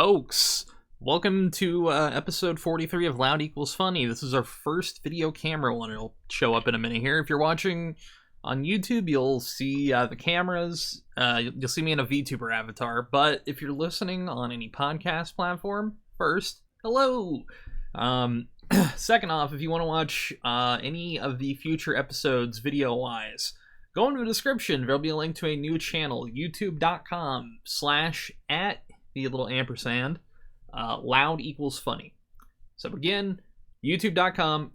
Folks, welcome to episode 43 of Loud Equals Funny. This is our first video camera one. It'll show up in a minute here. If you're watching on YouTube, you'll see the cameras. You'll see me in a VTuber avatar. But if you're listening on any podcast platform, first, hello! Second off, if you want to watch any of the future episodes video-wise, go into the description. There'll be a link to a new channel, youtube.com/@ the little ampersand, loud equals funny. So again, youtube.com/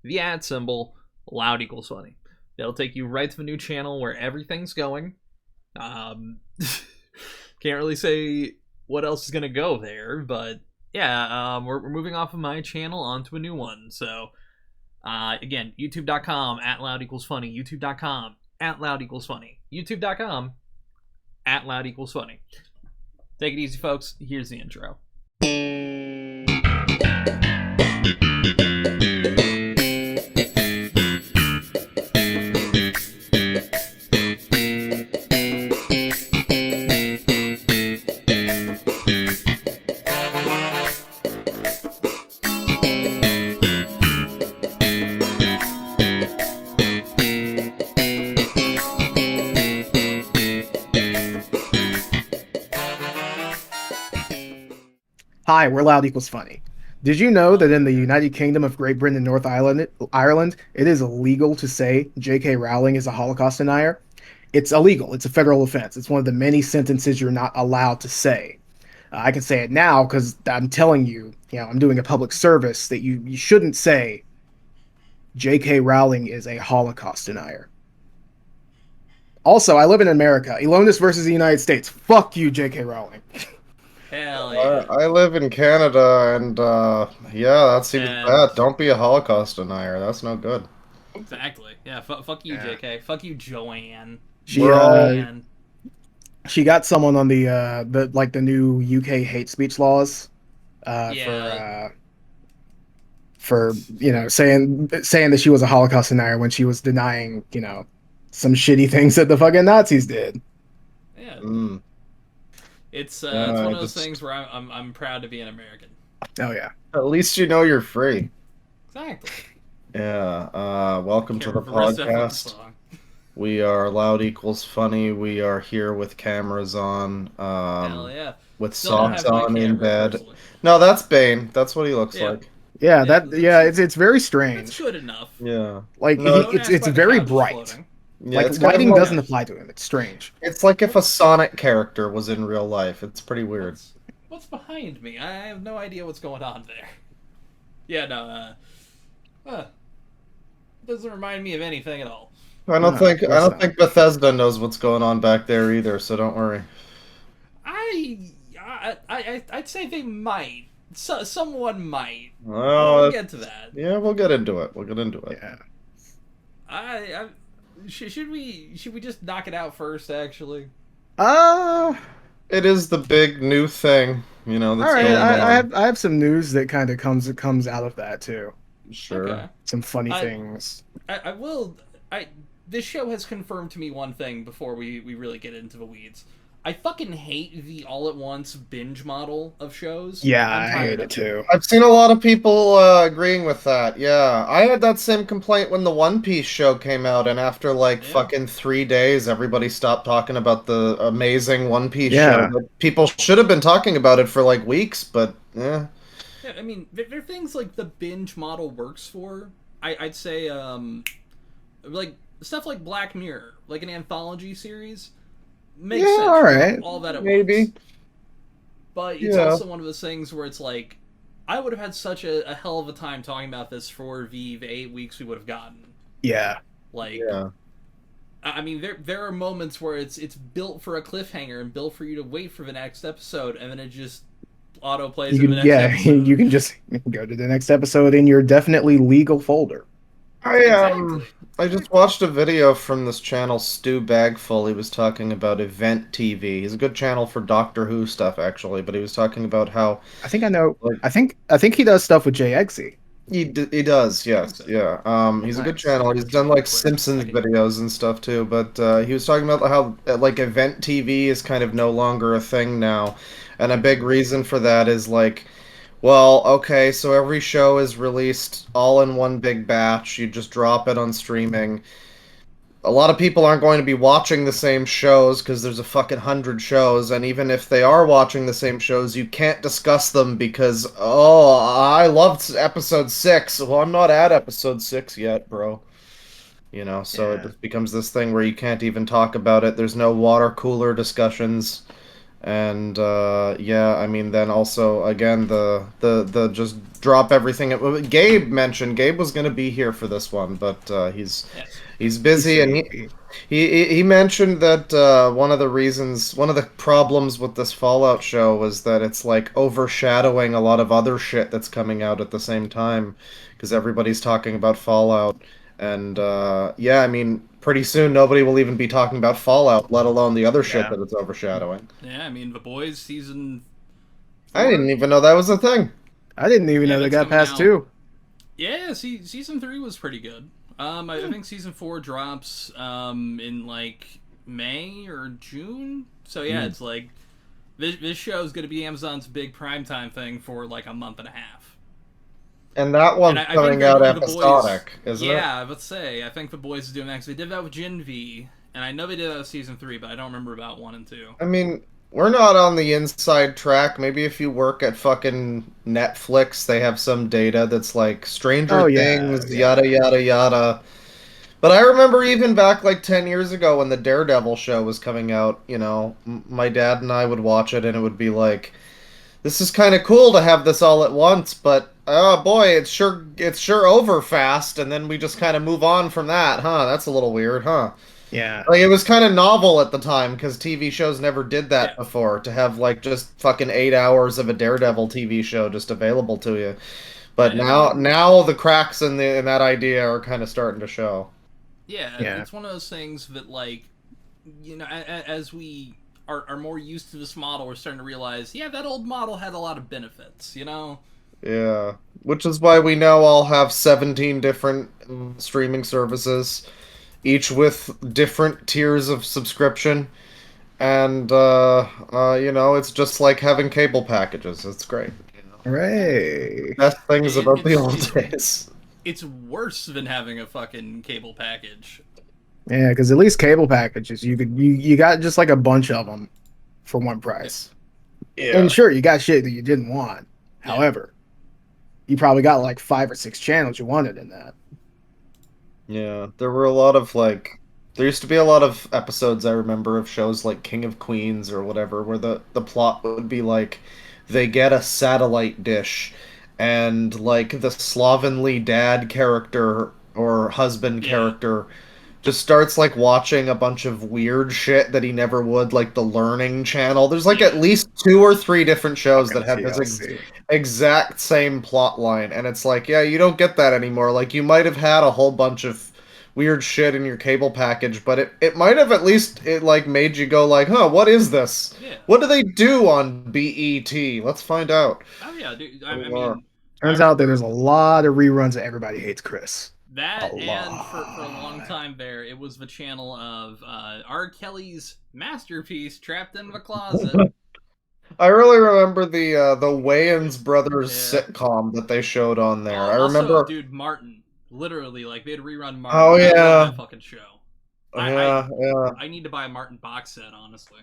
the @ symbol, loud equals funny. That'll take you right to the new channel where everything's going. Can't really say what else is going to go there, but yeah, we're moving off of my channel onto a new one. So again, youtube.com @ loud equals funny, youtube.com @ loud equals funny, youtube.com @ loud equals funny. Take it easy, folks. Here's the intro. Hi, we're Loud Equals Funny. Did you know that in the United Kingdom of Great Britain and North Ireland, it is illegal to say J.K. Rowling is a Holocaust denier? It's illegal. It's a federal offense. It's one of the many sentences you're not allowed to say. I can say it now because I'm telling you, I'm doing a public service that you shouldn't say J.K. Rowling is a Holocaust denier. Also, I live in America. Elonus versus the United States. Fuck you, J.K. Rowling. Hell yeah. I live in Canada, and yeah, that seems bad. Don't be a Holocaust denier. That's no good. Exactly. Yeah. Fuck you, JK. Fuck you, Joanne. She got someone on the new UK hate speech laws for saying that she was a Holocaust denier when she was denying some shitty things that the fucking Nazis did. Yeah. It's one of those things where I'm proud to be an American. Oh yeah. At least you know you're free. Exactly. Yeah. Welcome to the podcast. We are Loud Equals Funny. We are here with cameras on. Hell yeah. With socks on in bed. Personally. No, that's Bane. That's what he looks like. Yeah. It's very strange. It's good enough. Yeah. Like it's very bright. Floating. Yeah, like lighting doesn't apply to him. It's strange. It's like if a Sonic character was in real life. It's pretty weird. What's behind me? I have no idea what's going on there. Yeah, no. It doesn't remind me of anything at all. I don't think Bethesda knows what's going on back there either. So don't worry. I'd say they might. Someone might. Well, we'll get to that. Yeah, we'll get into it. Yeah. Should we just knock it out first? Actually, it is the big new thing, that's all right. going on. I have some news that kind of comes out of that too. Sure. Okay. Some funny things. I will. This show has confirmed to me one thing before we really get into the weeds. I fucking hate the all-at-once binge model of shows. Yeah, I hate it too. I've seen a lot of people agreeing with that, yeah. I had that same complaint when the One Piece show came out, and after, fucking 3 days, everybody stopped talking about the amazing One Piece show. People should have been talking about it for, weeks, but, yeah. Yeah, I mean, there are things the binge model works for. I'd say, stuff like Black Mirror, an anthology series. Makes sense. All right. All that it maybe. Wants. But it's also one of those things where it's I would have had such a hell of a time talking about this for the 8 weeks we would have gotten. Yeah. I mean, there are moments where it's built for a cliffhanger and built for you to wait for the next episode, and then it just auto plays in the next episode. You can just go to the next episode in your definitely legal folder. I just watched a video from this channel, Stu Bagful. He was talking about Event TV. He's a good channel for Doctor Who stuff, actually, but he was talking about how... I think I know. I think he does stuff with Jay Eggsy. He does, yes, yeah. He's a good channel. He's done like Simpsons videos and stuff too. But he was talking about how like event TV is kind of no longer a thing now, And a big reason for that is like, well, okay, so every show is released all in one big batch. You just drop it on streaming. A lot of people aren't going to be watching the same shows because there's a fucking 100 shows, and even if they are watching the same shows, you can't discuss them because, oh, I loved episode 6. Well, I'm not at episode 6 yet, bro. You know, so it Yeah. just becomes this thing where you can't even talk about it. There's no water cooler discussions. And yeah, I mean, then also again the just drop everything. Gabe mentioned Gabe was going to be here for this one, but Yes. he's busy, and he mentioned that one of the reasons, one of the problems with this Fallout show was that it's like overshadowing a lot of other shit that's coming out at the same time because everybody's talking about Fallout. And yeah, I mean, pretty soon nobody will even be talking about Fallout, let alone the other shit Yeah. that it's overshadowing. Yeah, I mean, The Boys season I 4. didn't even know that was a thing. I didn't even Yeah, know they that's got coming past out. 2. Yeah, season 3 was pretty good. I think season 4 drops in like May or June. So yeah, it's like this show is going to be Amazon's big primetime thing for like a month and a half. And that And one's I think coming they're out doing The Boys. episodic, isn't it? Yeah, let's say I think The Boys is doing that because they did that with Gen V, and I know they did that with season 3, but I don't remember about 1 and 2. I mean, we're not on the inside track. Maybe if you work at fucking Netflix, they have some data that's like Stranger Oh yeah, Things, yeah. yada yada yada. But I remember even back like 10 years ago when the Daredevil show was coming out, you know, my dad and I would watch it and it would be like, this is kind of cool to have this all at once, but oh boy, it's sure over fast, and then we just kind of move on from that, huh? That's a little weird, huh? Yeah. Like it was kind of novel at the time because TV shows never did Yeah, that before to have like just fucking 8 hours of a Daredevil TV show just available to you. But I mean, now the cracks in that idea are kind of starting to show. yeah, Yeah. it's one of those things that like, you know, as we are more used to this model, we're starting to realize, yeah, that old model had a lot of benefits, you know? Yeah, which is why we now all have 17 different streaming services, each with different tiers of subscription. And you know, it's just like having cable packages. It's great. You know, Hooray. best things It, about the it's old it's days. it's worse than having a fucking cable package. Yeah, because at least cable packages, you got just like a bunch of them for one price. Yeah. And sure, you got shit that you didn't want. Yeah. However, you probably got like 5 or 6 channels you wanted in that. Yeah, there were a lot of like there used to be a lot of episodes I remember of shows like King of Queens or whatever where the plot would be like they get a satellite dish and like the slovenly dad character or husband Yeah. character just starts like watching a bunch of weird shit that he never would, like the Learning Channel. There's like at Yeah. least 2 or 3 different shows that Fucking have this TLC. exact same plot line, and it's like, yeah, you don't get that anymore. Like you might have had a whole bunch of weird shit in your cable package, but it might have at least it like made you go like, huh, what is this? Yeah. What do they do on BET? Let's find out. Oh yeah, dude. I Or- mean, Turns I out that remember there's a lot of reruns of Everybody Hates Chris. that, a and for a long lot. time there, it was the channel of R. Kelly's masterpiece, Trapped in the Closet. I really remember the Wayans brothers Yeah. sitcom that they showed on there. I Also, remember. dude, Martin. Literally, like they'd rerun Martin. Oh, I yeah. love that fucking show. Yeah, yeah. I need to buy a Martin box set, honestly.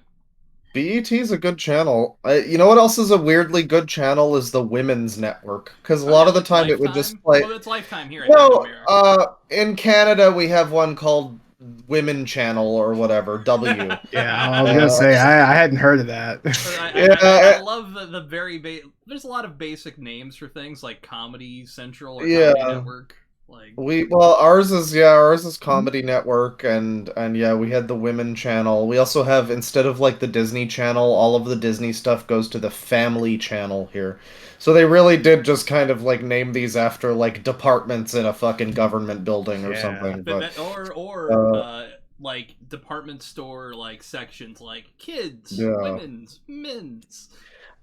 BET's a good channel. You know what else is a weirdly good channel is the Women's Network, because a lot of the time it would just Lifetime? play. Well, it's Lifetime here. I think, in No, America. in Canada we have one called Women Channel or whatever, W. Yeah, I was gonna say I hadn't heard of that. But Yeah, I love the very there's a lot of basic names for things like Comedy Central or Yeah. Comedy Network. Like Ours is Comedy Network, and yeah, we had the Women Channel. We also have, instead of like the Disney Channel, all of the Disney stuff goes to the Family Channel here. So they really did just kind of like name these after like departments in a fucking government building or Yeah. something. But or like department store like sections like kids, Yeah. women's, men's.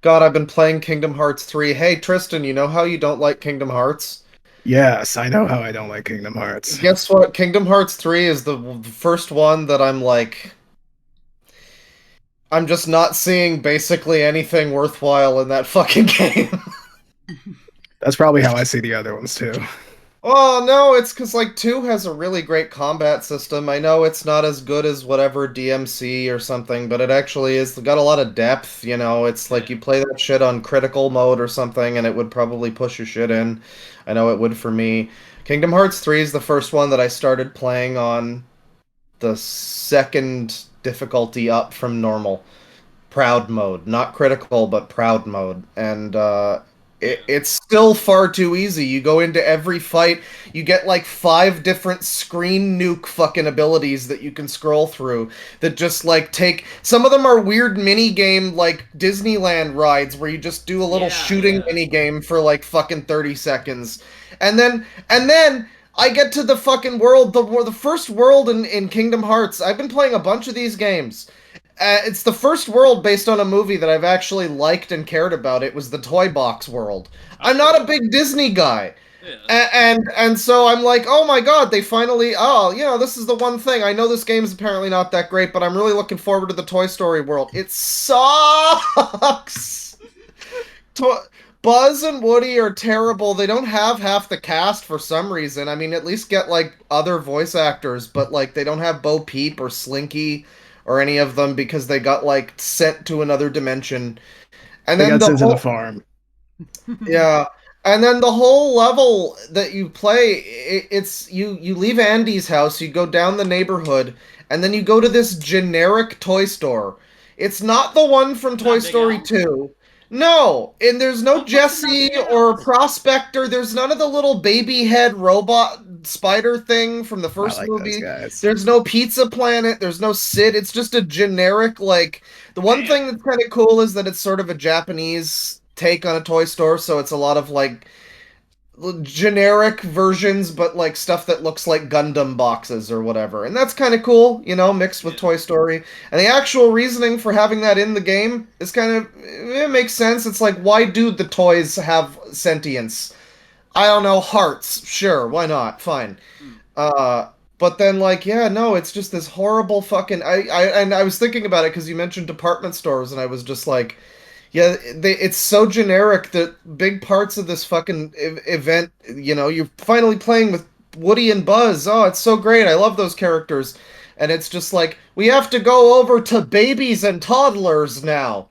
God, I've been playing Kingdom Hearts 3. Hey, Tristan, you know how you don't like Kingdom Hearts? Yes, I know how I don't like Kingdom Hearts. Guess what? Kingdom Hearts 3 is the first one that I'm like, I'm just not seeing basically anything worthwhile in that fucking game. That's probably how I see the other ones too. Oh, no, it's because, like, 2 has a really great combat system. I know it's not as good as whatever DMC or something, but it actually is got a lot of depth, you know? It's like you play that shit on critical mode or something, and it would probably push your shit in. I know it would for me. Kingdom Hearts 3 is the first one that I started playing on the second difficulty up from normal. Proud mode, not critical, but proud mode. And Yeah. it's still far too easy. You go into every fight, you get like 5 different screen nuke fucking abilities that you can scroll through that just like take. Some of them are weird mini game like Disneyland rides where you just do a little shooting Yeah. mini game for like fucking 30 seconds. And then I get to the fucking world, the first world in Kingdom Hearts. I've been playing a bunch of these games. It's the first world based on a movie that I've actually liked and cared about. It was the Toy Box world. I'm not a big Disney guy. Yeah. And so I'm like, oh my god, they finally, oh, this is the one thing. I know this game's apparently not that great, but I'm really looking forward to the Toy Story world. It sucks. To- Buzz and Woody are terrible. They don't have half the cast for some reason. I mean, at least get like other voice actors, but like they don't have Bo Peep or Slinky or any of them because they got like sent to another dimension. And They then got the sent to the whole farm. yeah, and then the whole level that you play, it's you leave Andy's house, you go down the neighborhood, and then you go to this generic toy store. It's not the one from Toy Not Big Story Al? 2. No, and there's no Of course it's not Jesse Big or Al's. Prospector. There's none of the little baby head robot spider thing from the I first like those movie. guys. There's no Pizza Planet. There's no Sid. It's just a generic, like, the one Man. thing that's kind of cool is that it's sort of a Japanese take on a toy store, so it's a lot of like generic versions, but like stuff that looks like Gundam boxes or whatever. And that's kind of cool, mixed with Yeah. Toy Story. And the actual reasoning for having that in the game is kind of, it makes sense. It's like, why do the toys have sentience? I don't know, hearts. Sure, why not? Fine. Hmm. Uh, but then like, yeah, no, it's just this horrible fucking and I was thinking about it because you mentioned department stores and I was just like, yeah, it's so generic that big parts of this fucking event, you're finally playing with Woody and Buzz. Oh, it's so great. I love those characters. And it's just like, we have to go over to babies and toddlers now.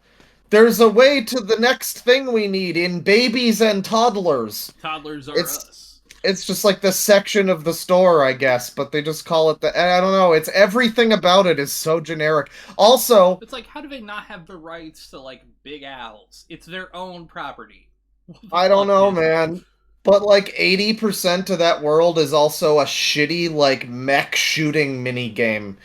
There's a way to the next thing we need in babies and toddlers. Toddlers are It's us. it's just like the section of the store, I guess, but they just call it the. I don't know. It's everything about it is so generic. Also, It's like, how do they not have the rights to like Big Al's? It's their own property. What the I don't fuck, know, Disney? man. But like 80% of that world is also a shitty like mech shooting mini game,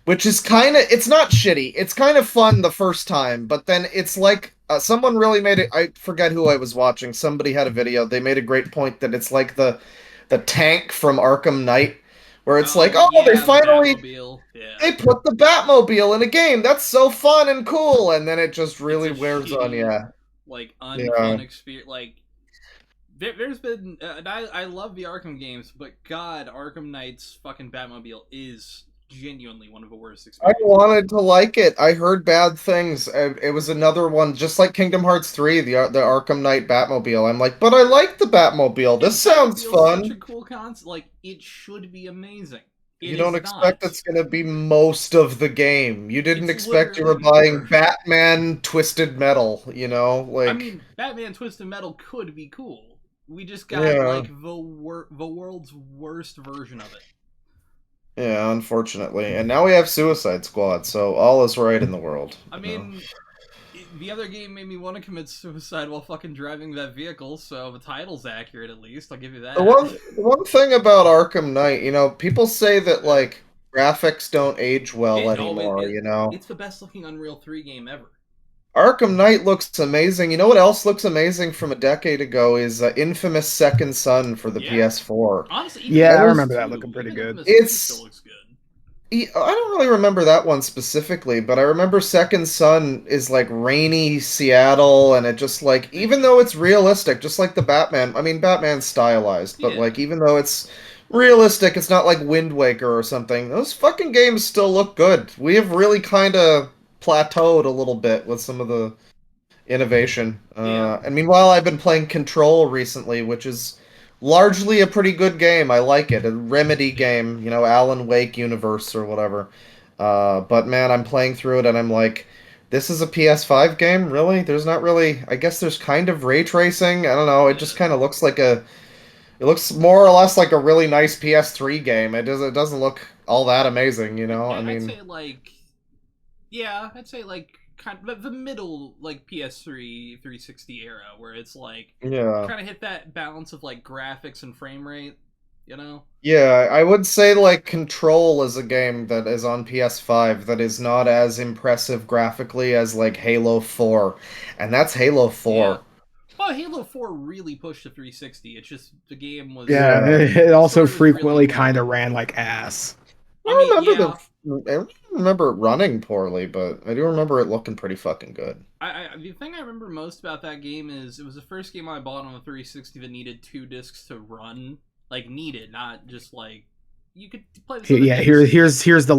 which is kind of it's not shitty. It's kind of fun the first time, but then it's like someone really made it. I forget who I was watching. Somebody had a video. They made a great point that it's like the tank from Arkham Knight, where it's like, Oh oh, they yeah, the finally Batmobile. Yeah. they put the Batmobile in a game. That's so fun and cool, and then it just It's really a wears on you. shitty, like, Yeah. unfun experience. Like, there's been, and I love the Arkham games, but God, Arkham Knight's fucking Batmobile is genuinely one of the worst I experiences. wanted to like it. I heard bad things. It was another one, just like Kingdom Hearts 3, the Arkham Knight Batmobile. I'm like, but I like the Batmobile. This And sounds Batmobile's such a fun. cool concept. Like, it should be amazing. It You don't is expect not. it's gonna be most of the game. You didn't It's expect you literally were the buying worst. Batman Twisted Metal, I Like, mean, Batman Twisted Metal could be cool. We just got yeah. like the world's worst version of it. Yeah, unfortunately. And now we have Suicide Squad, so all is right in the world. I mean, the other game made me want to commit suicide while fucking driving that vehicle, so the title's accurate at least. I'll give you The that. one thing about Arkham Knight, people say that Yeah. like graphics don't age well anymore, It's the best looking Unreal 3 game ever. Arkham Knight looks amazing. You know what else looks amazing from a decade ago is Infamous Second Son for the Yeah. PS4. Honestly, even Yeah, I That is remember Infamous that 2, looking pretty even good. Infamous 2 still it's looks good. I don't really remember that one specifically, but I remember Second Son is like rainy Seattle and it just like even though it's realistic, just like the Batman. I mean, Batman's stylized, but Yeah. like even though it's realistic, it's not like Wind Waker or something. Those fucking games still look good. We have really kind of plateaued a little bit with some of the innovation. Yeah. And meanwhile, I've been playing Control recently, which is largely a pretty good game. I like it. A Remedy game, you know, Alan Wake universe or whatever. But man, I'm playing through it and I'm like, this is a PS5 game? Really? There's not really. I guess there's kind of ray tracing. I don't know. It just kind of looks like a. It looks more or less like a really nice PS3 game. It doesn't look all that amazing, you know? I I'd mean, say like, yeah, I'd say like kind of the middle like PS3 360 era where it's like yeah. kind of hit that balance of like graphics and frame rate, you know? Yeah, I would say like Control is a game that is on PS5 that is not as impressive graphically as like Halo 4. And that's Halo Yeah. 4. But Halo 4 really pushed the 360. It's just the game was Yeah, Yeah. it also sort of really frequently kind of long. ran like ass. I mean, yeah, I don't remember it running poorly, but I do remember it looking pretty fucking good. the thing I remember most about that game is it was the first game I bought on the 360 that needed 2 discs to run. Like needed, not just like you could play this on a Yeah, disc. here's the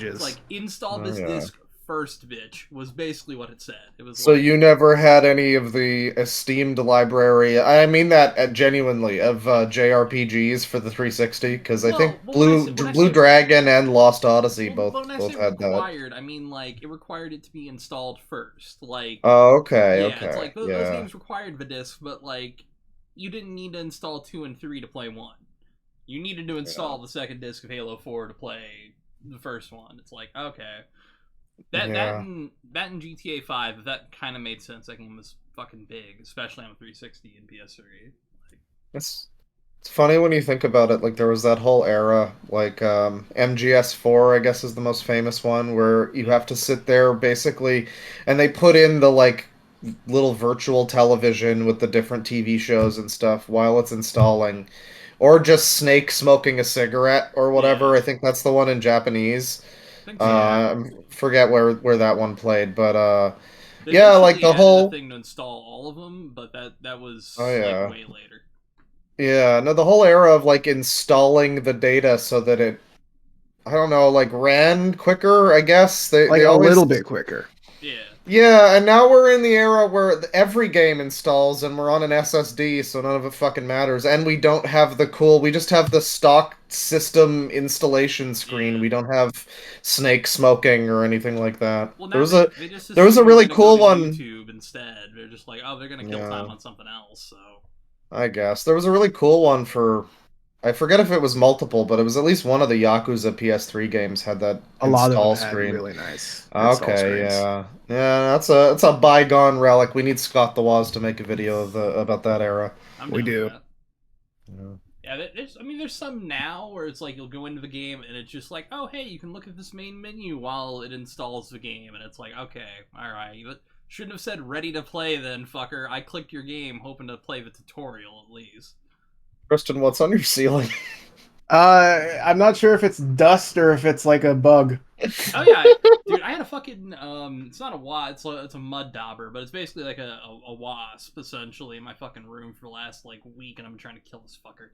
It's languages. like install this Yeah. disc first, bitch. Was basically what it said. It was So like, you never had any of the esteemed library, I mean that genuinely, of JRPGs for the 360? Because I think well, when I Blue say Dragon and Lost Odyssey well, both when I say both had that. required, I mean like it required it to be installed first. Like Oh, okay, yeah, it's okay, like those yeah. games required the disc, but like you didn't need to install 2 and 3 to play 1. You needed to install the second disc of Halo 4 to play the first one. It's like, okay. That Yeah. that in GTA 5, that kind of made sense. That game was fucking big, especially on 360 and PS3. Like, It's funny when you think about it, like there was that whole era, like MGS4, I guess is the most famous one, where you have to sit there basically, and they put in the like little virtual television with the different TV shows and stuff while it's installing, or just Snake smoking a cigarette or yeah, whatever. I think that's the one in Japanese. I think so. Forget where that one played, but They yeah, like eventually the added a whole. thing to install all of them, but that Oh was like yeah. way later. Yeah, no, the whole era of like installing the data so that it, I don't know, like ran quicker, I guess. Like They a always. little bit quicker. Yeah, Yeah, and now we're in the era where every game installs and we're on an SSD, so none of it fucking matters. And we don't have the cool, we just have the stock system installation screen. yeah. We don't have Snake smoking or anything like that. Well, There now was a they just there was a assume you're really gonna go cool to one. YouTube instead. They're just like, oh, they're gonna kill Yeah, time on something else. So I guess. There was a really cool one for, I forget if it was multiple, but it was at least one of the Yakuza PS3 games had that A lot of them install had screen. really nice install Okay, screens. yeah. Yeah, that's a bygone relic. We need Scott the Woz to make a video of the about that era. I'm We down with do. that. Yeah. Yeah, there's some now where it's like you'll go into the game and it's just like, oh hey, you can look at this main menu while it installs the game, and it's like, okay, all right, you shouldn't have said ready to play then, fucker. I clicked your game hoping to play the tutorial at least. Kristen, what's on your ceiling? I'm not sure if it's dust or if it's like a bug. Oh yeah, dude, I had a fucking it's not a wasp, it's a mud dauber, but it's basically like a wasp essentially in my fucking room for the last like week, and I'm trying to kill this fucker.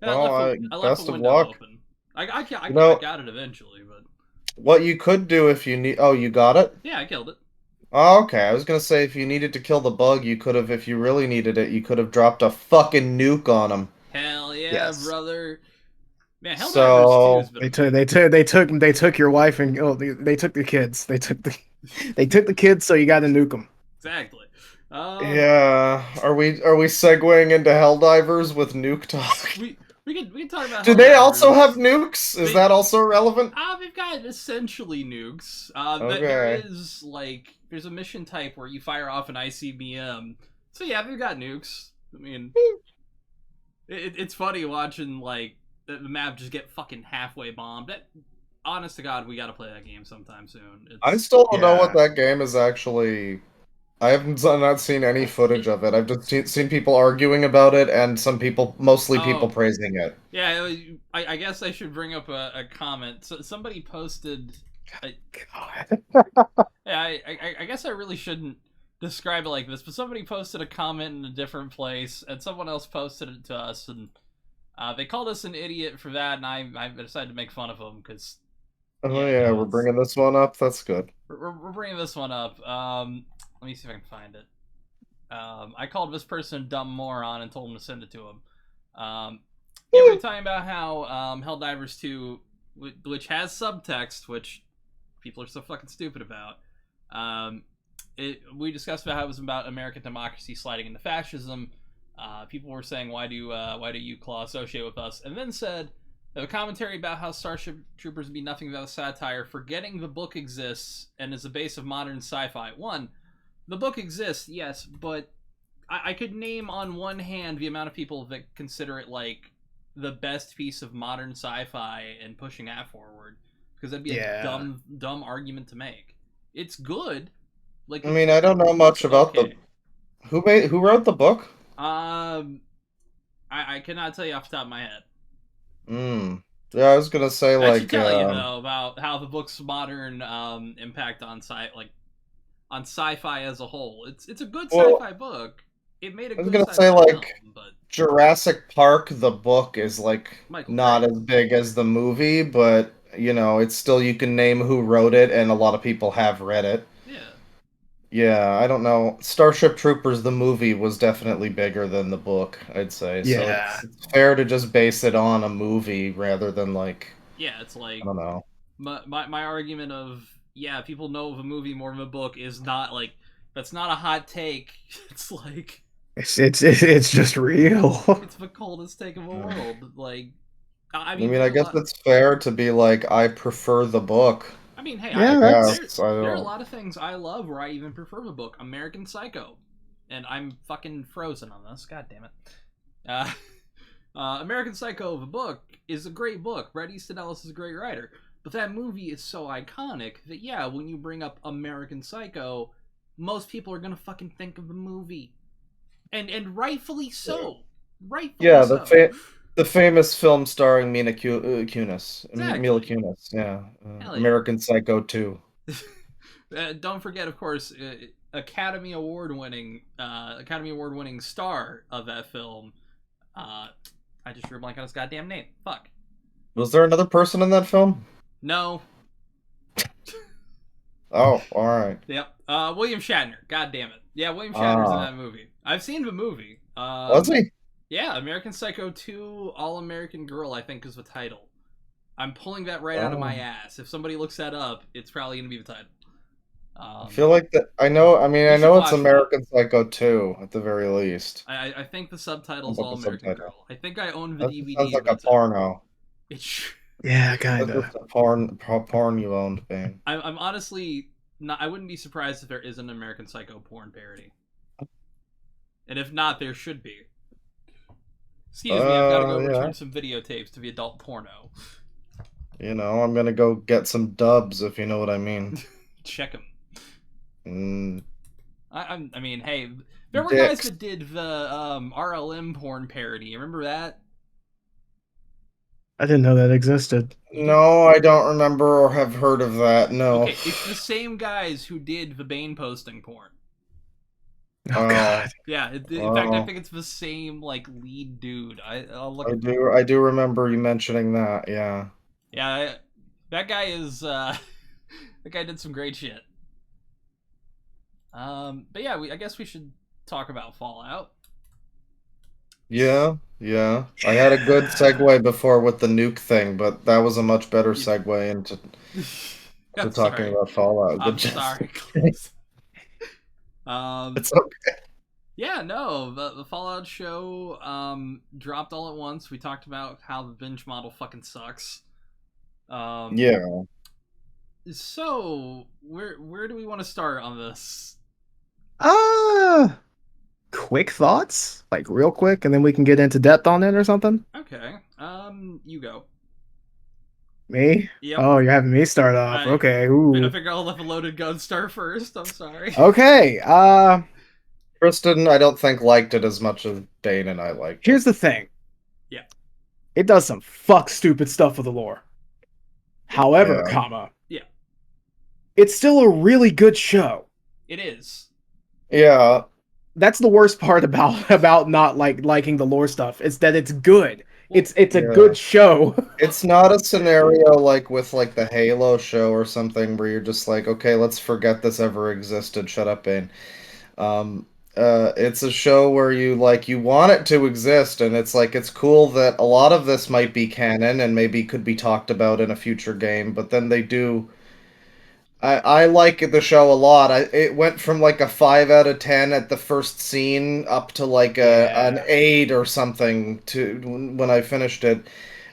And Well, I left best the of window luck. open. I You know, got it eventually, but what you could do if you need. Oh, you got it? yeah, I killed it. Oh, okay. I was gonna say if you needed to kill the bug, you could have. If you really needed it, you could have dropped a fucking nuke on him. Hell yeah, Yes. brother. Man, Helldivers 2 has So been They took your wife and they took the kids. They took the kids, so you got to nuke them. exactly. yeah, are we segueing into Helldivers with nuke talk? We can talk about Do they also Helldivers. have nukes? Is that also relevant? They've got essentially nukes. Okay. There is like there's a mission type where you fire off an ICBM. So yeah, they've got nukes. I mean, it's funny watching like the map just get fucking halfway bombed. Honest to God, we got to play that game sometime soon. I still don't know Yeah. what that game is actually. I haven't not seen any footage of it. I've just seen people arguing about it and some people, mostly people Oh. praising it. Yeah, I guess I should bring up a comment. So somebody posted. God. Yeah, I guess I really shouldn't describe it like this, but somebody posted a comment in a different place, and someone else posted it to us, and they called us an idiot for that, and I decided to make fun of them because Oh Yeah, yeah, no, we're it's bringing this one up. That's good. we're bringing this one up. Let me see if I can find it. I called this person a dumb moron and told him to send it to him. Yeah, we were talking about how Helldivers 2, which has subtext, which people are so fucking stupid about. We discussed about how it was about American democracy sliding into fascism. People were saying, why do you Claw associate with us? And then said a commentary about how Starship Troopers would be nothing without a satire, forgetting the book exists and is the base of modern sci-fi. One, the book exists, yes, but I could name on one hand the amount of people that consider it like the best piece of modern sci-fi and pushing that forward, because that'd be a Yeah. dumb argument to make. It's good. Like, I mean, I don't know much about okay. who wrote the book. I cannot tell you off the top of my head. Yeah, I was gonna say I like should tell you though about how the book's modern impact on on sci-fi as a whole. It's a good sci-fi book. It made a I was good gonna sci-fi say like film, but Jurassic Park, the book is like Michael not Crichton. as big as the movie, but it's still you can name who wrote it, and a lot of people have read it. Yeah. Yeah, I don't know. Starship Troopers, the movie, was definitely bigger than the book, I'd say. So Yeah. it's fair to just base it on a movie rather than like, Yeah, it's I like don't know. my argument of, yeah, people know of a movie more than a book is not like, that's not a hot take. It's like It's just real. it's the coldest take of the Yeah. world. Like, I I mean, mean, there I are a guess lot. it's fair to be like, I prefer the book. I mean, hey, I Yeah, that's guess. I there are a don't. lot of things I love where I even prefer the book American Psycho, and I'm fucking frozen on this. God damn it. Uh, American Psycho, the book, is a great book. Bret Easton Ellis is a great writer, but that movie is so iconic that yeah, when you bring up American Psycho, most people are gonna fucking think of the movie, and rightfully so. Rightfully Yeah, so. the famous film starring Mila Exactly. Kunis. Yeah, Hell yeah. American Psycho 2. Don't forget, of course, Academy Award winning star of that film. I just drew a blank on his goddamn name. Fuck. Was there another person in that film? No. Oh, all right. Yep. William Shatner. God damn it. Yeah, William Shatner's in Ah, that movie. I've seen the movie. was he? Yeah, American Psycho 2 All American Girl, I think is the title. I'm pulling that right out of my Oh, ass. If somebody looks that up, it's probably going to be the title. I feel like that. I know. I mean, You I should know it's watch that. American Psycho 2 at the very least. I think the How subtitle's about All the American subtitle? Girl. I think I own the That sounds DVD, like but a porno. it's yeah, That's kinda. just a porn you owned, Bane. I'm honestly not. I wouldn't be surprised if there is an American Psycho porn parody, and if not, there should be. Excuse me, I've got to go Yeah. return some videotapes to the adult porno. I'm gonna go get some dubs if you know what I mean. Check them. Mm, I mean, hey, there were guys dicks. that did the RLM porn parody. Remember that? I didn't know that existed. You did. No, I don't remember or have heard of that. No. Okay, it's the same guys who did the Bane posting porn. Oh Oh, god. Yeah, in fact, I oh, think it's the same like lead dude. I'll look. I do remember you mentioning that. Yeah. Yeah, that guy is. That guy did some great shit. But yeah, I guess we should talk about Fallout. Yeah, yeah. I had a good segue before with the nuke thing, but that was a much better You- segue into I'm talking sorry. about Fallout. Good I'm job. sorry, Close. Um, It's okay. yeah, no, the Fallout show dropped all at once. We talked about how the binge model fucking sucks. Um, Yeah. so where do we want to start on this? Uh quick thoughts? Like real quick, and then we can get into depth on it or something? Okay, you go. Me? Yep. Oh, you're having me start off. I Okay. I Ooh. figure I'll let the loaded gun start first. I'm sorry. Okay. Kristen, I don't think liked it as much as Dane and I liked it. Here's the thing. Yeah. It does some fuck stupid stuff with the lore. However, Yeah. comma, Yeah, it's still a really good show. it is. Yeah. That's the worst part about not liking the lore stuff. Is that it's good. it's a Yeah. good show. It's not a scenario like with like the Halo show or something where you're just like, okay, let's forget this ever existed. Shut up, Bane. Um, it's a show where you want it to exist, and it's like it's cool that a lot of this might be canon and maybe could be talked about in a future game, but then they do. I like the show a lot. It went from like a 5 out of 10 at the first scene up to like an 8 or something to when I finished it,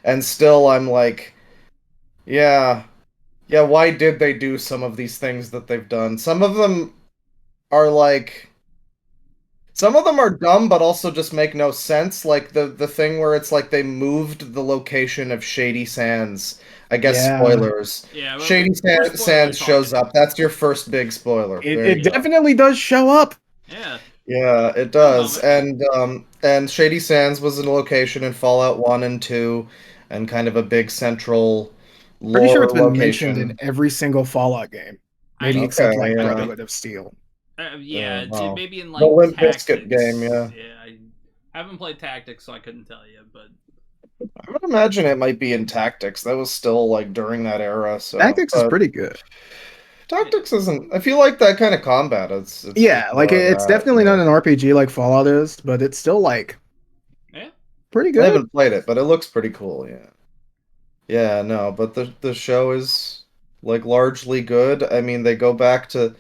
and still I'm like, yeah, yeah. Why did they do some of these things that they've done? Are like. Some of them are dumb, but also just make no sense. Like the thing where it's like they moved the location of Shady Sands. I guess Yeah. spoilers. Yeah, well, Shady we're spoiler Sands shows talking. up. That's your first big spoiler. There you It go. definitely does show up. Yeah. Yeah, it does. And Shady Sands was a location in Fallout 1 and 2 and kind of a big central Pretty sure lore it's been mentioned in location. every single Fallout game, maybe I except Okay, like yeah. Brotherhood of Steel. yeah, Wow. maybe in The like Limp Bizkit Tactics. game, yeah. I haven't played Tactics, so I couldn't tell you. But I would imagine it might be in Tactics. That was still like during that era, so Tactics is but pretty good. Tactics isn't. I feel like that kind of combat. It's Yeah, just like more of it's that, definitely not yeah. an RPG like Fallout is, but it's still like yeah, pretty I good. haven't played it, but it looks pretty cool. Yeah, yeah, no, but the show is like largely good. I mean, they go back to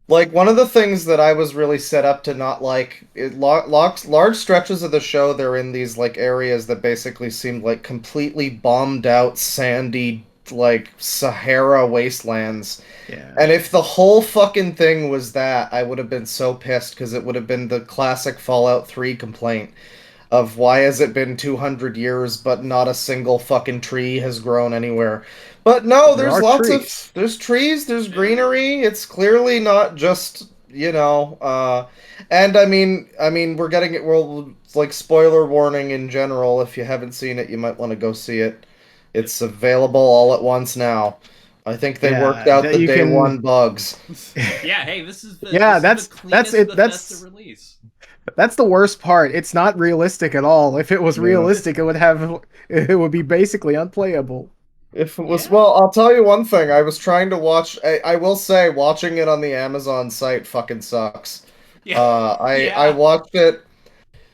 like one of the things that I was really set up to not like large stretches of the show. They're in these like areas that basically seemed like completely bombed out, sandy, like Sahara wastelands. Yeah. And if the whole fucking thing was that, I would have been so pissed because it would have been the classic Fallout 3 complaint of why has it been 200 years but not a single fucking tree has grown anywhere. But no, There there's are lots trees. of there's trees, there's yeah. greenery. It's clearly not just, and I mean we're getting it well like spoiler warning in general. If you haven't seen it, you might want to go see it. It's available all at once now. I think they worked Yeah, out that the you day can. one bugs. Yeah. Hey, this is the Yeah, this is the that's cleanest it. Bethesda release. That's the worst part. It's not realistic at all. If it was Yeah. realistic, it would be basically unplayable. If it was, Yeah. well, I'll tell you one thing. I was trying to watch. I will say, watching it on the Amazon site fucking sucks. Yeah. I watched it.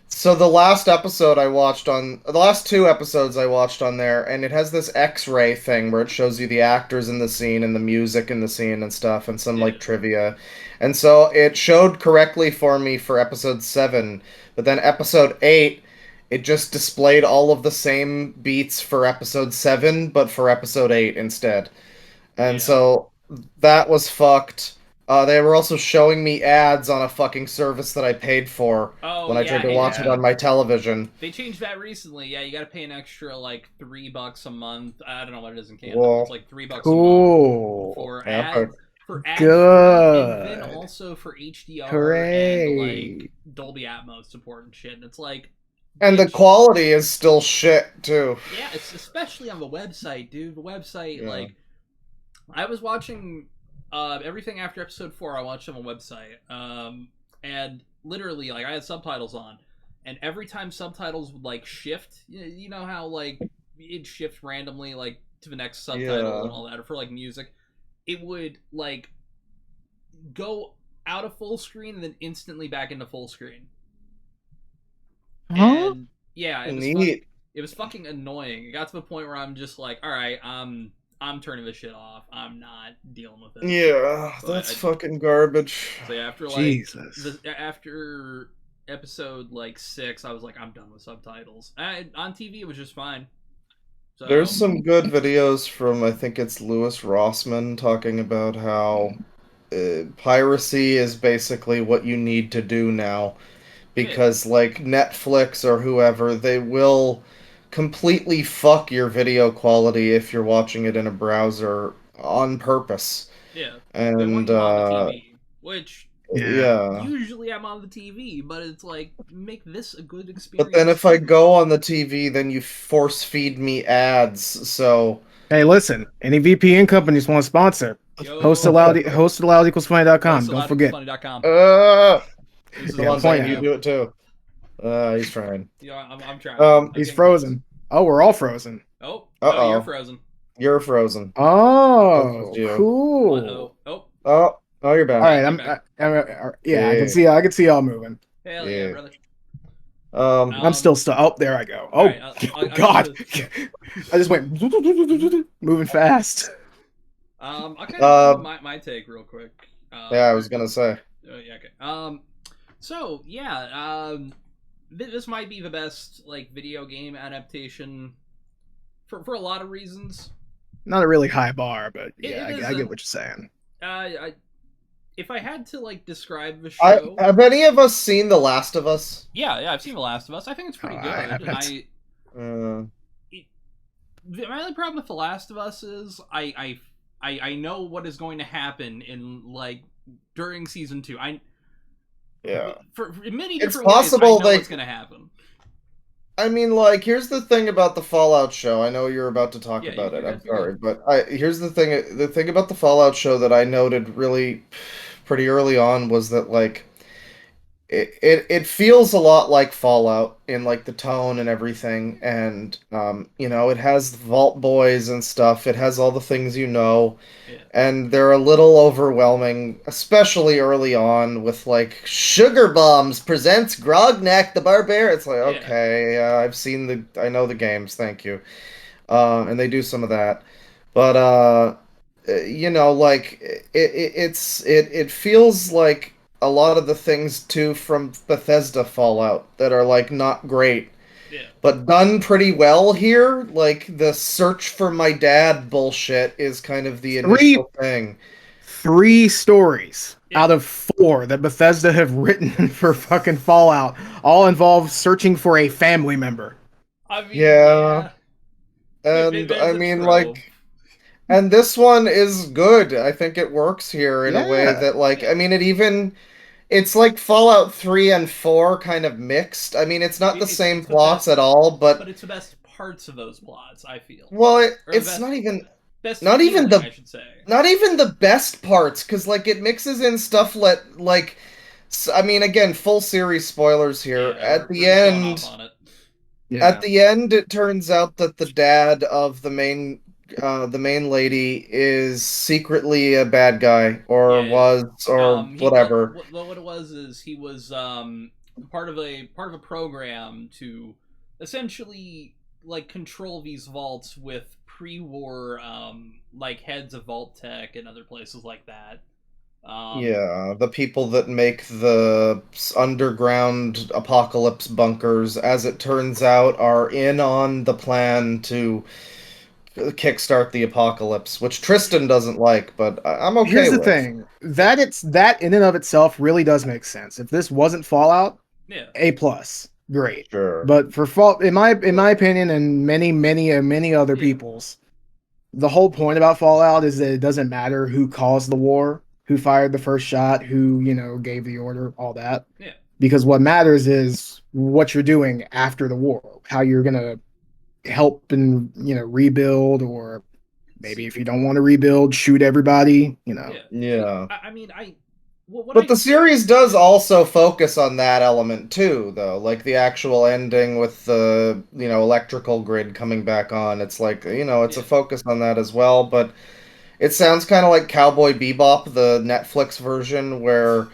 So the last episode I watched on the last two episodes I watched on there, and it has this X-ray thing where it shows you the actors in the scene and the music in the scene and stuff, and some like Yeah. trivia. And so it showed correctly for me for episode 7, but then episode 8, it just displayed all of the same beats for episode 7, but for episode 8 instead. And Yeah. so that was fucked. They were also showing me ads on a fucking service that I paid for Oh when I tried yeah. to Hey, watch it on my television. they changed that recently. Yeah, you got to pay an extra like $3 a month. I don't know what it is in Canada. Well, It's like $3 a month Cool. for epic. ad Good. and then also for HDR and Hooray. like Dolby Atmos support and shit. And it's like, And the bitch, quality is still shit too. yeah, it's especially on the website, dude. The website, Yeah. like, I was watching everything after episode 4. I watched on the website, and literally, like, I had subtitles on, and every time subtitles would like shift, you know how like it shifts randomly, like to the next subtitle Yeah. and all that, or for like music, it would like go out of full screen and then instantly back into full screen. Huh? And yeah, Neat. it was fucking annoying. It got to the point where I'm just like, all right, I'm turning this shit off. I'm not dealing with it. Yeah, But that's fucking garbage. So yeah, after like Jesus. after episode like 6, I was like, I'm done with subtitles. On TV, it was just fine. So There's some good videos from, I think it's Louis Rossman, talking about how piracy is basically what you need to do now. Because, like, Netflix or whoever, they will completely fuck your video quality if you're watching it in a browser on purpose. yeah, they And, want you on the TV, which yeah. usually I'm on the TV, but it's like make this a good experience. But then if I go on the TV, then you force feed me ads, so... Hey, listen. Any VPN companies want to sponsor? Yo, Host aloud equals funny.com. Don't forget. hostaloud.com. Uh, This is Come Yeah, on, point Zane, you out. do it too. He's trying. Yeah, I'm trying. I'm He's getting frozen. Oh, we're all frozen. close. Oh, Uh-oh. no, you're frozen. You're frozen. Oh, you. cool. Oh, Oh, you're back. All right, you're back. I can see y'all moving. Hell yeah, Yeah. brother. I'm still stuck. Oh, there I go. Oh, right, I'll God. just- I just went moving fast. I'll kind of give my take real quick. Yeah, I was gonna say. Yeah, okay. So yeah, this might be the best like video game adaptation for a lot of reasons. Not a really high bar, but yeah, It I get what you're saying. If I had to like describe the show, Have any of us seen The Last of Us? yeah, I've seen The Last of Us. I think it's pretty good. I haven't. My only problem with The Last of Us is I know what is going to happen in like during season 2. For many It's different ways, possible I know they- what's going to happen. I mean, like, here's the thing about the Fallout show. I know you're about to talk Yeah, about it. you're I'm good. sorry, but here's the thing. The thing about the Fallout show that I noted really pretty early on was that, like, it feels a lot like Fallout in like the tone and everything, and you know, it has Vault Boys and stuff. It has all the things you know. Yeah. And they're a little overwhelming, especially early on with like Sugar Bombs presents Grognak the Barbarian. It's like, Yeah. okay, I know the games, thank you. And they do some of that. But you know, like it feels like a lot of the things too from Bethesda Fallout that are like not great. Yeah. But done pretty well here. Like the search for my dad bullshit is kind of the initial thing. 3 stories Yeah. out of 4 that Bethesda have written for fucking Fallout all involve searching for a family member. I mean, Yeah. yeah. And There's I a mean, trope. like, and this one is good. I think it works here in a way Yeah. that, like, I mean, it's like Fallout 3 and 4 kind of mixed. I mean, it's not the same It's the plots best- at all, but it's the best parts of those plots, I feel. well, Or the it's best- not even Best not even feeling, the- I should say. not even the best parts, because like it mixes in stuff like I mean, again, full series spoilers here. Yeah, At we're the just going end, off on it. Yeah. at the end, it turns out that the dad of the main lady is secretly a bad guy, or Yeah. was, or whatever. What it was is he was part of a program to essentially like control these vaults with pre-war like heads of vault tech and other places like that. Yeah, the people that make the underground apocalypse bunkers, as it turns out, are in on the plan to kickstart the apocalypse, which Tristan doesn't like, but I'm okay Here's the with. thing. That in and of itself really does make sense. If this wasn't Fallout, Yeah. A+, great. Sure. But for in my opinion and many other people's, the whole point about Fallout is that it doesn't matter who caused the war, who fired the first shot, who, you know, gave the order, all that. Yeah. Because what matters is what you're doing after the war, how you're going to help and, you know, rebuild, or maybe if you don't want to rebuild, shoot everybody, you know. Yeah. I mean, But the series does also focus on that element too, though. Like the actual ending with the, you know, electrical grid coming back on. It's like, you know, it's a focus on that as well. But it sounds kind of like Cowboy Bebop, the Netflix version, where,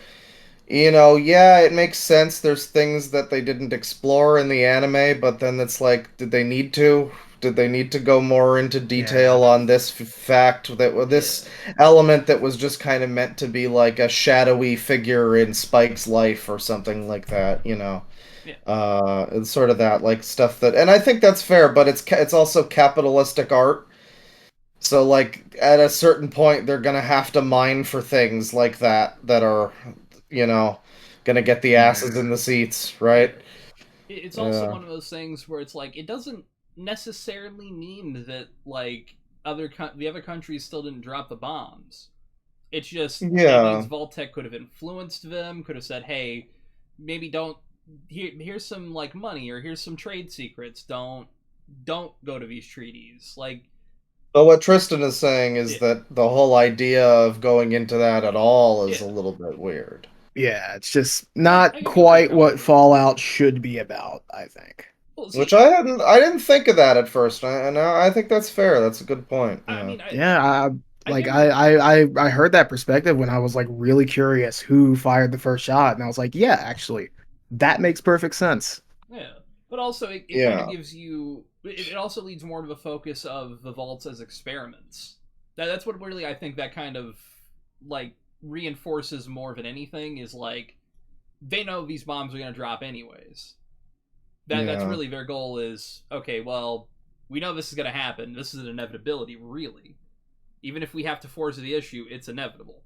you know, yeah, it makes sense. There's things that they didn't explore in the anime, but then it's like, did they need to? Did they need to go more into detail on this fact that this element that was just kind of meant to be like a shadowy figure in Spike's life or something like that, you know? It's sort of that like stuff that, and I think that's fair, but it's also capitalistic art. So like at a certain point, they're gonna have to mine for things like that are, you know, gonna get the asses in the seats, right? It's also one of those things where it's like it doesn't necessarily mean that like the other countries still didn't drop the bombs. It's just it means Vault-Tec could have influenced them, could have said, "Hey, maybe don't here's some like money, or here's some trade secrets. Don't go to these treaties." Like, but what Tristan is saying is that the whole idea of going into that at all is a little bit weird. Yeah, it's just I not get where they're quite coming what from. Fallout should be about, I think. Well, see, Which I didn't think of that at first. I think that's fair. That's a good point. I Yeah. mean, Yeah, I like get where they're I heard that perspective when I was like really curious who fired the first shot, and I was like, yeah, actually, that makes perfect sense. Yeah, but also it kind of Yeah. gives you. It also leads more to the focus of the vaults as experiments. That's what really I think that kind of like reinforces more than anything is like they know these bombs are going to drop anyways. That's Yeah. really their goal is okay. Well, we know this is going to happen. This is an inevitability, really. Even if we have to force the issue, it's inevitable.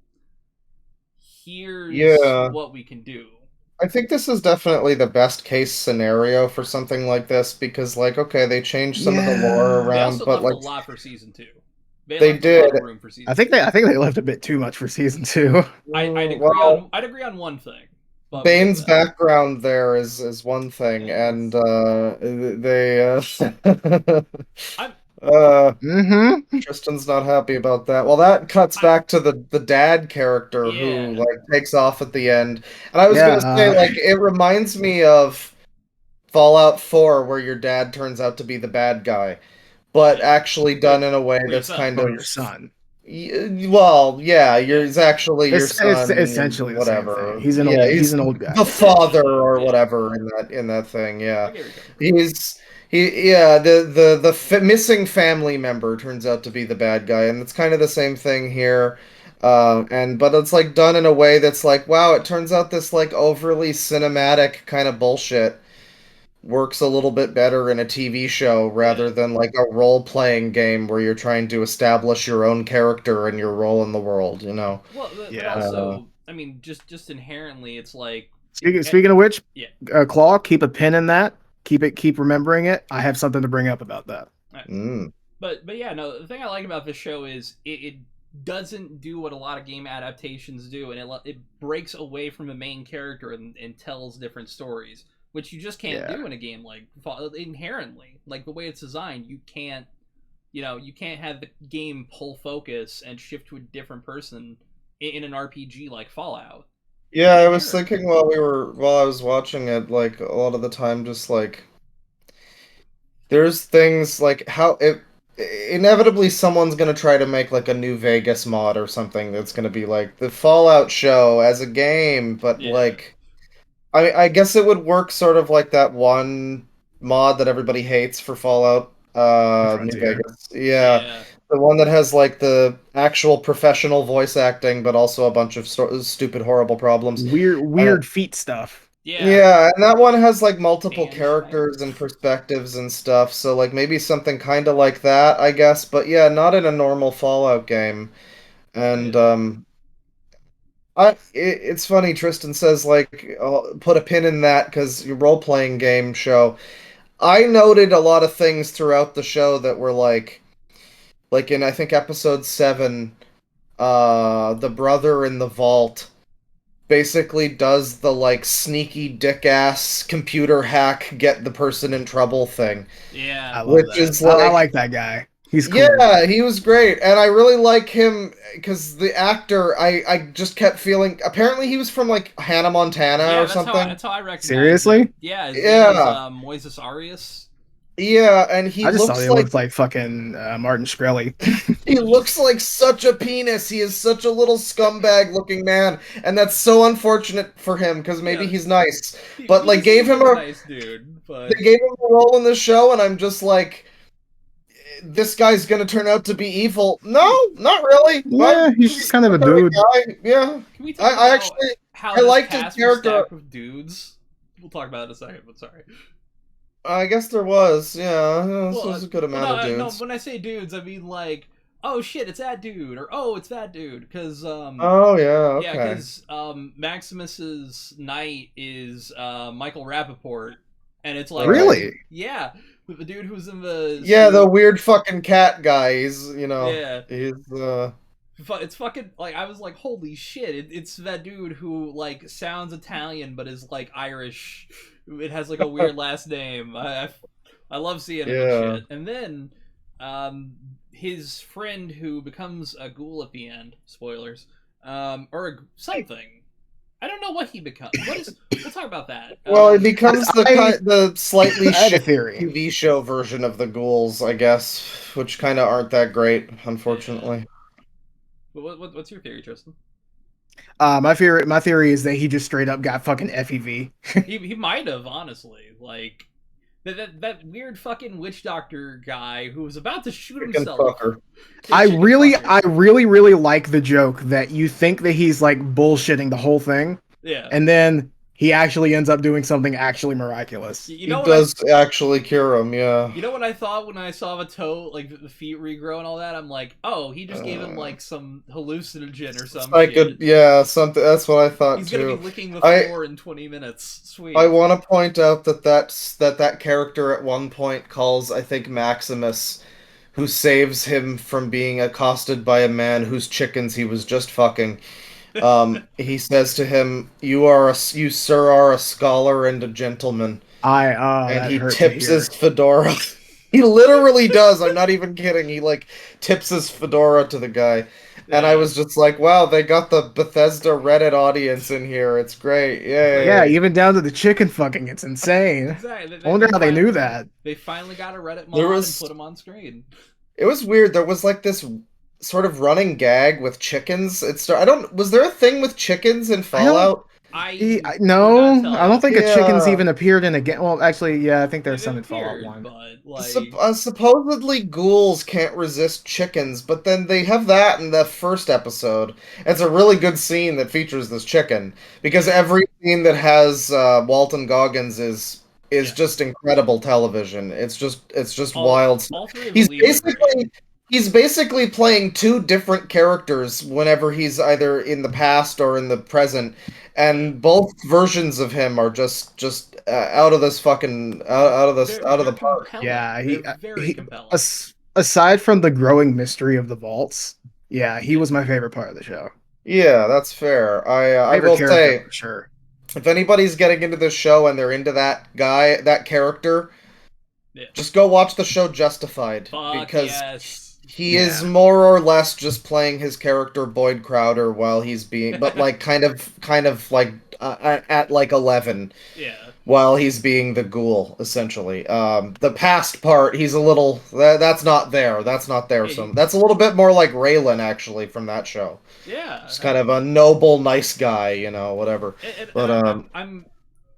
Here's Yeah. what we can do. I think this is definitely the best case scenario for something like this because, like, okay, they changed some of the lore Yeah, They around, also but left a like lot for season two. They they left a did. lot of room for season two. I think they left a bit too much for season two. Well, I'd agree on one thing, but we'll get to Bane's that. background there is one thing, and Bane's- they I'm uh Mm-hmm. Tristan's not happy about that. Well, that cuts I back to the dad character who yeah. like takes off at the end. And I was Yeah, gonna say like it reminds me of Fallout 4 where your dad turns out to be the bad guy, but Wait, actually done in a way wait, your that's son. kind oh, of your son. well, yeah, Yeah. he's actually your It's son, essentially the same thing. whatever. Yeah, He's he's an old the guy. father Essentially, or yeah. whatever in that thing. I Yeah, get where you're coming from. he's yeah, the missing family member turns out to be the bad guy, and it's kind of the same thing here. And but it's like done in a way that's like, wow, it turns out this like overly cinematic kind of bullshit works a little bit better in a TV show Yeah. rather than like a role-playing game where you're trying to establish your own character and your role in the world, you know. Well, but Yeah. also, I mean, just inherently, it's like, Speaking of which, yeah. Claw, keep a pin in that. Keep remembering it. I have something to bring up about that. Mm. But yeah, no. The thing I like about this show is it doesn't do what a lot of game adaptations do, and it breaks away from the main character and tells different stories, which you just can't Yeah. do in a game like inherently. Like the way it's designed, you can't. You can't have the game pull focus and shift to a different person in an RPG like Fallout. Yeah, I was Inherently. thinking while I was watching it, like a lot of the time, just like there's things like how it inevitably someone's gonna try to make like a New Vegas mod or something that's gonna be like the Fallout show as a game, but Yeah. like I guess it would work sort of like that one mod that everybody hates for Fallout The New Frontier. Vegas. Yeah. Yeah. The one that has like the actual professional voice acting, but also a bunch of stupid, horrible problems. Uh, Weird feet stuff. Yeah. yeah, and that one has like multiple Hand strength. characters and perspectives and stuff, so like maybe something kind of like that, I guess. But yeah, not in a normal Fallout game. And Yeah. it's funny. Tristan says like put a pin in that because your role playing game show. I noted a lot of things throughout the show that were like in I think episode 7, the brother in the vault basically does the like sneaky dick ass computer hack get the person in trouble thing, Yeah. I love which that. is I like like that guy. He's cool. yeah, he was great, and I really like him because the actor I just kept feeling apparently he was from like Hannah Montana Yeah, or something. that's how I recognize Seriously? him. Yeah, his name is Yeah, Moises Arias. yeah, and he I just thought looks he like looked like fucking Martin Shkreli. he looks He's like such a penis. He is such a little scumbag looking man, and that's so unfortunate for him because maybe yeah, he's nice. But he like gave seems him like a a nice dude, but they gave him a role in the show, and I'm just like, this guy's gonna turn out to be evil. No, not really. Yeah, he's just kind of a Sympathetic dude. guy. Yeah, can we talk I about actually how I this liked his cast was character. stacked with dudes? We'll talk about it in a second, but sorry. I guess there was. Yeah, this Well, was a good well, amount of no. dudes. When I say dudes, I mean like, oh shit, it's that dude, or oh, it's that dude, because Oh yeah, yeah, okay. because Maximus's knight is Michael Rappaport, and it's like, Right. Really? yeah, with the dude who's in the Yeah, the suit. weird fucking cat guy. He's Yeah, he's it's fucking like I was like, holy shit! It's that dude who like sounds Italian but is like Irish. It has like a weird last name. I love seeing him and yeah. shit. And then, his friend who becomes a ghoul at the end. Spoilers. Or something. I don't know what he becomes. We'll talk about that. Well, it becomes the slightly I had a shit theory. TV show version of the Ghouls, I guess, which kind of aren't that great, unfortunately. What's your theory, Tristan? My theory is that he just straight up got fucking FEV. He might have, honestly. Like that weird fucking witch doctor guy who was about to shoot himself. Fucker. I really like the joke that you think that he's like bullshitting the whole thing. Yeah. And then he actually ends up doing something actually miraculous. You know, he does actually cure him, yeah. You know what I thought when I saw the toe, like the feet regrow and all that? I'm like, oh, he just gave him like some hallucinogen or something. Like something. That's what I thought He's too. He's gonna be licking the floor in 20 minutes. Sweet. I want to point out that character at one point calls, I think, Maximus, who saves him from being accosted by a man whose chickens he was just fucking. He says to him, you sir are a scholar and a gentleman. And he tips his fedora. He literally does. I'm not even kidding. He like tips his fedora to the guy. Yeah. And I was just like, wow, they got the Bethesda Reddit audience in here. It's great. Yay. Yeah, even down to the chicken fucking. It's insane. Exactly. I wonder how they knew that. They finally got a Reddit mod and put them on screen. It was weird. There was like this sort of running gag with chickens. Was there a thing with chickens in Fallout? No, I don't think chickens even appeared in a game. Well, actually, yeah, I think there's some in Fallout 1. But, like... supposedly ghouls can't resist chickens, but then they have that in the first episode. It's a really good scene that features this chicken, because every scene that has Walton Goggins is just incredible television. It's just wild. He's basically playing two different characters whenever he's either in the past or in the present, and both versions of him are just out of this fucking out of the park. Yeah, he aside from the growing mystery of the vaults, yeah, he was my favorite part of the show. Yeah, that's fair. I will say, sure, if anybody's getting into this show and they're into that character, just go watch the show Justified. Because he is more or less just playing his character Boyd Crowder while he's being, but like kind of like at like 11. Yeah. While he's being the ghoul, essentially. The past part, he's a little. That's not there. That's not there. So that's a little bit more like Raylan, actually, from that show. Yeah. Just kind of a noble, nice guy, whatever. But I'm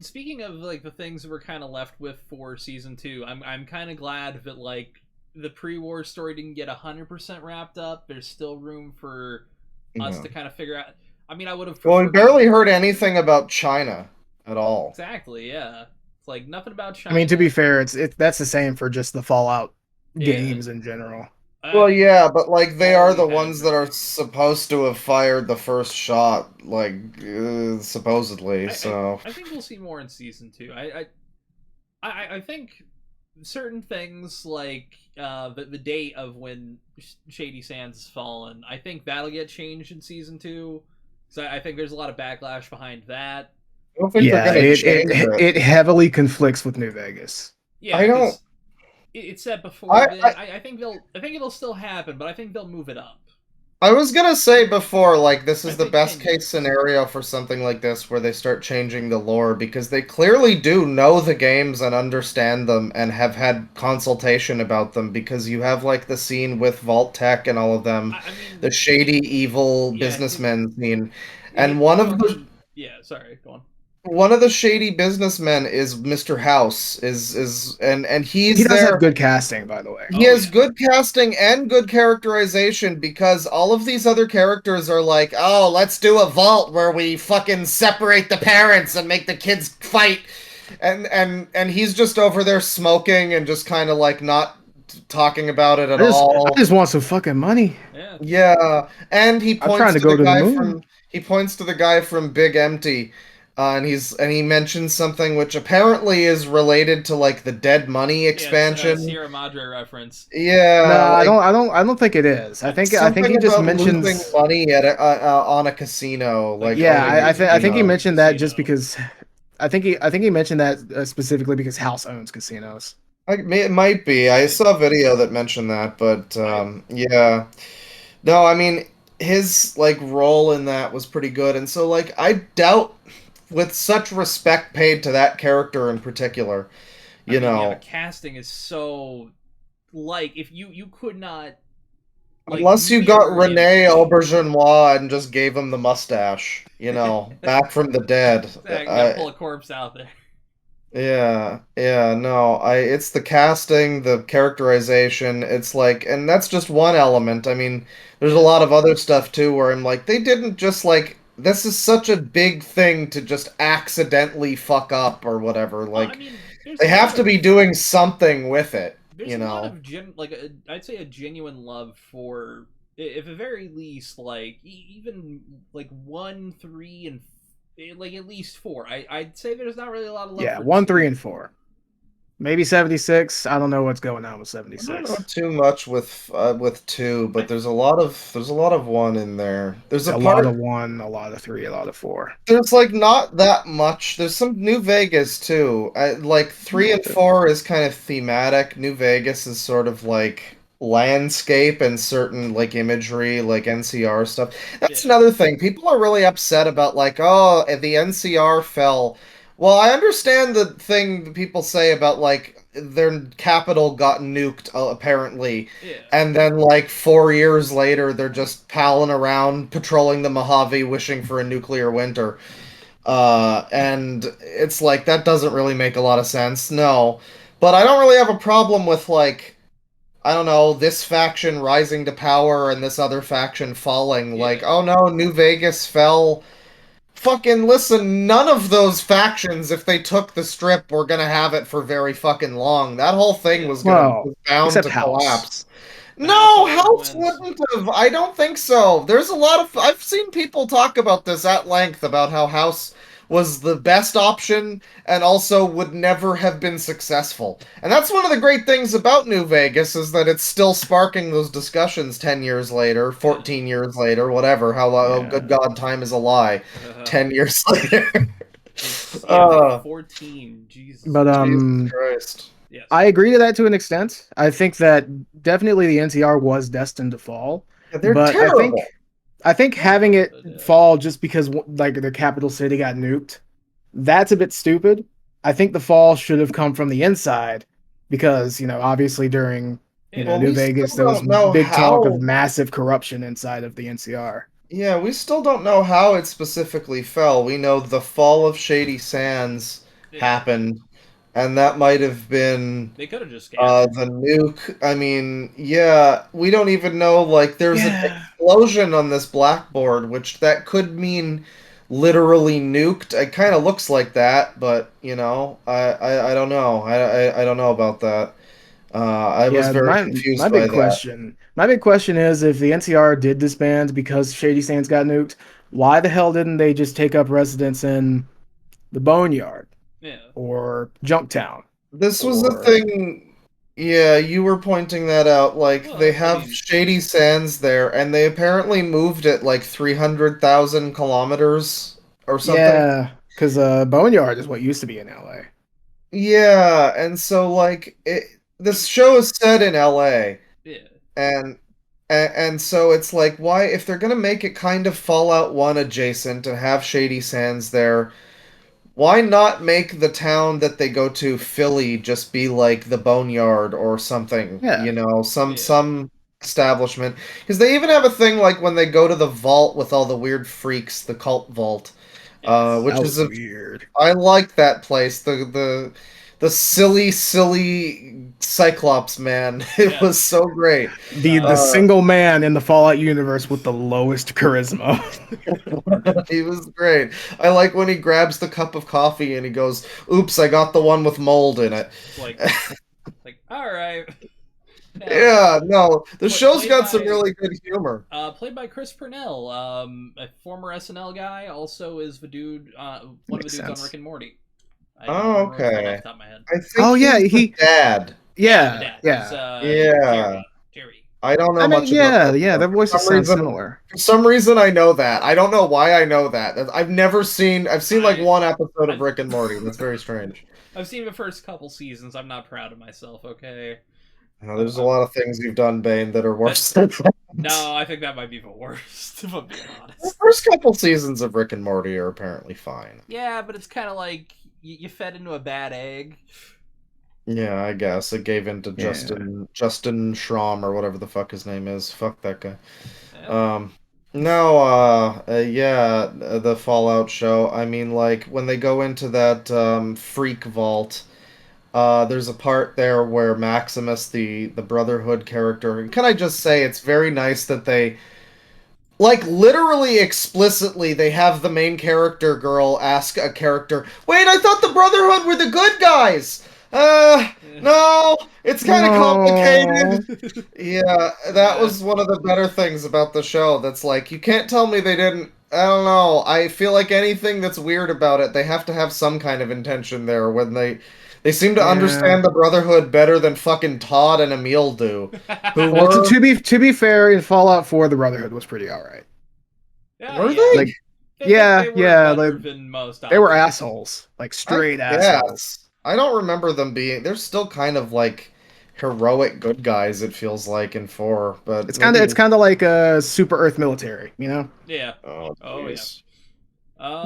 speaking of like the things that we're kind of left with for season 2. I'm kind of glad that like the pre-war story didn't get 100% wrapped up. There's still room for us to kind of figure out. I mean, I would have. Well, we barely heard anything about China at all. Exactly. Yeah. It's like nothing about China. I mean, to be fair, that's the same for just the Fallout games in general. Well, yeah, but like they are the ones that are supposed to have fired the first shot, like supposedly. So I think we'll see more in season 2. I think certain things like the date of when Shady Sands has fallen, I think that'll get changed in season 2. So I think there's a lot of backlash behind that. I don't think it heavily conflicts with New Vegas. Yeah, I don't. It said before. I think it'll still happen, but I think they'll move it up. I was gonna say before, like, this is the best case scenario for something like this, where they start changing the lore, because they clearly do know the games and understand them and have had consultation about them, because you have, like, the scene with Vault Tech and all of them, the shady, evil businessmen scene, and one of the... Yeah, sorry, go on. One of the shady businessmen is Mr. House, and he does have good casting, by the way. He has good casting and good characterization, because all of these other characters are like, oh, let's do a vault where we fucking separate the parents and make the kids fight, and he's just over there smoking and just kind of like not talking about it at all. I just want some fucking money. Yeah, and he points to the guy from Big Empty. And he mentions something which apparently is related to like the Dead Money expansion. Sierra Madre reference. Yeah, no, I don't think it is. I think he just mentions losing money at on a casino. Like, yeah, I think he mentioned that just because. I think he mentioned that specifically because House owns casinos. It might be. I saw a video that mentioned that, but yeah. No, I mean, his like role in that was pretty good, and so like I doubt, with such respect paid to that character in particular, I you mean, yeah, the know, casting is so like if you could not like unless you got mirror Rene image. Auberjonois and just gave him the mustache, back from the dead. You gotta pull a corpse out there. Yeah, no, it's the casting, the characterization, it's like, and that's just one element. I mean, there's a Yeah. lot of other stuff too where I'm like, they didn't just like, this is such a big thing to just accidentally fuck up or whatever. Well, I Like, mean, there's they a lot have to of be doing something with it, there's you a lot know? of I'd say a genuine love for, if at very least, like even like 1, 3, and like at least 4. I'd say there's not really a lot of love Yeah, for 1, 3, 2. and 4. Maybe 76. I don't know what's going on with I don't know 76. too much with two, I but there's a lot of one in there. There's a A lot part. of 1, a lot of 3, a lot of 4. There's like not that much. There's some New Vegas too. Like 3 and 4 is kind of thematic. New Vegas is sort of like landscape and certain like imagery, like NCR stuff. That's Yeah, another thing. People are really upset about like, oh, the NCR fell. Well, I understand the thing that people say about like their capital got nuked, apparently, yeah, and then like 4 years later they're just palling around patrolling the Mojave wishing for a nuclear winter. And it's like that doesn't really make a lot of sense. No. But I don't really have a problem with like, I don't know, this faction rising to power and this other faction falling. Like, yeah, oh no, New Vegas fell. Fucking listen, none of those factions, if they took the strip, were gonna have it for very fucking long. That whole thing yeah. Well, was bound except to House. collapse. The house No, always House wins. wouldn't have. I don't think so. There's a lot of. I've seen people talk about this at length about how House was the best option and also would never have been successful. And that's one of the great things about New Vegas is that it's still sparking those discussions 10 years later, Yeah. 14 years later, whatever. Oh, good Yeah. God, time is a lie. 10 years later. It's yeah, uh, 14. Jesus. But Jesus Christ. Yes. I agree to that to an extent. I think that definitely the NCR was destined to fall, Yeah, they're but I think terrible. I think Most having of it it, yeah. fall just because like the capital city got nuked, that's a bit stupid. I think the fall should have come from the inside because, obviously during, Yeah. Well, New we still Vegas, there was don't know big talk of how. massive corruption inside of the NCR. Yeah, we still don't know how it specifically fell. We know the fall of Shady Sands Yeah. happened, and that might have been They could have just scattered. the nuke. I mean, yeah, we don't even know. Like, there's an Yeah. explosion on this blackboard, which that could mean literally nuked. It kind of looks like that, but I don't know. I don't know about that. I was Yeah, very my confused by that. my big question is if the NCR did disband because Shady Sands got nuked, why the hell didn't they just take up residence in the Boneyard Yeah. or Junktown This was the or thing. Yeah, you were pointing that out. Like, they Well, I have mean, Shady Sands there, and they apparently moved it like 300,000 kilometers or something. yeah, because Boneyard is what used to be in LA. Yeah, and so like this show is set in LA, yeah. and and so it's like, why, if they're gonna make it kind of Fallout 1 adjacent and have Shady Sands there, why not make the town that they go to, Philly, just be like the Boneyard or something? Yeah, Yeah. Some establishment. Because they even have a thing like when they go to the vault with all the weird freaks, the cult vault, Yes. that which is was a weird. I like that place. The silly Cyclops man. It was Yes. so great. The Uh, single man in the Fallout universe with the lowest charisma. he was great. I like when he grabs the cup of coffee and he goes, "Oops, I got the one with mold in it." It's like all right. Yeah. Yeah, no, the show's Played got some by really good humor. Chris Purnell, a former SNL guy, also is the dude, one of the Makes dudes on sense. Rick and Morty. I don't Oh, remember his name off okay. the top of my head. I think Oh yeah, he's the he dad. Yeah, the yeah, dad. He's yeah. Yeah, Terry. Terry. I don't I know mean, much about yeah, that yeah, show. their voices sound similar. For some reason, I know that. I don't know why I know that. I've never seen. I've seen like I one episode of I've Rick and Morty. That's very strange. I've seen the first couple seasons. I'm not proud of myself. Okay. There's a lot of things you've done, Bane, that are worse than that. No, I think that might be the worst, if I'm being The honest. first couple seasons of Rick and Morty are apparently fine. Yeah, but it's kind of like you fed into a bad egg. Yeah, I guess it gave in to Yeah. Justin Schramm or whatever the fuck his name is. Fuck that guy. Yeah. No, yeah, the Fallout show. I mean, like when they go into that freak vault, there's a part there where Maximus, the Brotherhood character, and can I just say it's very nice that they, like, literally explicitly, they have the main character girl ask a character, "Wait, I thought the Brotherhood were the good guys." No, it's kind of complicated. Yeah, that was one of the better things about the show. That's like, you can't tell me they didn't. I don't know. I feel like anything that's weird about it, they have to have some kind of intention there when they seem to Yeah. understand the Brotherhood better than fucking Todd and Emil do. Who Well, were to be fair, in Fallout 4, the Brotherhood was pretty alright. Yeah, were yeah. they? Like, They yeah, were yeah, better than most. they were options. assholes, like straight I assholes. guess. I don't remember them being. They're still kind of like heroic good guys. It feels like in 4, but It's kind of like a super Earth military, you know, Yeah. Oh, Oh, yeah. jeez.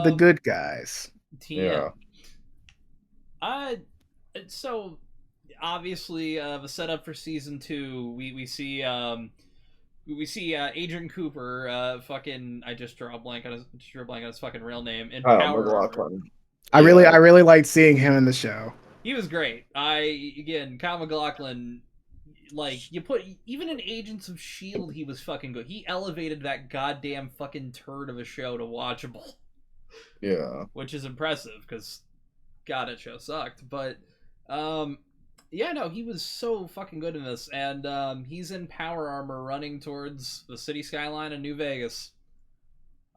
the good guys. TM. Yeah. So obviously the setup for season 2, we see Adrian Cooper, fucking I just drew a blank on his fucking real name in Oh, Power Armor. McLaughlin. I really liked seeing him in the show. He was great. Kyle MacLachlan, like, you put even in Agents of Shield, he was fucking good. He elevated that goddamn fucking turd of a show to watchable. Yeah. Which is impressive because, God, that show sucked. But, yeah, no, he was so fucking good in this, and he's in Power Armor, running towards the city skyline of New Vegas.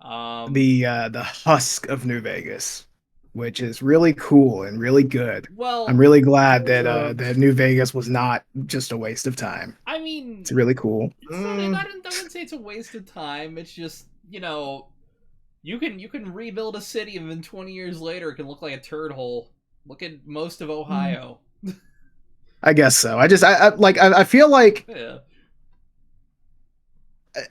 The husk of New Vegas, which is really cool and really good. Well, I'm really glad that that New Vegas was not just a waste of time. I mean, It's really cool. it's not, I wouldn't say it's a waste of time. It's just, you can rebuild a city, and then 20 years later, it can look like a turd hole. Look at most of Ohio. I guess so. I feel like Yeah.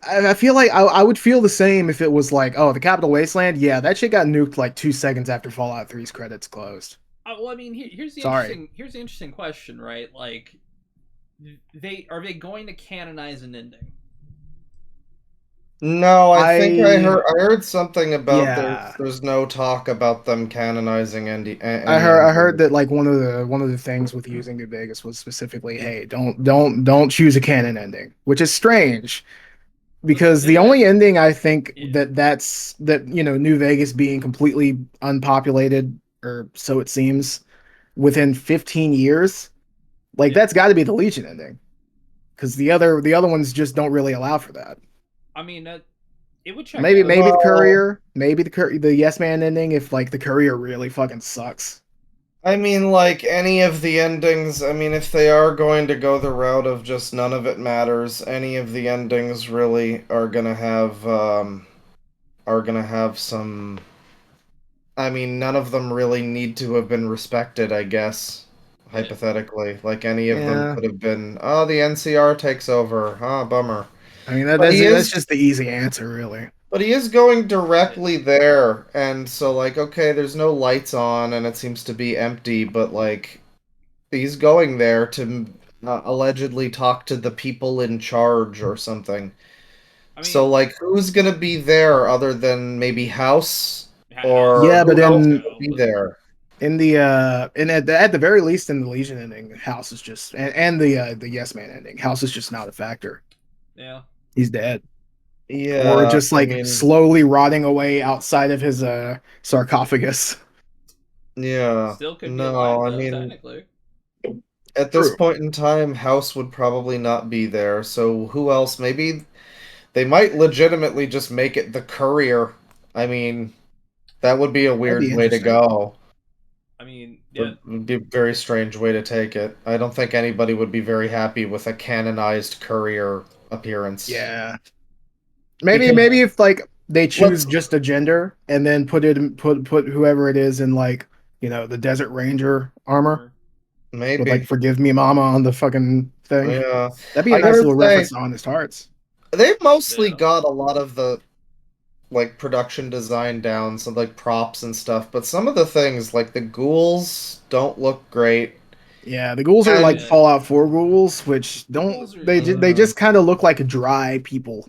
I feel like I would feel the same if it was like, oh, the Capital Wasteland. Yeah, that shit got nuked like 2 seconds after Fallout 3's credits closed. Well, I mean, here's the Sorry. interesting question, right? Like, are they going to canonize an ending? No, I think I heard something about Yeah. there's no talk about them canonizing any I heard that like one of the things with using New Vegas was specifically, hey, don't choose a canon ending, which is strange because the only ending I think that's New Vegas being completely unpopulated, or so it seems, within 15 years, like that's got to be the Legion ending, because the other ones just don't really allow for that. I mean, it would check. Maybe out. the Courier, maybe the Yes Man ending if like the Courier really fucking sucks. I mean, like any of the endings, I mean, if they are going to go the route of just none of it matters, any of the endings really are gonna have some. I mean, none of them really need to have been respected, I guess, hypothetically. Like any of them Yeah. could have been, oh, the NCR takes over. Ah, bummer. I mean, But that's just the easy answer, really. But he is going directly there, and so, like, okay, there's no lights on, and it seems to be empty, but, like, he's going there to allegedly talk to the people in charge or something. I mean, So, like, who's gonna be there other than maybe House? House, Or Yeah, but who else then would be there? in the at the very least in the Legion ending, House is just and the Yes Man ending, House is just not a factor. yeah. He's dead. Yeah, Or just like I mean, slowly rotting away outside of his sarcophagus. yeah. Still could be No, alive, I though, mean, technically. at this True. point in time, House would probably not be there, so who else? Maybe they might legitimately just make it the Courier. I mean, that would be a That'd be weird way to interesting. go. I mean, yeah. It would be a very strange way to take it. I don't think anybody would be very happy with a canonized Courier appearance. Yeah. Maybe Because if like they choose let's just a gender and then put whoever it is in like, the Desert Ranger armor. with like Maybe. "Forgive Me, Mama" on the fucking thing. Yeah. That'd be a I nice gotta little say, reference to Honest Hearts. they've mostly Yeah. got a lot of the like production design down, so like props and stuff, but some of the things like the ghouls don't look great. Yeah, the ghouls are And like Yeah. Fallout 4 ghouls, which The don't ghouls are they uh, just kind of look like dry people.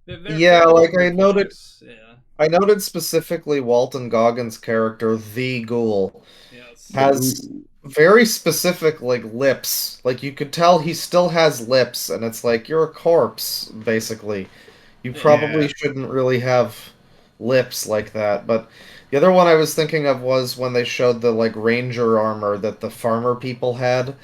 yeah, they're a little like complex. Yeah. I noted specifically Walton Goggins' character, the ghoul, Yes. The has ghoul. very specific like lips. Like you could tell he still has lips, and it's like you're a corpse, basically. You Yeah. probably Yeah. shouldn't really have lips like that. But the other one I was thinking of was when they showed the like ranger armor that the farmer people had.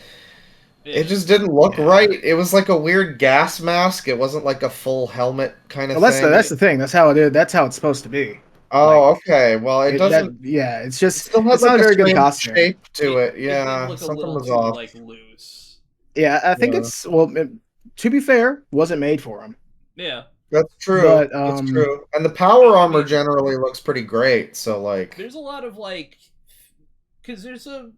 It Yeah. just didn't look Yeah. right. It was like a weird gas mask. It wasn't like a full helmet kind of Well, thing. that's the thing. That's how it is. That's how it's supposed to be. Like Oh, okay. Well, it it that doesn't. yeah. It's It just still had it's not like a a very good strange costume. shape to it. It did Yeah, look a something little was too off. like loose. Yeah, I think Yeah, it's well. To be fair, wasn't made for him, Yeah. that's true. but That's true. And the power I armor mean, generally looks pretty great. So like, there's a lot of like, because there's a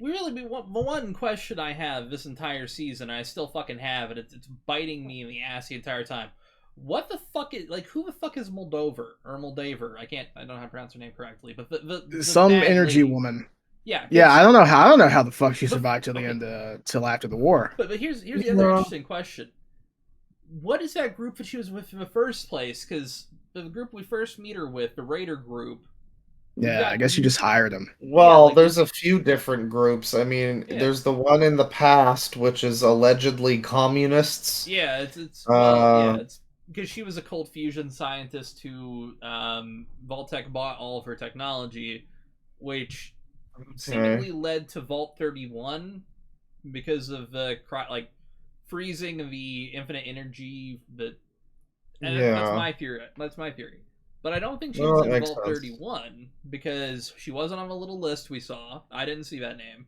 really the one question I have this entire season, I still fucking have, and it's biting me in the ass the entire time. What the fuck is like? Who the fuck is Moldover or Moldaver? I don't know how to pronounce her name correctly, but the some bad energy lady. woman. Yeah, Yeah, because I don't know how the fuck she but survived till the okay, end, till after the war. but here's the other yeah. interesting question. What is that group that she was with in the first place? Because the group we first meet her with, the Raider group, we've Yeah, I got guess she just hired him. yeah, Well, like there's a few different groups. I mean, yeah, there's the one in the past, which is allegedly communists. yeah. It's well, yeah, Uh, it's because she was a cold fusion scientist who Vault-Tec bought all of her technology, which okay. seemingly led to Vault 31 because of the like freezing the infinite energy that and that's Yeah. my theory. That's my theory. But I don't think she was Well, that in makes Vault sense. 31 because she wasn't on a little list we saw. I didn't see that name.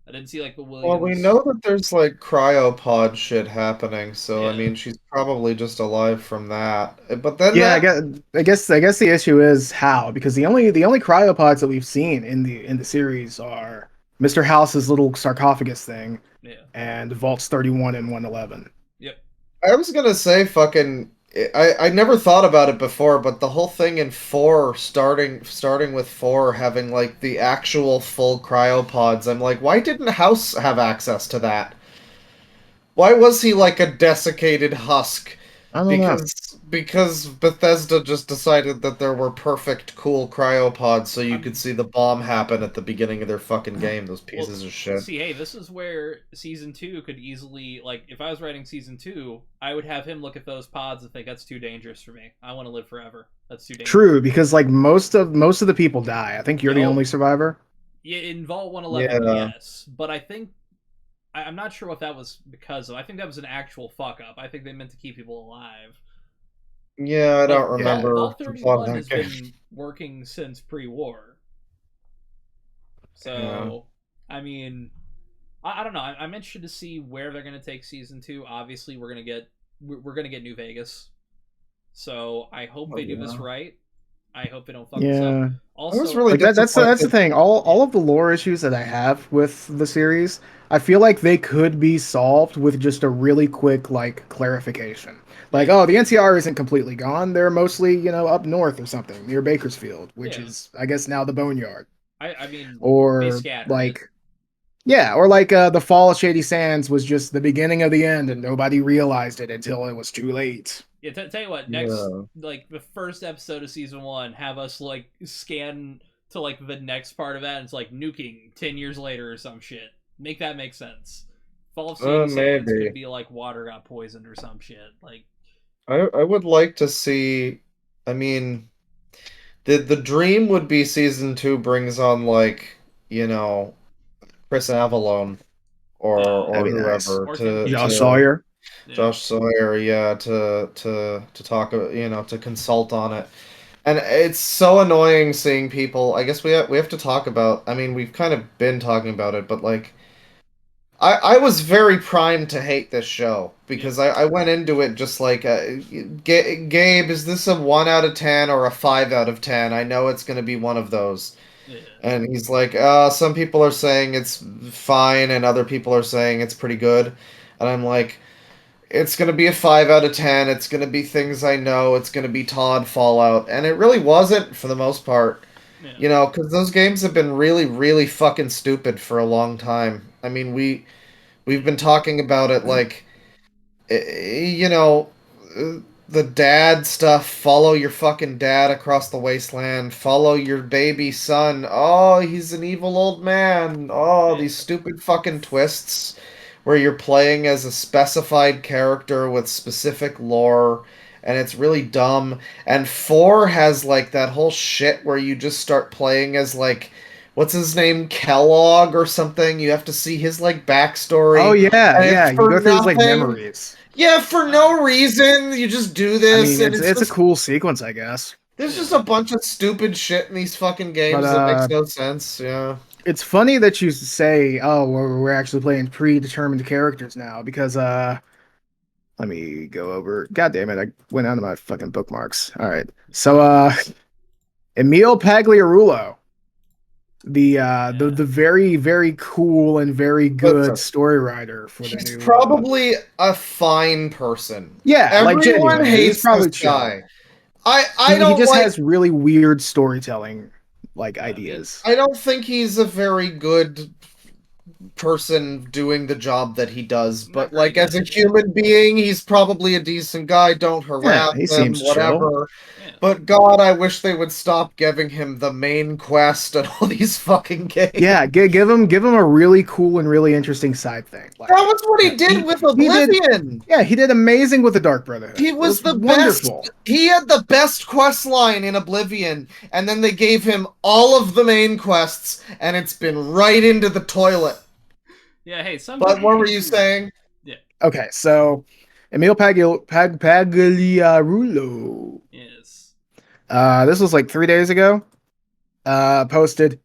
I didn't see like the Well, we Williams. know that there's like cryopod shit happening, so I Yeah, mean, she's probably just alive from that. But then Yeah, that, I guess the issue is how, because the only cryopods that we've seen in the series are Mr. House's little sarcophagus thing yeah, and Vaults 31 and 111. yep, I was gonna say fucking. I never thought about it before, but the whole thing in four, starting with four, having like the actual full cryopods, I'm like, why didn't House have access to that? Why was he like a desiccated husk? I don't know. Because Bethesda just decided that there were perfect cool cryopods so you could I'm see the bomb happen at the beginning of their fucking game, those well. pieces of shit. See, hey, this is where season two could easily like. If I was writing season two, I would have him look at those pods and think that's too dangerous for me. I want to live forever. That's too dangerous. True, because like most of the people die. I think you're Yeah, the oh, only survivor. yeah, in Vault 111, Yeah. yes, but I think I'm not sure what that was because of. I think that was an actual fuck up. I think they meant to keep people alive. Yeah, I Like don't Yeah. remember Vault the plot of 31 that has game. been working since pre-war. Yeah. So, I mean, I don't know. I'm interested to see where they're going to take season 2. Obviously, we're going to get New Vegas. So, I hope Oh, they do this yeah. right. I hope they don't fuck this up. Yeah. I was Also, really Like that's the disappointed. thing. yeah. All of the lore issues that I have with the series, I feel like they could be solved with just a really quick like clarification. Like, Yeah. oh, the NCR isn't completely gone. They're mostly, up north or something, near Bakersfield, which Yeah. is I guess now the Boneyard. I mean, they Or scattered it. like yeah, or like the fall of Shady Sands was just the beginning of the end and nobody realized it until it was too late. Yeah, tell you what, next, Yeah. like, the first episode of season 1, have us, like, scan to, like, the next part of that, and it's, like, nuking 10 years later or some shit. Make that make sense. Fall of Shady Sands could Maybe. be, like, water got poisoned or some shit. Like, I would like to see. I mean, the dream would be season two brings on like you know Chris Avalone That'd or be nice. whoever or Tim Josh Casey. Sawyer. Yeah. Josh Sawyer, yeah, to talk, to consult on it. And it's so annoying seeing people. I guess we have to talk about. I mean, we've kind of been talking about it, but like, I was very primed to hate this show Yep. because I went into it just like, Gabe, is this a 1 out of 10 or a 5 out of 10? I know it's going to be one of those. Yeah. And he's like, some people are saying it's fine, and other people are saying it's pretty good. And I'm like, it's gonna be a 5 out of 10. It's gonna be things I know. It's gonna be Todd Fallout, and it really wasn't for the most part. Yeah. You know, because those games have been really, really fucking stupid for a long time. I mean, we've been talking about it like, you know, the dad stuff. Follow your fucking dad across the wasteland. Follow your baby son. Oh, he's an evil old man. Oh, Yeah. these stupid fucking twists where you're playing as a specified character with specific lore, and it's really dumb. And 4 has like that whole shit where you just start playing as like, what's his name, Kellogg or something. You have to see his like Oh backstory, yeah, and yeah. it's You for go through his like nothing. memories. Yeah, for no reason. You just do I this, mean, and it's a cool sequence, I guess. there's just a Yeah. bunch of stupid shit in these fucking But games that makes no sense. Yeah. it's funny that you say, "Oh, we're actually playing predetermined characters now," because let me go over. God damn it, I went out of my fucking bookmarks. All right, so Emil Pagliarulo, the very very cool and very good Listen, story writer for the he's new. probably a fine person. Yeah, like Everyone genuinely, he's hates this probably chill. guy. I He don't just like. has really weird storytelling like Yeah. I mean, ideas. I don't think he's a very good person doing the job that he does, not but like great. as a Yeah. human being, he's probably a decent guy. Don't Yeah, harass he him, seems chill. whatever. Yeah. But God, I wish they would stop giving him the main quest and all these fucking games. Yeah, give him a really cool and really interesting side thing. That Like, was what yeah, he did with he did Oblivion. yeah, he did amazing with the Dark Brotherhood. He It was was the best. wonderful. He had the best quest line in Oblivion, and then they gave him all of the main quests, and it's been right into the toilet. Yeah. Hey, some But people what were can you do that. saying? Yeah. Okay, so Emil Pagliarulo. Yes. This was like 3 days ago. Posted,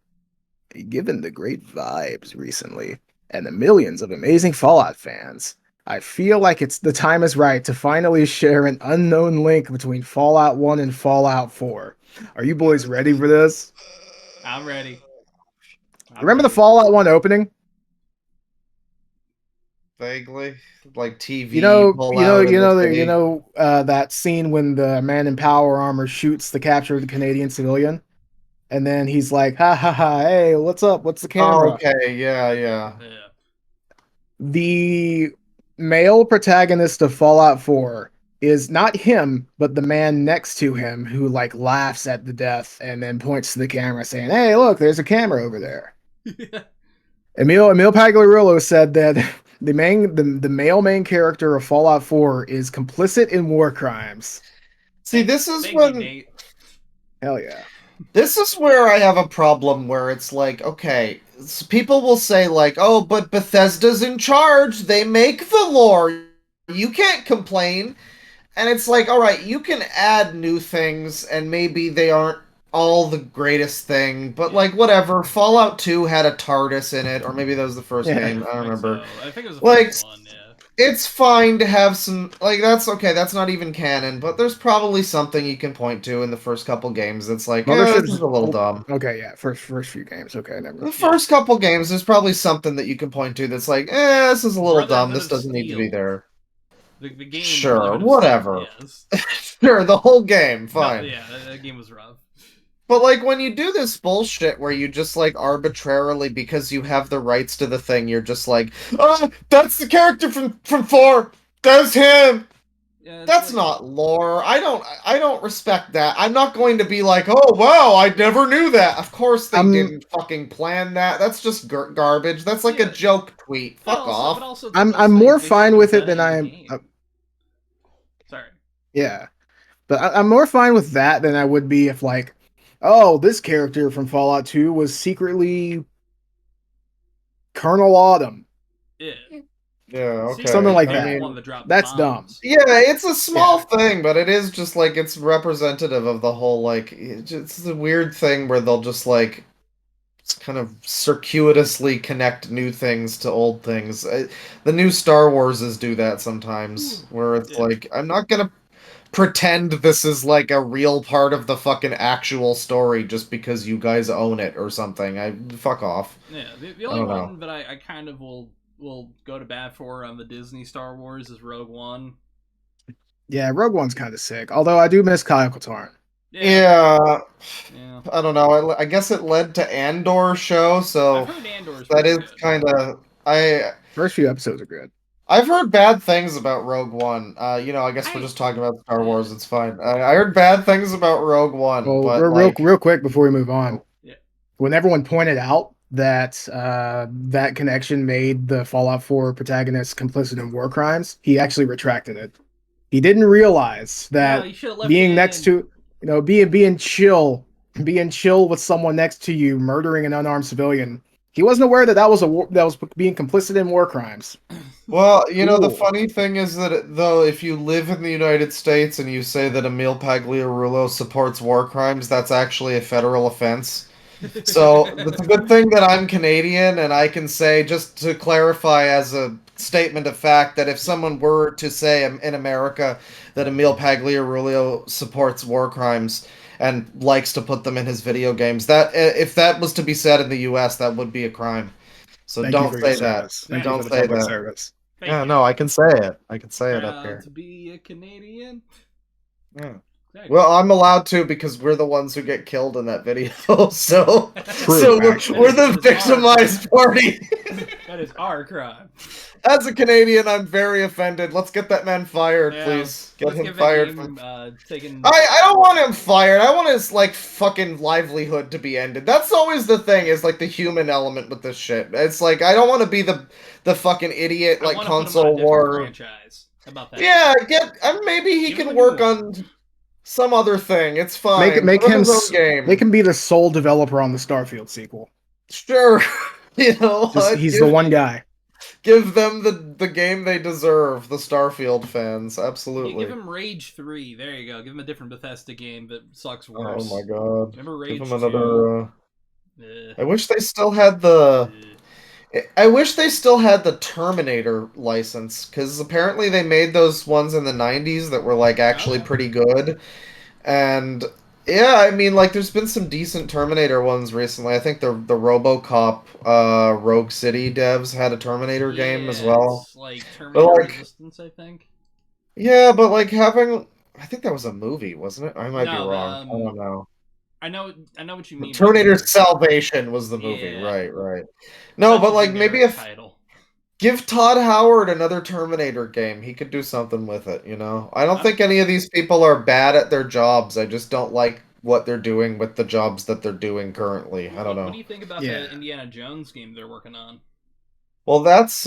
given the great vibes recently and the millions of amazing Fallout fans, I feel like it's the time is right to finally share an unknown link between Fallout 1 and Fallout 4. Are you boys ready for this? I'm ready. I'm Remember the ready. Fallout 1 opening? Vaguely, like You TV know, pull you know, out in you the know, city. that scene when the man in power armor shoots the captured Canadian civilian, and then he's like, "Ha ha ha! Hey, what's up? What's the Oh, camera?" okay, yeah, yeah. Yeah. The male protagonist of Fallout 4 is not him, but the man next to him who like laughs at the death and then points to the camera saying, "Hey, look, there's a camera over there." Emil Pagliarulo said that the male main character of Fallout 4 is complicit in war crimes. See, this is Thank you, when Nate. Hell yeah. this is where I have a problem where it's like, okay, people will say like, "Oh, but Bethesda's in charge. They make the lore. You can't complain." And it's like, all right, you can add new things, and maybe they aren't all the greatest thing, but Yeah. like, whatever. Fallout 2 had a TARDIS in it, or maybe that was the first Yeah. game. I I don't think remember. so. I think it was the Like, first one. Yeah. it's fine to have some. Like, that's okay, that's not even canon, but there's probably something you can point to in the first couple games that's like, this is Mothership's a little dumb. okay, yeah, first few games. Okay, never. The Yeah. first couple games, there's probably something that you can point to that's like, this is a little dumb. Brotherhood This of doesn't need to be Steel. there. The game Sure, Brotherhood of Steel. whatever. Yes. Sure, the whole game, No. fine. Yeah. That game was rough. But like when you do this bullshit where you just like arbitrarily because you have the rights to the thing, you're just like, oh, that's the character from 4. That's him. Yeah. It's That's like, not lore. I don't respect that. I'm not going to be like, "Oh, wow, I never knew that." Of course they I'm didn't fucking plan that. That's just garbage. That's like a Yeah. joke tweet. But Fuck also, off. it's one I'm of those I'm things more they should fine have with it done than in the I'm game. Sorry. yeah. But I'm more fine with that than I would be if like, oh, this character from Fallout 2 was secretly Colonel Autumn. Yeah. Yeah, Something okay. like I that. Secretly mean, wanted to drop That's dumb. bombs. yeah, it's a small Yeah. thing, but it is just like it's representative of the whole like it's the weird thing where they'll just like kind of circuitously connect new things to old things. The new Star Warses do that sometimes, where it's Yeah. like I'm not gonna pretend this is like a real part of the fucking actual story just because you guys own it or something. Fuck off. Yeah, the I only don't one know. that I kind of will go to bat for on the Disney Star Wars is Rogue One. Yeah, Rogue One's kind of sick. Although I do miss Kyle Katarn. Yeah, Yeah. I don't know. I guess it led to Andor show, so I've heard Andor's that pretty is good. kind of I. First few episodes are good. I've heard bad things about Rogue One. I guess we're just talking about Star Wars. It's fine. I heard bad things about Rogue One, Well, but real quick before we move on, Yeah. when everyone pointed out that that connection made the Fallout 4 protagonist complicit in war crimes, he actually retracted it. He didn't realize No, that you should have left being it next in. to, being chill with someone next to you murdering an unarmed civilian. He wasn't aware that that was being complicit in war crimes. well, the Cool. funny thing is that though, if you live in the United States and you say that Emil Pagliarulo supports war crimes, that's actually a federal offense. So it's a good thing that I'm Canadian and I can say, just to clarify as a statement of fact, that if someone were to say in America that Emil Pagliarulo supports war crimes and likes to put them in his video games, that if that was to be said in the US, that would be a crime. So Thank you don't for your say that. service. Thank That you is for Don't the say public that. service. Thank Yeah, you. no, I can say it. I can say it up Proud here. to be a Canadian. Yeah. Exactly. Well, I'm allowed to because we're the ones who get killed in that video. So, True, so we're, actually. we're the That is our victimized party. That is our crime. As a Canadian, I'm very offended. Let's get that man fired, Yeah, please. Get let's him get that fired. game taken. I don't want him fired. I want his fucking livelihood to be ended. That's always the thing, is the human element with this shit. It's I don't want to be the fucking idiot I want to put him on a console different war. franchise. How about that? Yeah, maybe he Give him can a new work one. on some other thing. It's Make fine. make Put him him his own game. make him be the sole developer on the Starfield sequel. Sure. He's the one guy. Give them the game they deserve, the Starfield fans. You Absolutely. give him Rage 3. There you go. Give him a different Bethesda game that sucks worse. Oh my god. Remember Give Rage him 2? another. Ugh. I wish they still had the. Ugh. I wish they still had the Terminator license, because apparently they made those ones in the 90s that were actually Okay. pretty good. And yeah, I mean, there's been some decent Terminator ones recently. I think the RoboCop Rogue City devs had a Terminator game as well. It's like But Terminator Resistance, I think. yeah, but having, I think that was a movie, wasn't it? I might be No, wrong. I don't know. I know what you mean. Terminator Salvation was the movie, Yeah. right, right. No, Such but a maybe generic if title. give Todd Howard another Terminator game, he could do something with it, I don't think any of these people are bad at their jobs. I just don't like what they're doing with the jobs that they're doing currently. I don't What know. do you think about Yeah. the Indiana Jones game they're working on? Well, that's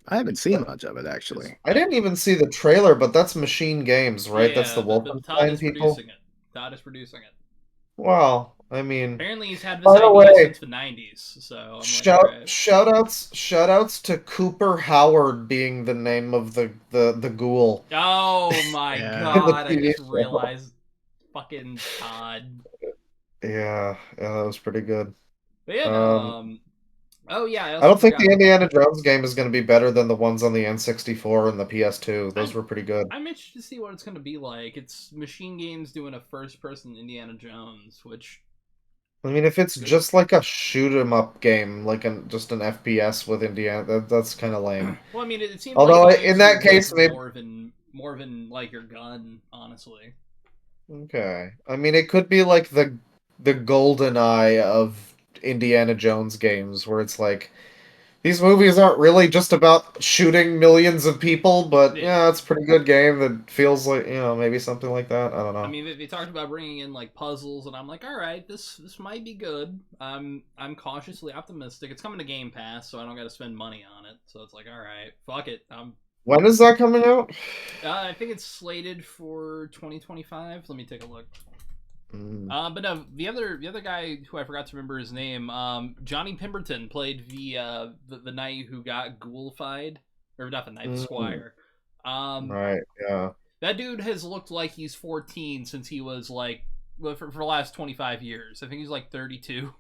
I haven't seen much of it actually. I didn't even see the trailer, but that's Machine Games, right? That's the but Todd Wolfenstein is people. producing it. Todd is producing it. Well, I mean, Apparently, he's had this by the idea way, since the '90s. So I'm alright. shout outs to Cooper Howard being the name of the ghoul. Oh my Yeah. god! I The TV just show. realized, fucking Todd. Yeah, that was pretty good. But yeah, no, oh yeah, I don't think forgot. the Indiana Jones game is going to be better than the ones on the N64 and the PS2. Those were pretty good. I'm interested to see what it's going to be like. It's Machine Games doing a first-person Indiana Jones, which I mean, if it's just like a shoot 'em up game, just an FPS with Indiana, that's kind of lame. well, I mean, it seems Although like in that case, maybe more than like your gun, honestly. okay. I mean, it could be like the golden eye of Indiana Jones games, where it's these movies aren't really just about shooting millions of people, but yeah, it's a pretty good game that feels like, maybe something like that. I don't know. I mean, they talked about bringing in like puzzles, and I'm like, all right, this might be good. I'm cautiously optimistic. It's coming to Game Pass, so I don't got to spend money on it. So it's like, all right, fuck it. When is that coming out? I think it's slated for 2025. Let me take a look. But no, the other guy who I forgot to remember his name, Johnny Pemberton played the knight who got ghoulified, or not the knight, the squire. Right, yeah. That dude has looked like he's 14 since he was for the last 25 years. I think he's 32.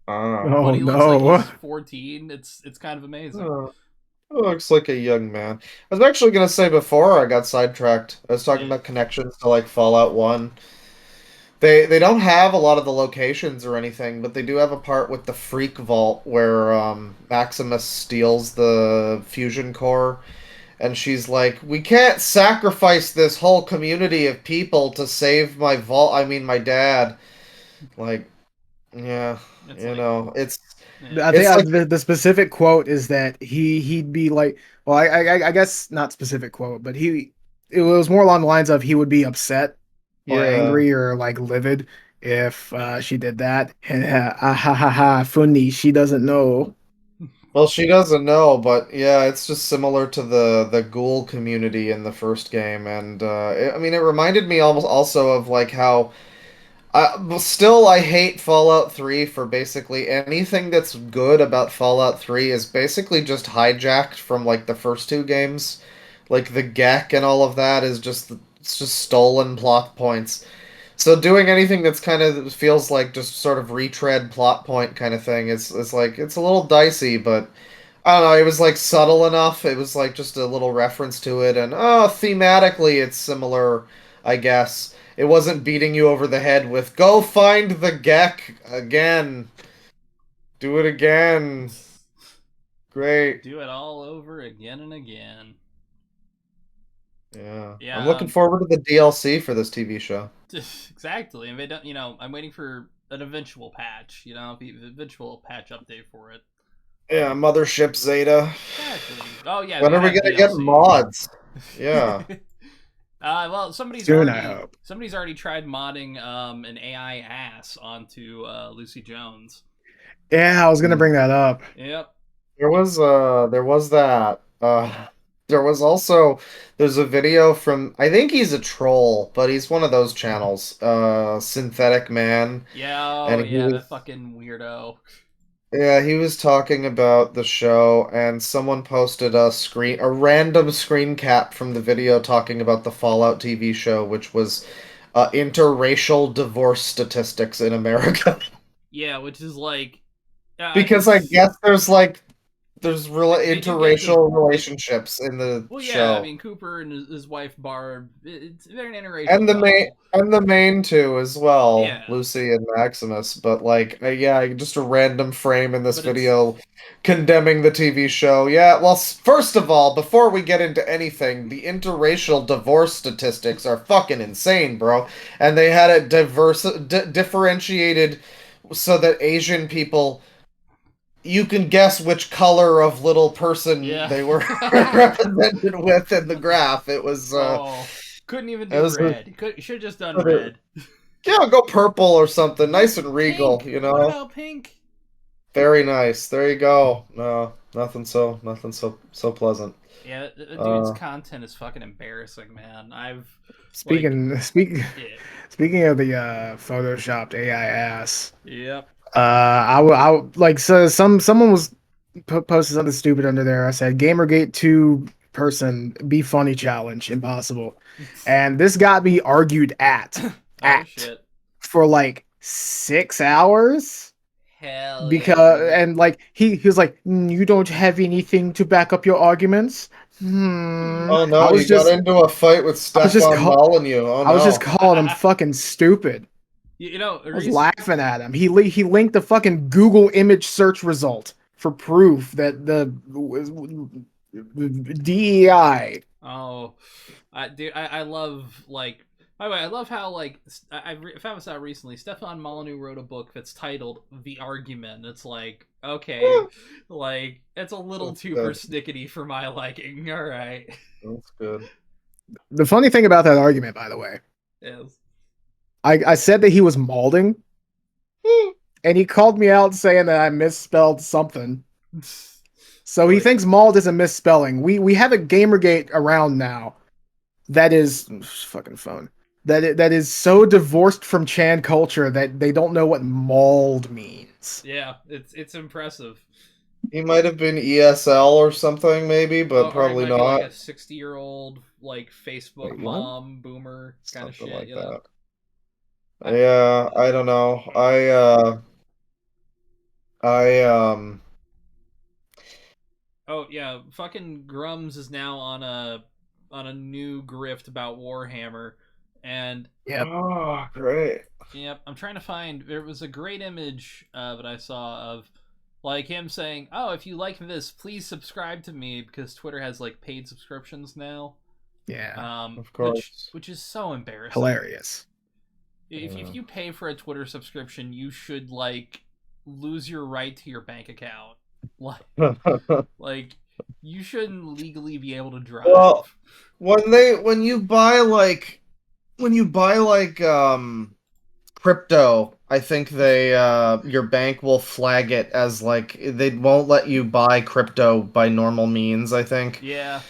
Oh But he looks no! like he's 14. It's kind of amazing. Looks like a young man. I was actually gonna say before I got sidetracked. I was talking Yeah. about connections to like Fallout 1. They don't have a lot of the locations or anything, but they do have a part with the Freak Vault where Maximus steals the fusion core, and she's like, "We can't sacrifice this whole community of people to save my vault. I mean, my dad." Like, yeah, It's you like, know, yeah. I think it's like, the specific quote is that he'd be like, well, I guess not specific quote, but it was more along the lines of he would be upset or yeah. angry or like livid if she did that. And ha ha ha, funny, she doesn't know. Well, she doesn't know, but yeah, it's just similar to the ghoul community in the first game, and I mean, it reminded me almost also of like how. But still, I hate Fallout 3 for basically anything that's good about Fallout 3 is basically just hijacked from like the first two games. Like the Gek and all of that is just it's just stolen plot points. So doing anything that's kind of feels like just sort of retread plot point kind of thing is like it's a little dicey, but I don't know, it was like subtle enough. It was like just a little reference to it, and thematically it's similar, I guess. It wasn't beating you over the head with "Go find the Gek again, do it again." Great, Do it all over again and again. yeah. I'm Yeah, looking forward to the DLC for this TV show. exactly. And they don't, I'm waiting for an eventual patch, the eventual patch update for it. Yeah, Mothership Zeta. Exactly. Oh yeah, When they're are gonna we have gonna get DLC. mods? Yeah. Well, Soon, I hope. somebody's already tried modding an AI ass onto Lucy Jones. Yeah, I was gonna bring that up. Yep. There was that. There was also there's a video from I think he's a troll, but he's one of those channels, Synthetic Man, Yeah. Oh and he yeah, was that fucking weirdo. yeah, he was talking about the show, and someone posted a random screen cap from the video talking about the Fallout TV show, which was interracial divorce statistics in America. Yeah, which is like, Because I guess there's real they do get interracial they. relationships in the Well, yeah, I show. mean Cooper and his wife Barb. They're an interracial And couple. the main two as well, Yeah, Lucy and Maximus. But like, yeah, just a random frame in this but it's video condemning the TV show. Yeah, well, first of all, before we get into anything, the interracial divorce statistics are fucking insane, bro. And they had it differentiated so that Asian people you can guess which color of little person yeah. they were represented with in the graph. Oh, couldn't even It do was red. Should have just done red. yeah, go purple or something, nice and regal, Pink. you What know. about pink? Very nice. There you go. No, nothing so pleasant. Yeah, that dude's Uh, content is fucking embarrassing, man. I've like, Speaking speak, yeah, Speaking of the photoshopped AI ass, yep. like so someone was posted something stupid under there. I said Gamergate 2 person be funny challenge impossible, and this got me argued Oh at shit. for like 6 hours Hell yeah, because dude. and like he was like, You don't have anything to back up your arguments." oh I no, was you got just into a fight with I was just Stefan Molyneux. Oh I was just no. calling him fucking stupid. The I was reason. laughing at him. He linked the fucking Google image search result for proof that the DEI. Oh, dude, I love like. By the way, I love how like I found this out recently. Stefan Molyneux wrote a book that's titled "The Argument." It's like, okay, like it's a little That's too good. persnickety for my liking. All right, That's good. The funny thing about that argument, by the way, yes. I said that he was malding, and he called me out saying that I misspelled something. So he Like, thinks mauled is a misspelling. We have a Gamergate around now that is fucking phone. That is so divorced from Chan culture that they don't know what mauled means. yeah, it's impressive. He might have been ESL or something, maybe, but Or he probably might be like not. a 60-year-old like Facebook Wait, what? mom boomer kind of Something shit. like You know. that. I, Yeah, I don't know. I Oh yeah, fucking Grums is now on a new grift about Warhammer, and Yep. Oh, great. yep, I'm trying to find. There was a great image that I saw of like him saying, "Oh, if you like this, please subscribe to me," because Twitter has like paid subscriptions now. Yeah. Of Which course. is so embarrassing. Hilarious. If you pay for a Twitter subscription, you should like lose your right to your bank account. Like you shouldn't legally be able to drive. Well, when you buy crypto, I think they your bank will flag it as like they won't let you buy crypto by normal means, I think. Yeah.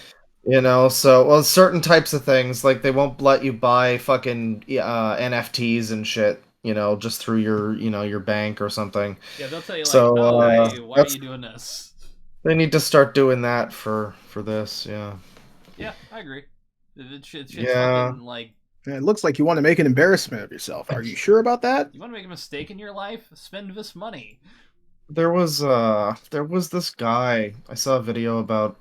You know, so well certain types of things like they won't let you buy fucking NFTs and shit, you know, just through your, you know, your bank or something. Yeah, they'll tell you like, So "Oh, hey, why are that's you doing this?" they need to start doing that for this, yeah. Yeah, I agree. It's Yeah. fucking like And it looks like you want to make an embarrassment of yourself. Are you sure about that? you want to make a mistake in your life? Spend this money. There was this guy I saw a video about.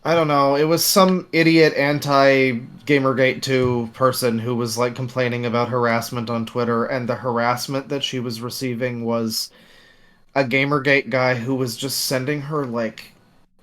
I don't know, it was some idiot anti Gamergate 2 person who was like complaining about harassment on Twitter, and the harassment that she was receiving was a Gamergate guy who was just sending her like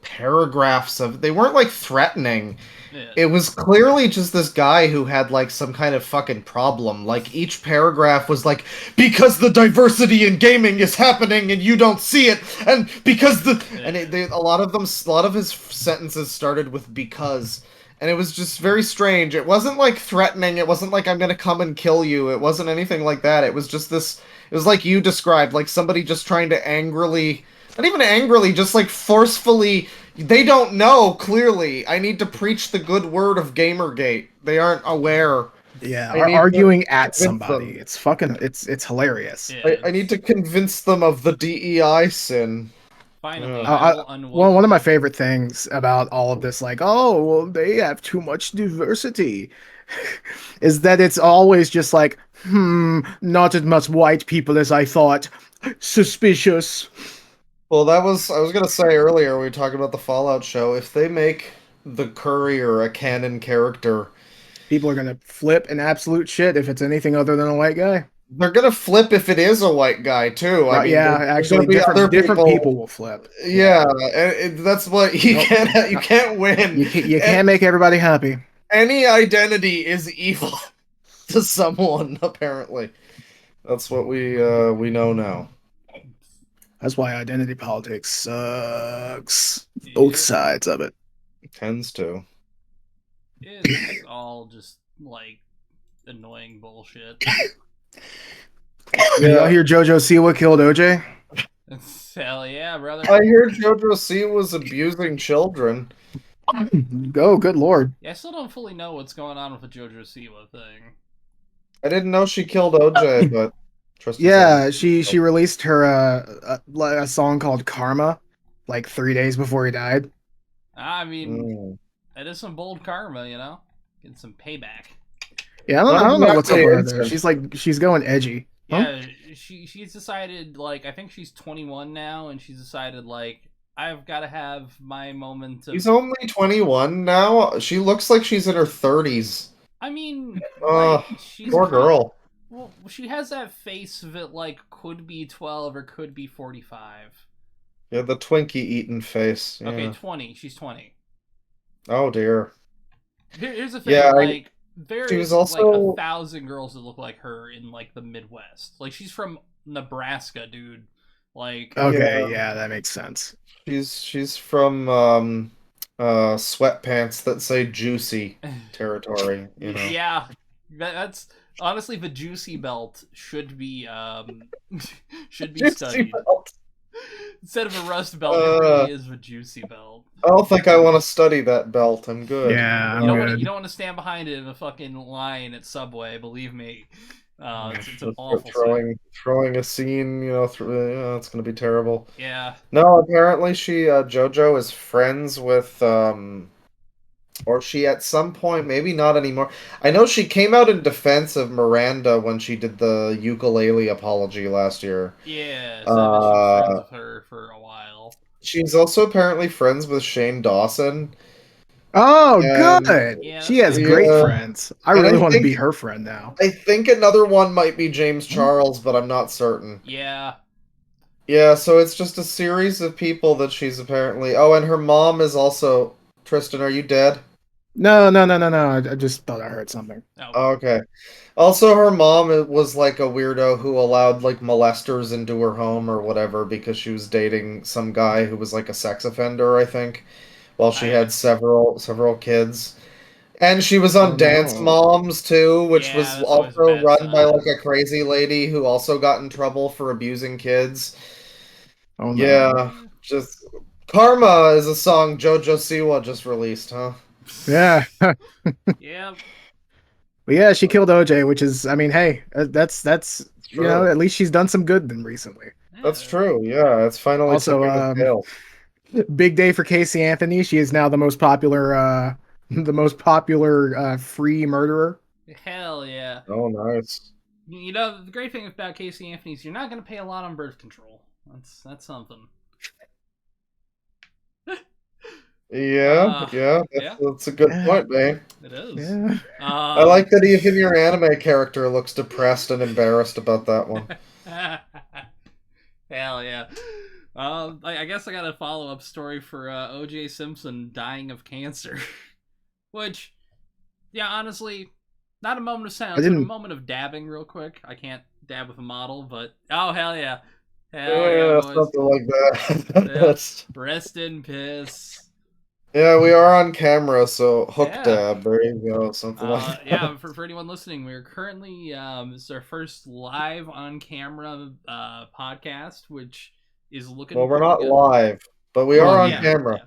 paragraphs of, they weren't like threatening. Yeah. It was clearly just this guy who had like some kind of fucking problem. Like each paragraph was like, because the diversity in gaming is happening and you don't see it, and because the and a lot of them, a lot of his sentences started with because, and it was just very strange. It wasn't like threatening. It wasn't like I'm gonna come and kill you. It wasn't anything like that. It was just this. It was like you described, like somebody just trying to angrily, not even angrily, just like forcefully. They don't know, clearly. I need to preach the good word of Gamergate. They aren't aware. Yeah, I need arguing to at convince somebody. them. It's fucking it's hilarious. Yeah, I need to convince them of the DEI sin. finally, Yeah. I will Well, one of my unwoke. favorite things about all of this, like, oh, well, they have too much diversity, is that it's always just like, not as much white people as I thought. Suspicious. Well, that was, I was gonna say earlier, we were talking about the Fallout show, if they make the Courier a canon character, People are gonna flip an absolute shit if it's anything other than a white guy. they're gonna flip if it is a white guy, too. I Right? mean, Yeah, there's gonna actually, be other different people will flip. Yeah, and that's what you Nope. you can't win. You can't make everybody happy. Any identity is evil to someone, apparently. That's what we know now. That's why identity politics sucks. Both sides of it. It tends to. It's all just like annoying bullshit. Y'all hear JoJo Siwa killed OJ? Hell yeah, brother. I hear JoJo C was abusing children. Go, good lord. Yeah, I still don't fully know what's going on with the JoJo Siwa thing. I didn't know she killed OJ, but Tristan Yeah, said she released her a song called Karma like 3 days before he died. I mean, Mm. that is some bold karma, you know? Getting some payback. Yeah, I don't know what's up with her. She's going edgy. Yeah, she's decided, like, I think she's 21 now, and she's decided, like, I've got to have my moment of... She's only 21 now. She looks like she's in her 30s. I mean, like, she's poor girl. Well, she has that face that, like, could be 12 or could be 45. Yeah, the Twinkie eating face. Yeah. Okay, 20. She's 20. Oh, dear. Here's the thing, Yeah, like, there's she was also... like 1,000 girls that look like her in, like, the Midwest. Like, she's from Nebraska, dude. Like... Okay, yeah, that makes sense. She's from sweatpants that say juicy territory, you know. Yeah, that's honestly the juicy belt should be studied. Belt. Instead of a rust belt, it really is the juicy belt. I don't think I want to study that belt. I'm good. Yeah, you don't want to stand behind it in a fucking line at Subway. Believe me, it's an awful throwing a scene. You know, it's gonna be terrible. Yeah. No, apparently JoJo is friends with or she at some point, maybe not anymore. I know she came out in defense of Miranda when she did the ukulele apology last year. Yeah, so she was friends with her for a while. She's also apparently friends with Shane Dawson. Oh, And good. Yeah, She that's has cool. great yeah, friends. I and really I want to think be her friend now. I think another one might be James Charles, but I'm not certain. Yeah. Yeah, so it's just a series of people that she's apparently. Oh, and her mom is also. Tristan, are you dead? No, no, no, no, no. I just thought I heard something. Oh. Oh, okay. Also, her mom was like a weirdo who allowed like molesters into her home or whatever because she was dating some guy who was like a sex offender, I think, while she I had several kids. And she was Oh on Dance no. Moms too, which yeah, was that's always a also bad run by sign. like a crazy lady who also got in trouble for abusing kids. Oh no. Yeah, just Karma is a song JoJo Siwa just released, huh? Yeah. Yeah. But yeah, she killed OJ, which is, I mean, hey, that's It's true. at least she's done some good then recently. That's Yeah. true. Yeah, it's finally Also, tipping the scale. big day for Casey Anthony. She is now the most popular, the most popular free murderer. Hell yeah. Oh, nice. You know, the great thing about Casey Anthony is you're not going to pay a lot on birth control. That's something. Yeah, yeah, Yeah, that's a good Yeah, point, man. it is. yeah. I like that even your anime character looks depressed and embarrassed about that one. Hell yeah. I guess I got a follow up story for O.J. Simpson dying of cancer, which, yeah, honestly, not a moment of I silence, but a didn't. moment of dabbing real quick. I can't dab with a model, but oh hell yeah, hell yeah, Yeah, boys. something like that. Yeah, rest in piss. Yeah, we are on camera, so hook Yeah. dab. There you go, something like that. Yeah, for anyone listening, we're currently this is our first live on camera podcast, which is looking Well, we're pretty not good. live, but we Well, are on Yeah, yeah. camera. yeah.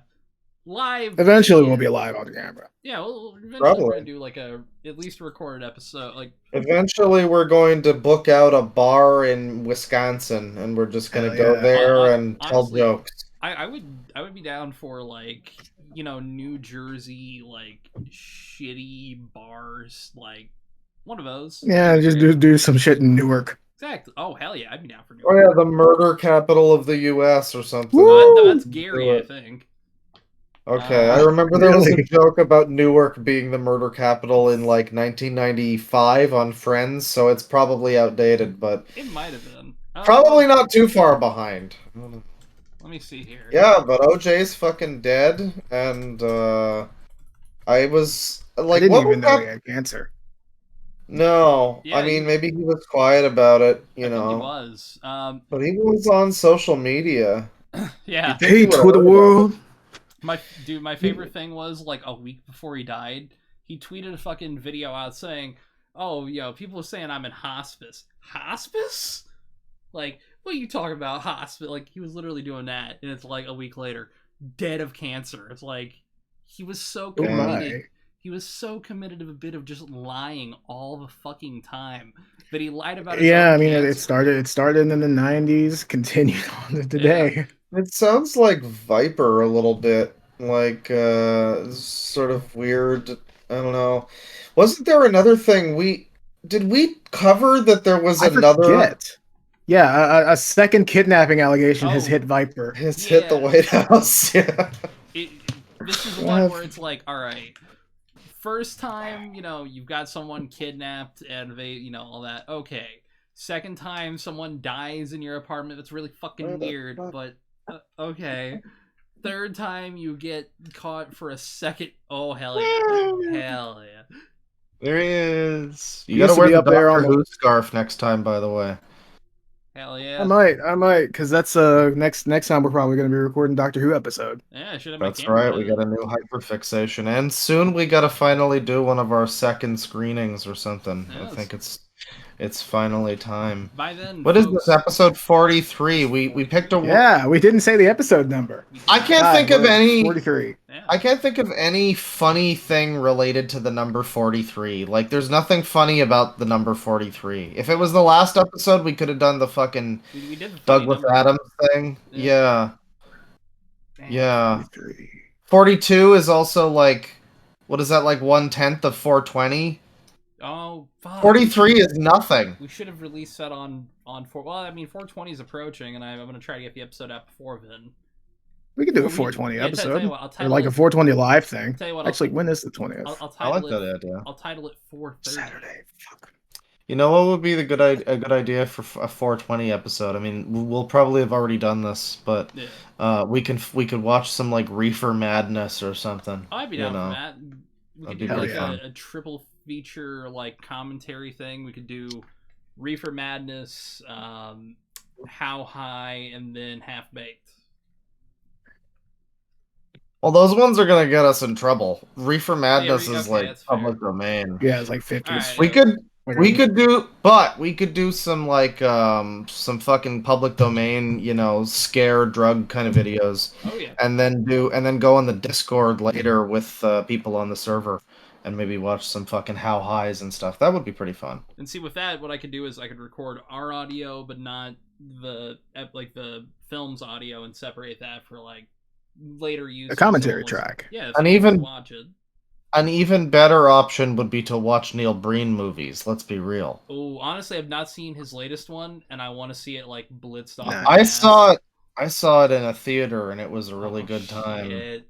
Live. Eventually, we'll Yeah, be live on camera. yeah. Well, eventually we're Probably. gonna do like at least a recorded episode. Like, Eventually, we're going to book out a bar in Wisconsin, and we're just gonna Hell go yeah. there and tell honestly, jokes. I would be down for like New Jersey like shitty bars like one of those. Yeah, That'd be just great. do some shit in Newark. Exactly. Oh hell yeah, I'd be down for New Oh York. yeah, the murder capital of the U.S. or something. No, Woo! that's Do Gary, I it. think. Okay, I remember there was a Really? joke about Newark being the murder capital in like 1995 on Friends, so it's probably outdated, but It might have been. probably not too far behind. Let me see here. Yeah, but OJ's fucking dead, and I was I like, didn't what was even know he that? had cancer. No, I Yeah, mean maybe he was quiet about it, I you think he know, was. but he was on social media. Yeah. You'd think he Hey, would have Twitter heard about it. world. My favorite thing was like a week before he died, he tweeted a fucking video out saying, "Oh, people are saying I'm in hospice. Hospice? Like, what are you talking about? Hospice?" Like he was literally doing that, and it's like a week later, dead of cancer. It's like he was so Oh Damn. committed. my. He was so committed to a bit of just lying all the fucking time that he lied about his Yeah, own I mean, it cancer. started. It started in the '90s, continued on to Yeah. today. It sounds like Viper a little bit, like sort of weird. I don't know. Wasn't there another thing we did we cover that there was I another forget. Yeah, a second kidnapping allegation has Oh, hit Viper. has hit the yeah. White House? Yeah. This is the one Yeah, where it's like, all right, first time, you've got someone kidnapped and they, all that. Okay. Second time, someone dies in your apartment. That's really fucking weird, but okay. Third time, you get caught for a second. Oh hell yeah! Hell yeah! There he is. You he gotta used to wear be the up there on Doctor the. Who scarf next time, by the way. Hell I yeah! might, because that's next time we're probably going to be recording Doctor Who episode. Yeah, I should have my That's camera right, we with it. got a new hyperfixation. And soon we gotta finally do one of our second screenings or something. I Yes. think it's finally time. By then, What is folks, this, episode 43? We picked a Yeah, we didn't say the episode number. we did I not- can't Hi, think of we're at any 43. Yeah. I can't think of any funny thing related to the number 43. Like there's nothing funny about the number 43. If it was the last episode, we could have done the fucking We did the funny Douglas number. Adams thing. Yeah. Yeah. Damn. Yeah. 43. 42 is also like, what is that, like 1/10 of 420? Oh fuck. 43 is nothing. We should have released that on 4. Well, I mean, 420 is approaching, and I'm gonna try to get the episode out before then. We could do a Or 420 yeah, tell you episode. what, I'll Or title like a it. 420 live thing. Tell you what, Actually, when is the 20th? I'll I like title that it. idea. I'll title it 430. Saturday. Fuck. You know what would be a good idea for a 420 episode? I mean, we'll probably have already done this, but Yeah. we could watch some like Reefer Madness or something. I'd be You down for know, that. We could that'd do be Hell like pretty yeah. fun. a triple feature like commentary thing. We could do Reefer Madness, How High, and then Half Baked. Well, those ones are gonna get us in trouble. Reefer Madness Yeah, is okay, like that's fair. public domain. Yeah, it's like 50s. Alright, We yeah. could Like, we could do some like some fucking public domain, you know, scare drug kind of videos, Oh yeah. and then go on the Discord later with people on the server, and maybe watch some fucking how highs and stuff. That would be pretty fun. And see, with that, what I could do is I could record our audio, but not the film's audio, and separate that for like later use. a commentary if someone wants- track. Yeah, if And someone wants to even watch it. an even better option would be to watch Neil Breen movies. Let's be real. Oh, honestly, I've not seen his latest one, and I want to see it like blitzed off. Nice. my I ass. saw it in a theater, and it was a really Oh, good time. shit.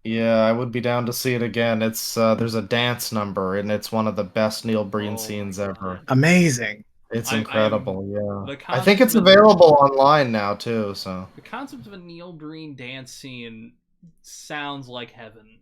Yeah, I would be down to see it again. It's there's a dance number, and it's one of the best Neil Breen Oh, scenes my ever. God. Amazing. It's I am incredible. the Yeah, I think concept it's of available online now too. So The concept of a Neil Breen dance scene sounds like heaven.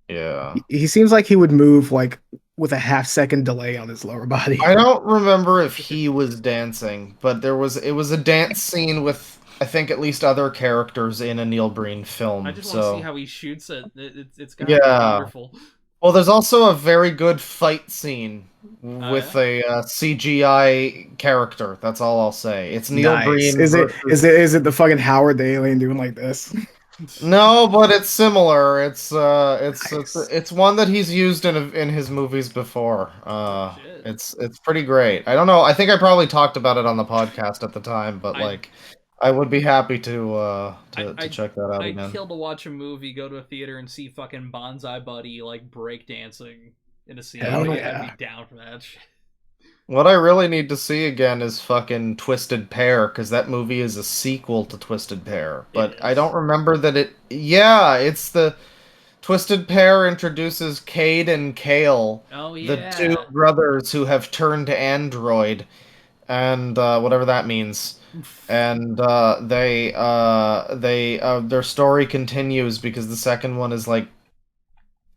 yeah, He seems like he would move like with a half-second delay on his lower body. I don't remember if he was dancing, but it was a dance scene with I think at least other characters in a Neil Breen film. I just want to So see how he shoots it. It's got to be yeah. wonderful. Well, there's also a very good fight scene with yeah? a CGI character. That's all I'll say. It's Neil Nice. Breen. Is it the fucking Howard the Alien doing like this? No, but it's similar. It's Nice. it's one that he's used in his movies before. Shit. It's pretty great. I don't know. I think I probably talked about it on the podcast at the time, but like I would be happy to check that out I'd again. kill to watch a movie, go to a theater, and see fucking Bonsai Buddy like breakdancing in a scene. Hell I'd yeah. be down for that shit. What I really need to see again is fucking Twisted Pair, because that movie is a sequel to Twisted Pair. But I don't remember that it. Yeah, it's the Twisted Pair introduces Cade and Kale, Oh the yeah. two brothers who have turned android, and whatever that means. And their story continues because the second one is like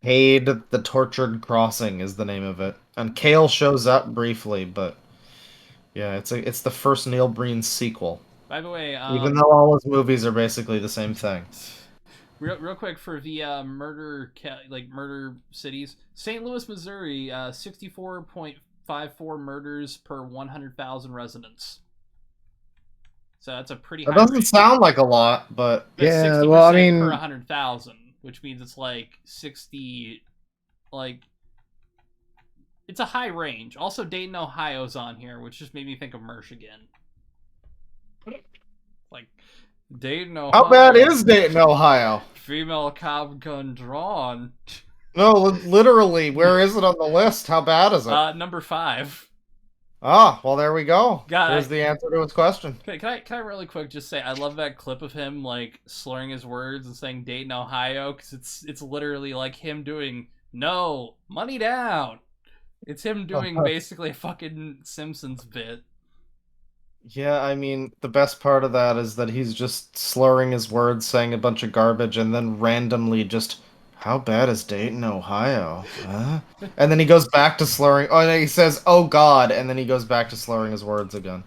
Cade the Tortured Crossing is the name of it. And Kale shows up briefly, but yeah, it's the first Neil Breen sequel. By the way, Even though all his movies are basically the same thing. real quick for the murder cities, St. Louis, Missouri, 64.54 murders per 100,000 residents. So that's a pretty That high doesn't rate. sound like a lot, but That's Yeah, 60% well, I mean- per 100,000, which means it's like 60, like it's a high range. Also, Dayton, Ohio's on here, which just made me think of Mersh again. Like Dayton, Ohio. how bad is Dayton, Ohio? Female cop gun drawn. No, literally, where is it on the list? How bad is it? Number 5. Ah, well, there we go. God, Here's the answer to his question. Can I really quick just say I love that clip of him like slurring his words and saying Dayton, Ohio, because it's literally like him doing no money down. It's him doing basically a fucking Simpsons bit. Yeah, I mean, the best part of that is that he's just slurring his words, saying a bunch of garbage, and then randomly just, how bad is Dayton, Ohio? Huh? And then he goes back to slurring. Oh, and he says, oh God, and then he goes back to slurring his words again.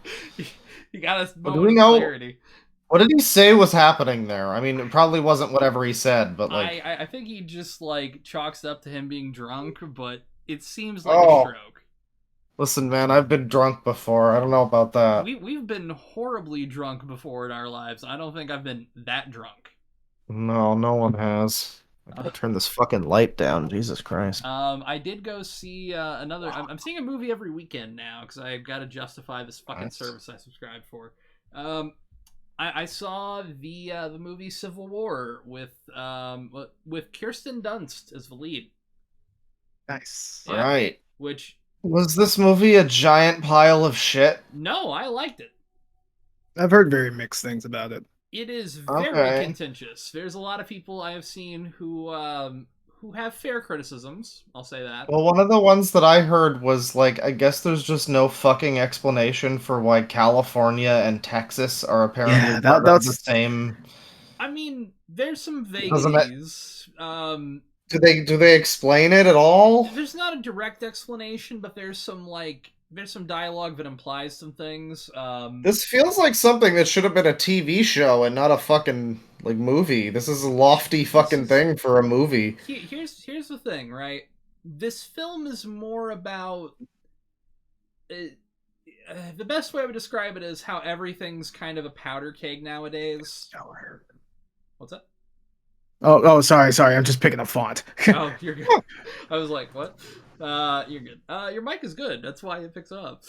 You got us Well, moment of clarity. What did he say was happening there? I mean, it probably wasn't whatever he said, but like... I think he just like chalks it up to him being drunk, but it seems like Oh. a stroke. Listen, man, I've been drunk before. I don't know about that. We've been horribly drunk before in our lives. I don't think I've been that drunk. No, no one has. I gotta turn this fucking light down. Jesus Christ. I did go see another. I'm seeing a movie every weekend now because I've got to justify this fucking Nice. service I subscribed for. I saw the movie Civil War with Kirsten Dunst as the lead. Nice. Yeah. Right. Which Was this movie a giant pile of shit? no, I liked it. I've heard very mixed things about it. It is very Okay. contentious. There's a lot of people I have seen who have fair criticisms. I'll say that. Well, one of the ones that I heard was like, I guess there's just no fucking explanation for why California and Texas are apparently Yeah, part of the that's same. I mean, there's some Doesn't it? vagaries. Do they explain it at all? There's not a direct explanation, but there's some dialogue that implies some things. This feels like something that should have been a TV show and not a fucking like movie. This is a lofty This fucking is thing for a movie. here's the thing, right? This film is more about the best way I would describe it is how everything's kind of a powder keg nowadays. What's that? sorry. I'm just picking up font. Oh, you're good. I was like, what? You're good. Your mic is good. That's why it picks it up.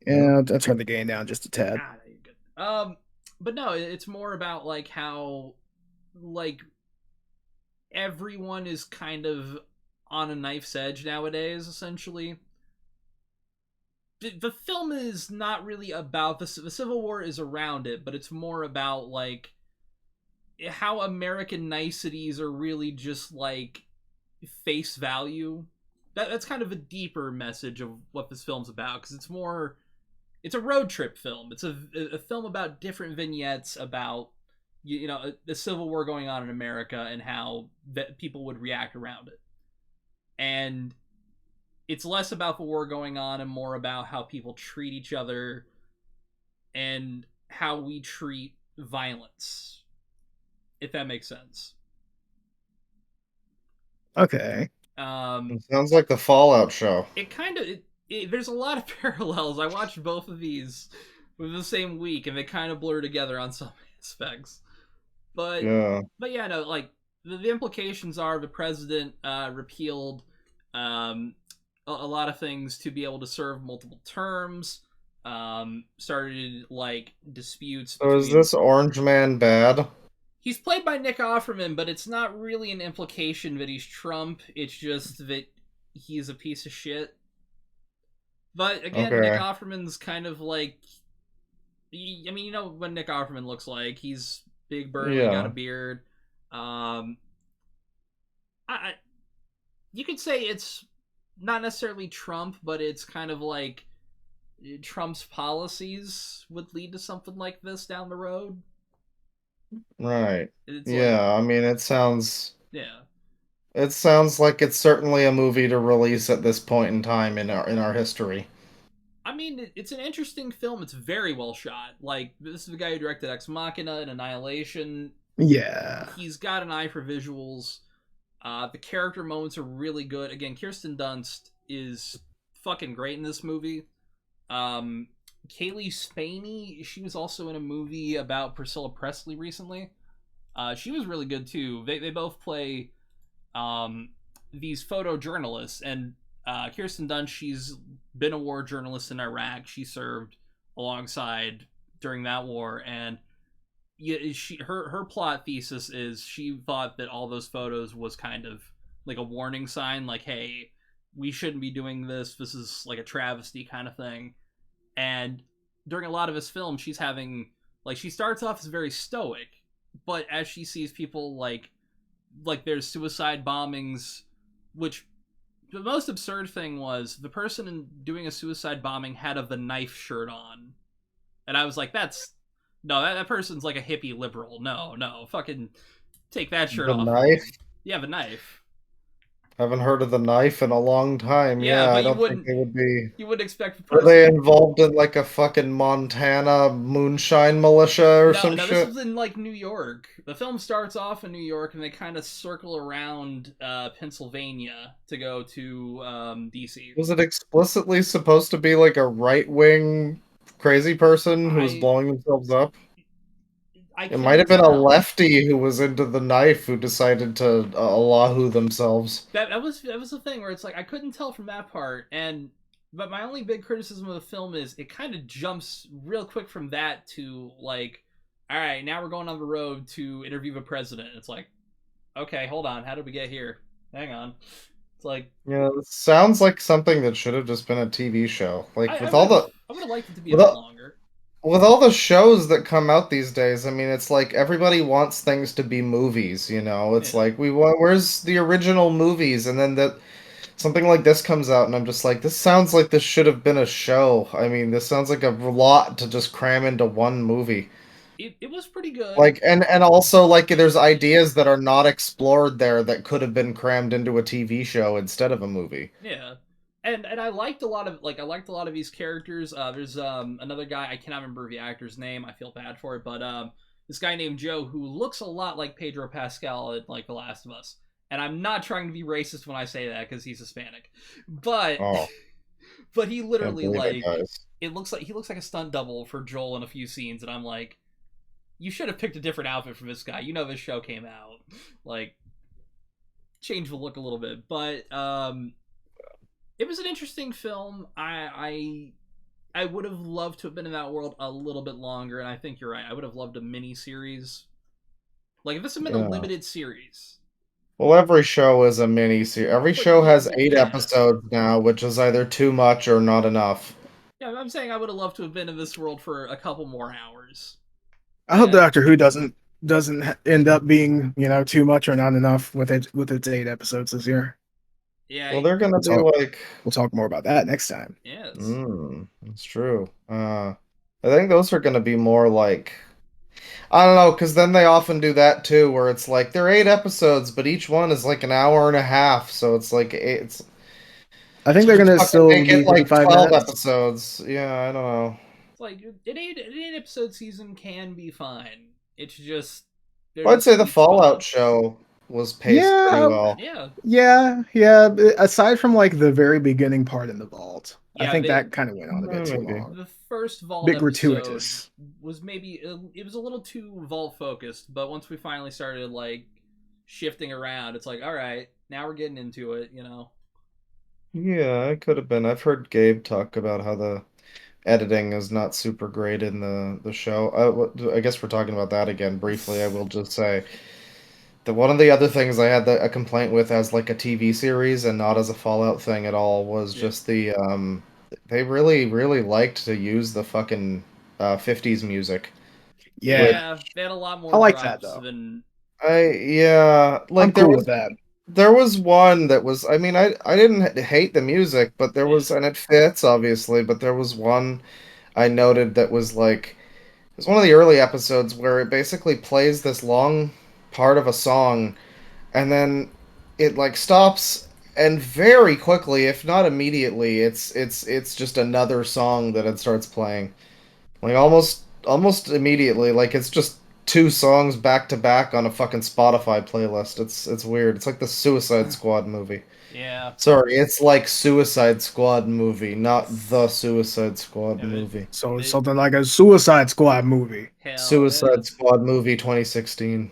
Yeah, I'll turn the gain down just a tad. You're good. But no, it's more about like how, like, everyone is kind of on a knife's edge nowadays. Essentially, the film is not really about the Civil War is around it, but it's more about like how American niceties are really just like face value. That's kind of a deeper message of what this film's about, because it's a road trip film. It's a film about different vignettes about the Civil War going on in America and how people would react around it. And it's less about the war going on and more about how people treat each other and how we treat violence, if that makes sense. Okay. It sounds like the Fallout show. It kind of there's a lot of parallels. I watched both of these within the same week, and they kind of blur together on some aspects. But Yeah. yeah, no, like the implications are the president repealed a lot of things to be able to serve multiple terms. Started like disputes So is between. this Orange Man bad? He's played by Nick Offerman, but it's not really an implication that he's Trump. It's just that he's a piece of shit. But again, Okay. Nick Offerman's kind of like, I mean, you know what Nick Offerman looks like. He's big, burly, got a Yeah. beard. I you could say it's not necessarily Trump, but it's kind of like Trump's policies would lead to something like this down the road. Right. It's like, Yeah, I mean yeah. it sounds like it's certainly a movie to release at this point in time in our history. I mean, it's an interesting film. It's very well shot. Like, this is the guy who directed Ex Machina and Annihilation. Yeah. He's got an eye for visuals. The character moments are really good. Again, Kirsten Dunst is fucking great in this movie. Kaylee Spaney, she was also in a movie about Priscilla Presley recently. She was really good too. They both play these photojournalists, and Kirsten Dunst, she's been a war journalist in Iraq. She served alongside during that war, and her plot thesis is she thought that all those photos was kind of like a warning sign, like, hey, we shouldn't be doing this. This is like a travesty kind of thing. And during a lot of his film, she's having like she starts off as very stoic, but as she sees people like there's suicide bombings, which the most absurd thing was the person doing a suicide bombing had a the knife shirt on, and I was like, that's no, that person's like a hippie liberal. No, fucking take that shirt The off. Knife? Yeah, the knife. Haven't heard of The Knife in a long time. Yeah, Yeah, but I don't think they would be. you wouldn't expect the Were person. they involved in like a fucking Montana moonshine militia or some No, shit? this was in like New York. The film starts off in New York, and they kind of circle around Pennsylvania to go to DC. Was it explicitly supposed to be like a right-wing crazy person who was I blowing themselves up? I It can't might have been a tell. lefty who was into The Knife who decided to Allahu themselves. That was the thing where it's like I couldn't tell from that part, but my only big criticism of the film is it kind of jumps real quick from that to like, all right, now we're going on the road to interview the president. It's like, okay, hold on, how did we get here? Hang on. It's like, Yeah, it sounds like something that should have just been a TV show. Like I with all the would have liked it to be a with bit all, longer. With all the shows that come out these days, I mean, it's like everybody wants things to be movies, you know? It's Yeah. like we want, where's the original movies? And then that something like this comes out, and I'm just like, this sounds like this should have been a show. I mean, this sounds like a lot to just cram into one movie. It was pretty good. Like, and also like there's ideas that are not explored there that could have been crammed into a TV show instead of a movie. Yeah. And I liked a lot of these characters. There's another guy, I cannot remember the actor's name. I feel bad for it, but this guy named Joe who looks a lot like Pedro Pascal in like The Last of Us. And I'm not trying to be racist when I say that because he's Hispanic. But Oh, but he can't literally believe it, like guys. it looks like he looks like a stunt double for Joel in a few scenes, and I'm like, you should have picked a different outfit for this guy. You know this show came out. Like, change the look a little bit. But it was an interesting film. I would have loved to have been in that world a little bit longer, and I think you're right. I would have loved a mini series. Like if this had been a Yeah. limited series. Well, every show is a mini series. Every But show has eight yeah. episodes now, which is either too much or not enough. Yeah, I'm saying I would have loved to have been in this world for a couple more hours. I hope And Doctor Who doesn't end up being too much or not enough with its 8 episodes this year. yeah, Well, they're gonna We'll be talk like, we'll talk more about that next time. yes. that's true. I think those are gonna be more like, I don't know, because then they often do that too, where it's like they're 8 episodes, but each one is like an hour and a half, so it's like it's I think to they're just gonna fucking still make be it like 55 12 minutes. episodes. Yeah, I don't know. It's like an eight episode season can be fine. It's just there Well, I'd needs say to the be fun. Fallout show was paced pretty Yeah, well. Yeah, yeah. Aside from like the very beginning part in the vault, I yeah. think that kind of went on a bit too Maybe. long. The first Vault Bit episode gratuitous. was maybe it was a little too Vault focused, but once we finally started like shifting around, it's like all right, now we're getting into it. You know. Yeah, it could have been. I've heard Gabe talk about how the editing is not super great in the show. I guess we're talking about that again briefly. I will just say that one of the other things I had a complaint with as like a TV series and not as a Fallout thing at all was Yeah. just they really liked to use the fucking 50s music. Which Yeah, Yeah, they had a lot I more like that drops though. than yeah, I'm like cool with that. there was one that was, I mean, I didn't hate the music, but there yeah. was, and it fits obviously, but there was one I noted that was like, it's one of the early episodes where it basically plays this long part of a song and then it like stops, and very quickly, if not immediately, it's just another song that it starts playing. Like almost immediately, like it's just two songs back to back on a fucking Spotify playlist. It's weird. It's like the Suicide Squad movie. Yeah. Sorry, it's like Suicide Squad movie, not the Suicide Squad Yeah, movie. So it's they something like a Suicide Squad movie. hell yeah. Suicide Squad movie 2016.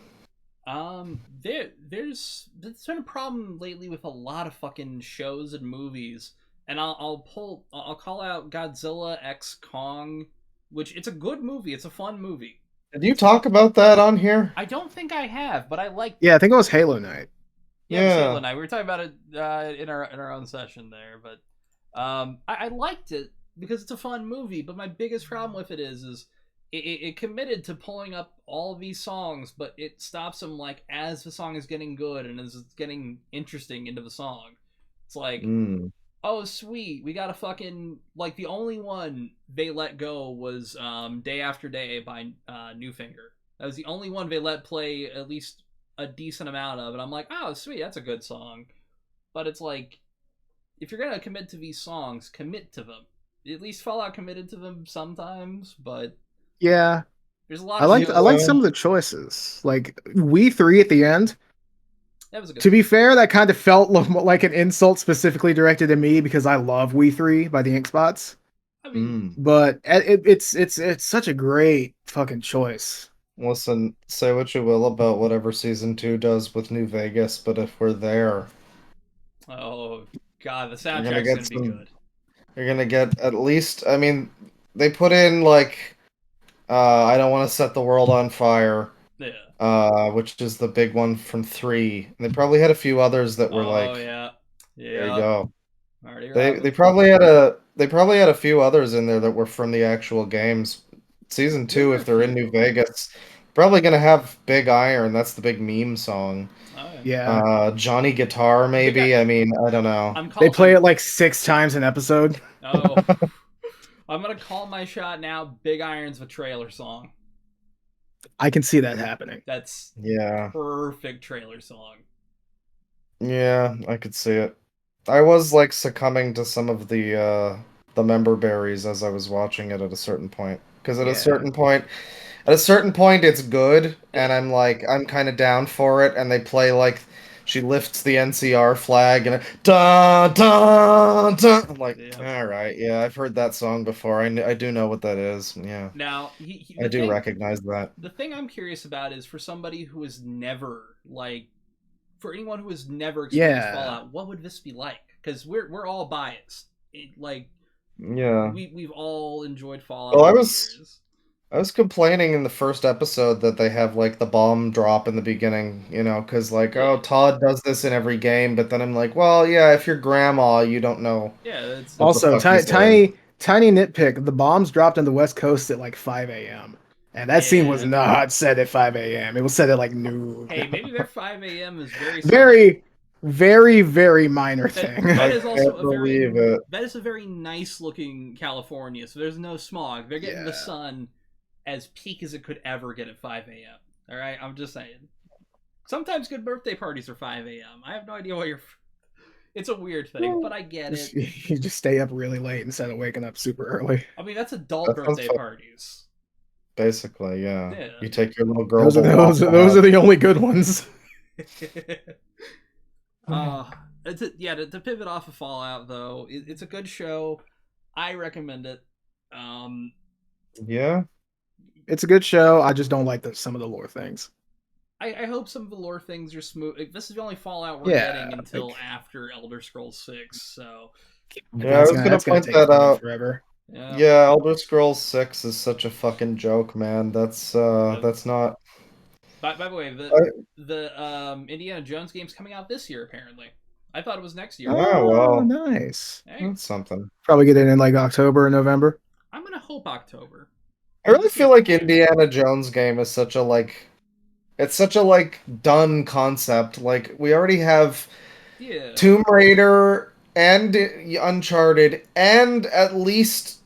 There's been a problem lately with a lot of fucking shows and movies, and I'll call out Godzilla X Kong, which it's a good movie. It's a fun movie. Did you talk about that on here? I don't think I have, but I liked Yeah, it. I think it was Halo Night. Yeah, it was Halo Yeah. Night. We were talking about it in our own session there, but I liked it because it's a fun movie. But my biggest problem with it is it committed to pulling up all of these songs, but it stops them like as the song is getting good and as it's getting interesting into the song. It's like, Mm. oh sweet, we got a fucking like the only one they let go was Day After Day by Newfinger. That was the only one they let play at least a decent amount of, and I'm like, oh sweet, that's a good song. But it's like, if you're gonna commit to these songs, commit to them. At least Fallout committed to them sometimes, but Yeah, there's a lot I of liked I shows. liked some of the choices. Like We Three at the end. That was a good To song. be fair, that kind of felt like an insult specifically directed at me because I love We Three by the Ink Spots. I mean, Mm. But it's such a great fucking choice. Listen, say what you will about whatever season 2 does with New Vegas, but if we're there, oh god, the you're gonna soundtrack's get gonna be some. good. You're gonna get at least. I mean, they put in like, I don't want to set the world on fire, Yeah. which is the big one from 3. And they probably had a few others that were Oh like, yeah. there you Yeah. go. Already They rapping. they probably had a few others in there that were from the actual games. Season 2, if they're in New Vegas, probably gonna have Big Iron. That's the big meme song. Oh, Yeah. Johnny Guitar, maybe. I mean, I don't know. They play it like 6 times an episode. Oh, I'm gonna call my shot now. Big Iron's a trailer song. I can see that happening. That's Yeah. perfect trailer song. Yeah, I could see it. I was like succumbing to some of the member berries as I was watching it at a certain point. Because at a certain point it's good, and I'm kind of down for it, and they play like she lifts the NCR flag and da da da. I'm like, all right, yeah, I've heard that song before. I do know what that is. Yeah. Now, I do recognize that. The thing I'm curious about is for somebody who has never for anyone who has never experienced Fallout, what would this be like? Because we're all biased. We've all enjoyed Fallout. Well, I was complaining in the first episode that they have like the bomb drop in the beginning, because oh, Todd does this in every game, but then I'm like, well, yeah, if you're grandma, you don't know. Yeah. Also, tiny nitpick: the bombs dropped on the West Coast at like 5 a.m. And that scene was not set at 5 a.m. It was set at like noon. Hey, maybe their 5 a.m. is very, very minor thing. That is also that is a very nice looking California. So there's no smog. They're getting the sun as peak as it could ever get at 5 a.m. All right, I'm just saying. Sometimes good birthday parties are 5 a.m. I have no idea why you're. It's a weird thing, but I get it. You just stay up really late instead of waking up super early. I mean, that's adult birthday parties. Basically, yeah. You take your little girl. Those are the only good ones. To pivot off of Fallout, though, it's a good show. I recommend it. Yeah. It's a good show. I just don't like some of the lore things. I hope some of the lore things are smooth. This is the only Fallout we're getting until after Elder Scrolls 6, so... Yeah, I was gonna point that out. Forever. Yeah, Elder Scrolls 6 is such a fucking joke, man. That's not... By the way, the Indiana Jones game's coming out this year, apparently. I thought it was next year. Oh, well. Nice. Hey. That's something. Probably get it in like October or November. I'm gonna hope October. I really feel like Indiana Jones game is such a it's such a done concept. Like we already have Tomb Raider and Uncharted and at least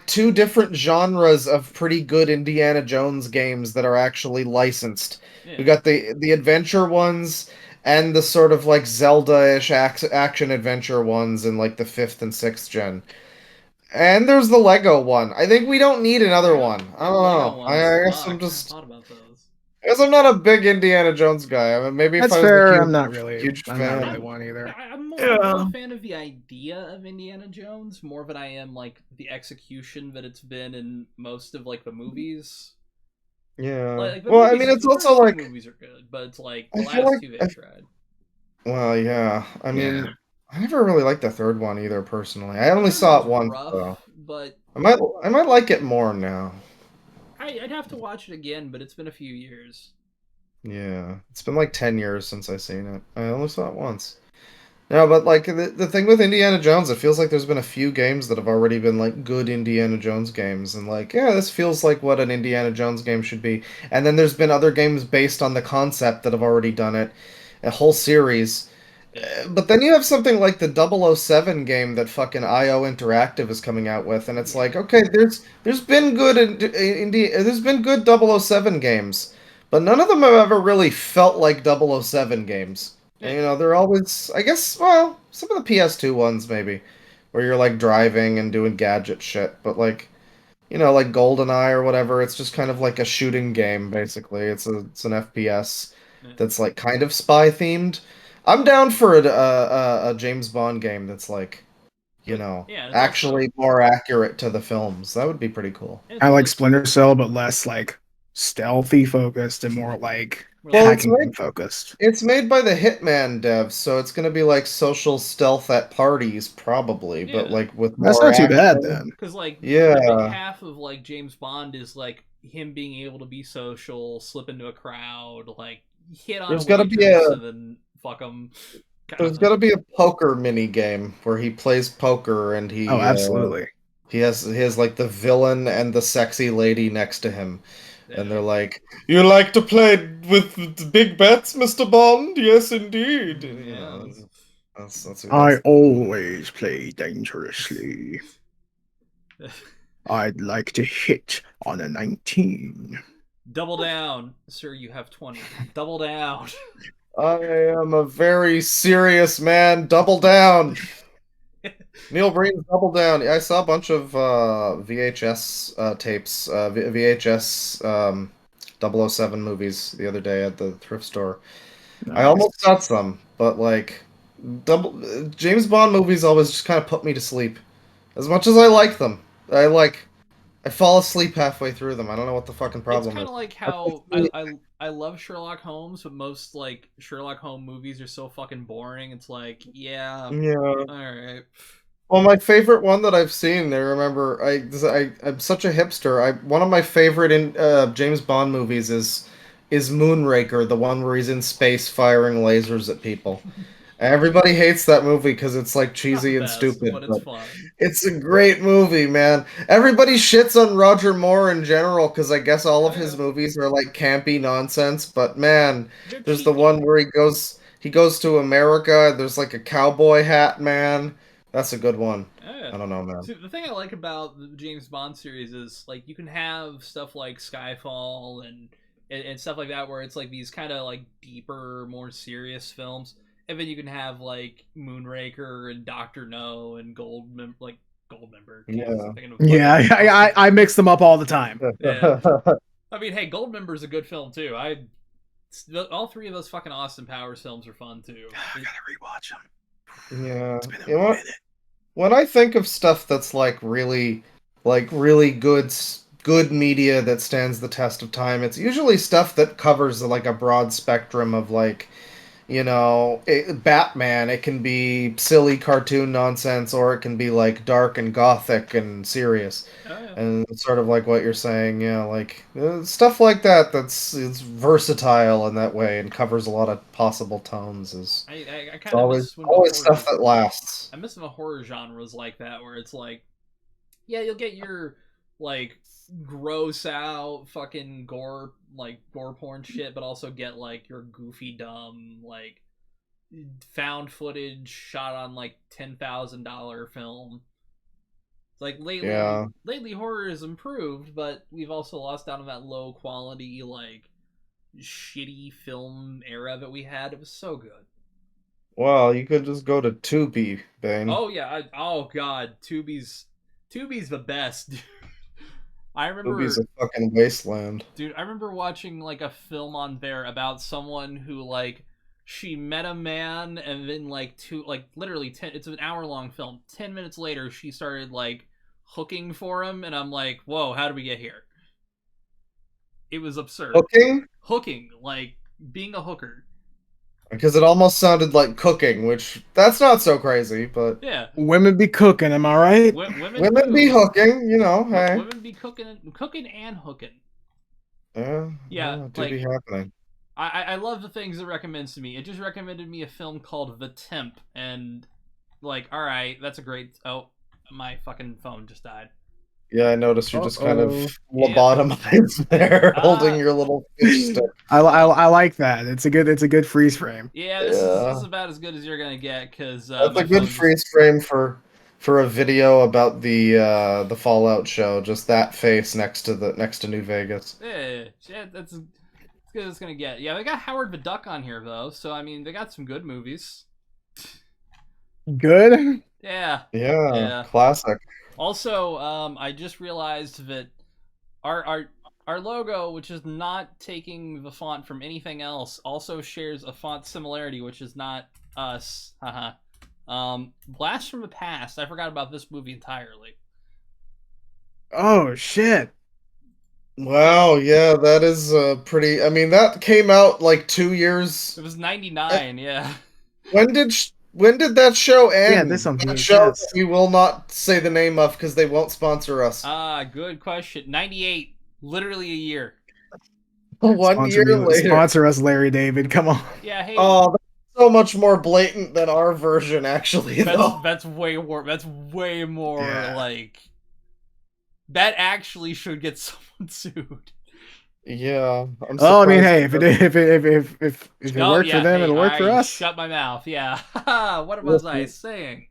2 different genres of pretty good Indiana Jones games that are actually licensed. We got the adventure ones and the sort of Zelda-ish action adventure ones in the 5th and 6th gen. And there's the Lego one. I think we don't need another one. I don't know. I guess I'm just... I guess I'm not a big Indiana Jones guy. I mean, maybe that's if I was fair. I'm not really fan. Not really one either. I'm more a fan of the idea of Indiana Jones more than I am the execution that it's been in most of the movies. Yeah. Well, I mean, it's also the movies are good, but it's the last 2 they tried. Well, yeah. I mean, I never really liked the 3rd one either. Personally, I only saw it once, though. But I might like it more now. I'd have to watch it again, but it's been a few years. Yeah, it's been 10 years since I've seen it. I only saw it once. No, but the thing with Indiana Jones, it feels like there's been a few games that have already been good Indiana Jones games, and this feels like what an Indiana Jones game should be. And then there's been other games based on the concept that have already done it, a whole series. But then you have something like the 007 game that fucking IO Interactive is coming out with, and it's okay, there's been good there's been good 007 games, but none of them have ever really felt like 007 games. And, they're always, I guess, well, some of the PS2 ones maybe, where you're driving and doing gadget shit, but GoldenEye or whatever, it's just kind of like a shooting game basically. It's an FPS that's kind of spy themed. I'm down for a James Bond game that's actually more accurate to the films. That would be pretty cool. I like Splinter Cell, but less stealthy focused and more hacking focused. It's made by the Hitman devs, so it's going to be social stealth at parties probably, but with more. That's not too bad then. Because the big half of James Bond is him being able to be social, slip into a crowd, hit on. There's got to be and then fuck them. There's got to be a poker mini game where he plays poker and he. Oh, absolutely. He has like the villain and the sexy lady next to him, and they're like, "You like to play with big bets, Mr. Bond? Yes, indeed." You know, Yeah. I always play dangerously. I'd like to hit on a 19. Double down, sir. You have 20. Double down. I am a very serious man. Double down. Neil Breen's Double Down. I saw a bunch of VHS tapes, VHS 007 movies the other day at the thrift store. I Nice. almost got some, but like James Bond movies always just kind of put me to sleep. As much as I like them, I fall asleep halfway through them. I don't know what the fucking It's problem kind is. of like how I love Sherlock Holmes, but most like Sherlock Holmes movies are so fucking boring. It's like, yeah, Yeah. all right. Well, my favorite one that I've seen, I remember, I'm such a hipster. One of my favorite in James Bond movies is Moonraker, the one where he's in space firing lasers at people. Everybody hates that movie because it's like It's not the cheesy and best, stupid, but it's but fun. it's a great movie, man. Everybody shits on Roger Moore in general because I guess all Oh of yeah, his movies are like campy nonsense. But man, they're there's the cheeky. one where he goes to America. There's like a cowboy hat man. That's a good one. Oh, yeah. I don't know, man. See, the thing I like about the James Bond series is like you can have stuff like Skyfall and stuff like that where it's like these kind of like deeper, more serious films, and then you can have like Moonraker and Doctor No and Goldmember. Jesus, Yeah. I'm thinking of Yeah, fucking I mix them up all the time. yeah. I mean, hey, Goldmember's a good film too. All three of those fucking Austin Powers films are fun too. I gotta rewatch them. Yeah. It's been a You know what? minute. When I think of stuff that's like really good media that stands the test of time, it's usually stuff that covers like a broad spectrum of like, Batman. It can be silly cartoon nonsense, or it can be like dark and gothic and serious. Oh yeah. And it's sort of like what you're saying, yeah, like stuff like that. It's versatile in that way and covers a lot of possible tones. I It's kind of always miss when the always horror. stuff that lasts. I miss when the horror genres like that, where it's like, yeah, you'll get your like gross out fucking gore porn shit, but also get like your goofy dumb like found footage shot on like $10,000 film. It's like Yeah. lately horror has improved, but we've also lost out on that low quality like shitty film era that we had. It was so good. Well, you could just go to Tubi, Bane. Oh yeah, oh god, Tubi's the best. I Tubi's a remember, fucking wasteland. dude, I remember watching like a film on there about someone who like she met a man and then like literally 10 it's an hour long film. 10 minutes later she started like hooking for him and I'm like, "Whoa, how did we get here?" It was absurd. Cooking? Hooking, like being a hooker. Because it almost sounded like cooking, which that's not so crazy, but Yeah. Women be cooking, am I right? Women women be do. hooking, hey. Women be cooking and hooking. Yeah, Yeah, yeah, it do be like happening. I love the things it recommends to me. It just recommended me a film called The Temp, and like, all right, that's a great. Oh, my fucking phone just died. Yeah, I noticed you're just kind of Uh-oh. Yeah. lobotomized there, holding your little fish stick. I like that. It's a good freeze frame. Yeah, this is Yeah. about as good as you're gonna get because That's my a good phone just. freeze frame for a video about the Fallout show. Just that face next to New Vegas. Yeah, that's as good as it's gonna get. Yeah, they got Howard the Duck on here though, so I mean, they got some good movies. Good? Yeah, Yeah, yeah. classic. Also, I just realized that our our our logo, which is not taking the font from anything else, also shares a font similarity, which is not us. Haha. Blast from the Past. I forgot about this movie entirely. Oh shit. Wow, yeah, that is pretty. I mean, that came out like 2 years. It was '99. Yeah. When did that show Yeah, end? this on That show VHS. that we will not say the name of because they won't sponsor us. Good question. '98. Literally a year. 1 year later. Sponsor us, Larry David. Come on. Yeah. Hey. Oh, that's so much more blatant than our version, actually. Though. That's way more. That's way more Yeah. like That actually should get someone sued. Yeah. I'm Oh, I mean, surprised hey, if it worked for them, Hey, it'll work for us. shut my mouth. Yeah. What was I Listen, saying?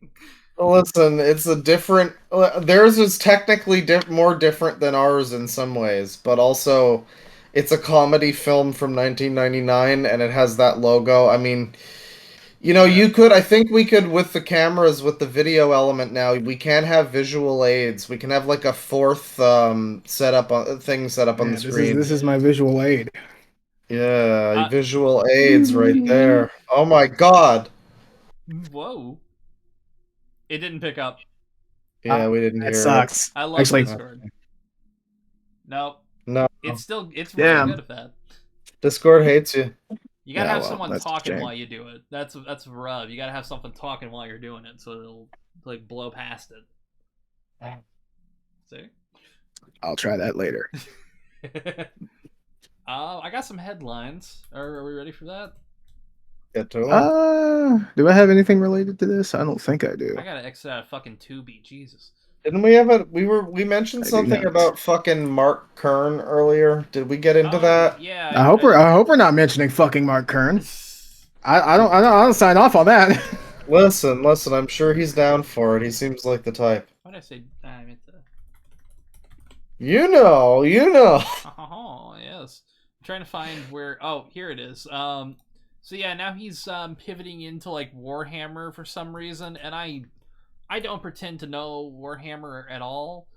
listen, it's a different. Theirs is technically more different than ours in some ways, but also it's a comedy film from 1999 and it has that logo. I mean, you could, I think we could, with the cameras, with the video element now, we can have visual aids. We can have like a fourth thing set up on the Man, screen. this is my visual aid. Yeah, Uh, visual aids right there. Oh my God. Whoa. It didn't pick up. Yeah, we didn't That hear sucks. I love Actually, Discord. Nope. No, It's really Damn. good at that. Discord hates you. You gotta Yeah, have well, someone that's a talking shame. while you do it. That's a rub. You gotta have something talking while you're doing it, so it'll like blow past it. See? I'll try that later. I got some headlines. Are we ready for that? Get to 'em. Do I have anything related to this? I don't think I do. I gotta exit out of fucking Tubi. Jesus. Didn't we have a we mentioned I do something not. about fucking Mark Kern earlier? Did we get into Oh, that? yeah. I hope we're not mentioning fucking Mark Kern. I don't sign off on that. Listen, I'm sure he's down for it. He seems like the type. What did I say? I meant to. You know. Oh, yes. I'm trying to find where. Oh, here it is. So yeah, now he's pivoting into like Warhammer for some reason, and I don't pretend to know Warhammer at all.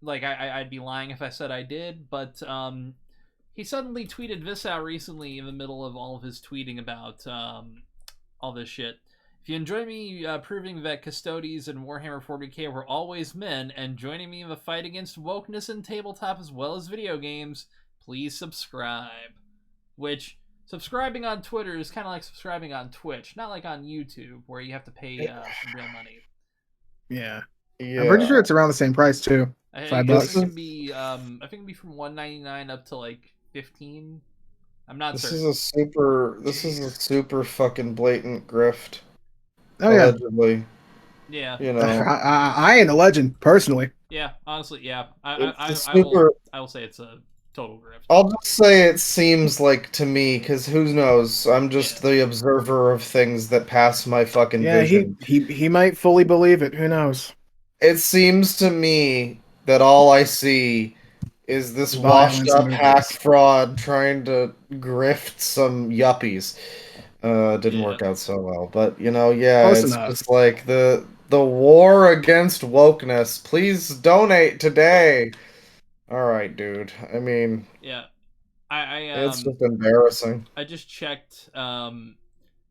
Like I'd be lying if I said I did, but he suddenly tweeted this out recently in the middle of all of his tweeting about all this shit. If you enjoy me proving that Custodes and Warhammer 40k were always men, and joining me in the fight against wokeness in tabletop as well as video games, please subscribe. Which, subscribing on Twitter is kind of like subscribing on Twitch, not like on YouTube, where you have to pay some real money. Yeah. Yeah. I'm pretty sure it's around the same price too. I $5. guess it can be, I think it can be from $1.99 up to like $15. I'm not This certain. is a super fucking blatant grift. Oh yeah. Allegedly. Yeah. You know. I ain't a legend personally. Yeah. Honestly, yeah. It's I will say it's a total grift. I'll just say it seems like to me, because who knows? I'm just the observer of things that pass my fucking vision. He might fully believe it. Who knows? It seems to me that all I see is this washed Violence up and hack murders. fraud trying to grift some yuppies. Didn't work Yeah. out so well, but yeah, Close it's enough. just like the war against wokeness. Please donate today. All right, dude. I mean, Yeah. it's just embarrassing. I just checked.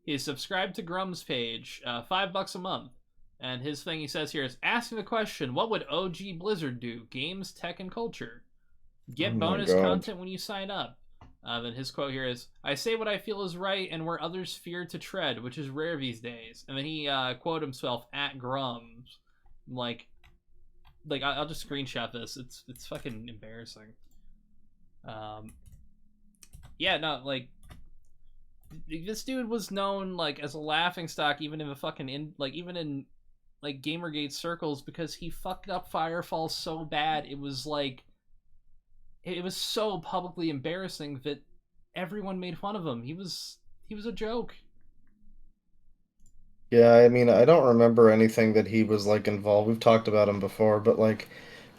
He's subscribed to Grum's page, $5 a month, and his thing he says here is asking the question: what would OG Blizzard do? Games, tech, and culture. Get Oh my bonus God. content when you sign up. Then his quote here is, "I say what I feel is right and where others fear to tread, which is rare these days." And then he quote himself at Grums, like I'll just screenshot this. It's fucking embarrassing. Yeah, no, like this dude was known like as a laughingstock even in the fucking even in like Gamergate circles because he fucked up Firefall so bad it was like it was so publicly embarrassing that everyone made fun of him. He was a joke. Yeah, I mean, I don't remember anything that he was like involved. We've talked about him before, but like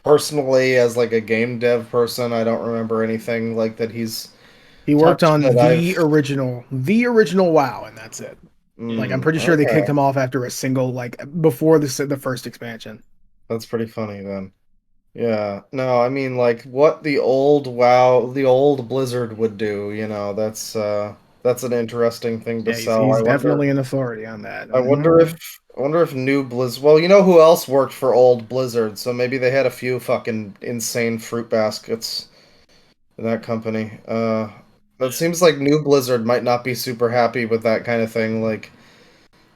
personally, as like a game dev person, I don't remember anything like that He worked touched on that the original WoW, and that's it. Like I'm pretty sure they Okay. kicked him off after a single before the first expansion. That's pretty funny then. Yeah. No, I mean like what the old WoW, the old Blizzard would do, that's an interesting thing to Yeah, sell. he's definitely an authority on that. I wonder if new Blizz. Well, you know who else worked for old Blizzard? So maybe they had a few fucking insane fruit baskets in that company. That seems like new Blizzard might not be super happy with that kind of thing. Like,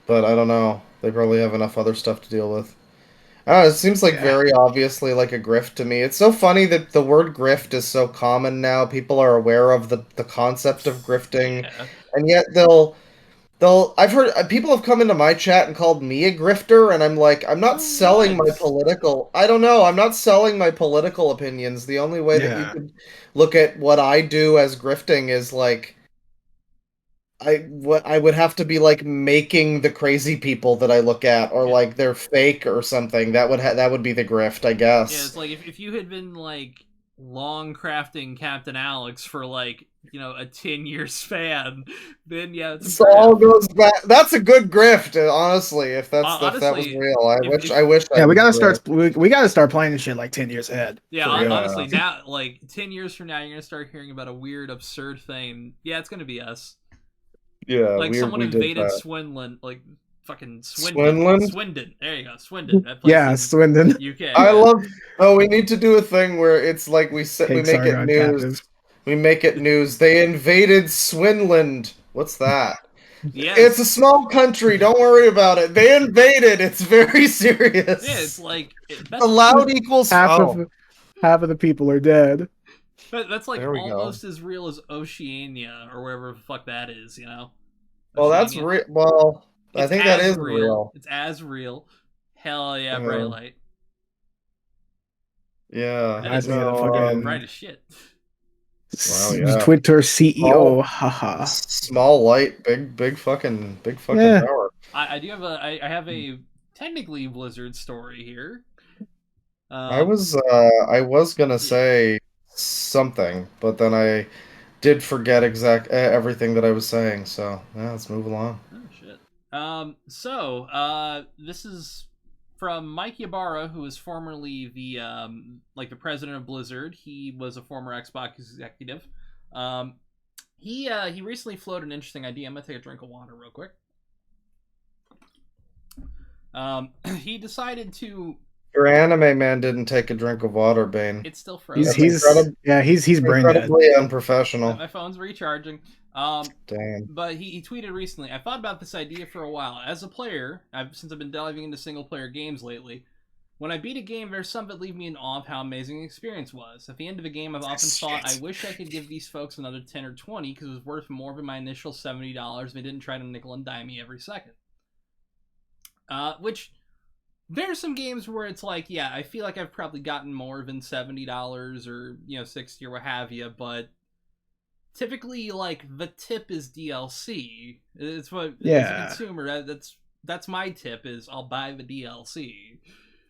but I don't know. They probably have enough other stuff to deal with. It seems like very obviously like a grift to me. It's so funny that the word grift is so common now. People are aware of the concept of grifting, Yeah. and yet they'll I've heard people have come into my chat and called me a grifter, and I'm like, I'm not selling my political. I don't know. I'm not selling my political opinions. The only way that you could look at what I do as grifting is like, I would have to be like making the crazy people that I look at, or like they're fake or something. That would be the grift, I guess. Yeah, it's like if you had been like long crafting Captain Alex for like, you know, a 10-year span, then yeah, it's all goes back. That's a good grift, honestly. If that was real, I wish. Yeah, we gotta start. We gotta start planning shit like 10 years ahead. Yeah, honestly, now like 10 years from now, you're gonna start hearing about a weird, absurd thing. Yeah, it's gonna be us. Yeah, like someone invaded Swindon, like fucking Swindon. There you go, Swindon. That place yeah, Swindon, UK. I love. Oh, we need to do a thing where it's like we make it news. Captive. We make it news. They invaded Swindon. What's that? Yes. It's a small country. Don't worry about it. They invaded. It's very serious. Yeah, it's like loud equals half of the people are dead. But that's like almost as real as Oceania or wherever the fuck that is, you know. Well, that's real. Well, I think that is real. It's as real. Hell yeah, bright light. Yeah, that's fucking bright as shit. Wow, yeah. Twitter CEO, haha. Small light, big fucking power. I do have I have a technically Blizzard story here. I was gonna say something, but then I did forget everything that I was saying. So yeah, let's move along. Oh shit. This is from Mike Ybarra, who was formerly the the president of Blizzard. He was a former Xbox executive. He recently floated an interesting idea. I'm gonna take a drink of water real quick. He decided to. Your anime man didn't take a drink of water, Bane. It's still frozen. He's brain dead. Incredibly unprofessional. My phone's recharging. Damn. But he tweeted recently, I thought about this idea for a while. As a player, since I've been diving into single-player games lately, when I beat a game, there's some that leave me in awe of how amazing the experience was. At the end of a game, I've often thought, I wish I could give these folks another 10 or 20 because it was worth more than my initial $70 and they didn't try to nickel and dime me every second. Which... There's some games where it's like, yeah, I feel like I've probably gotten more than $70 or, you know, $60 or what have you, but typically, like, the tip is DLC. It's what, as a consumer, that's my tip is I'll buy the DLC.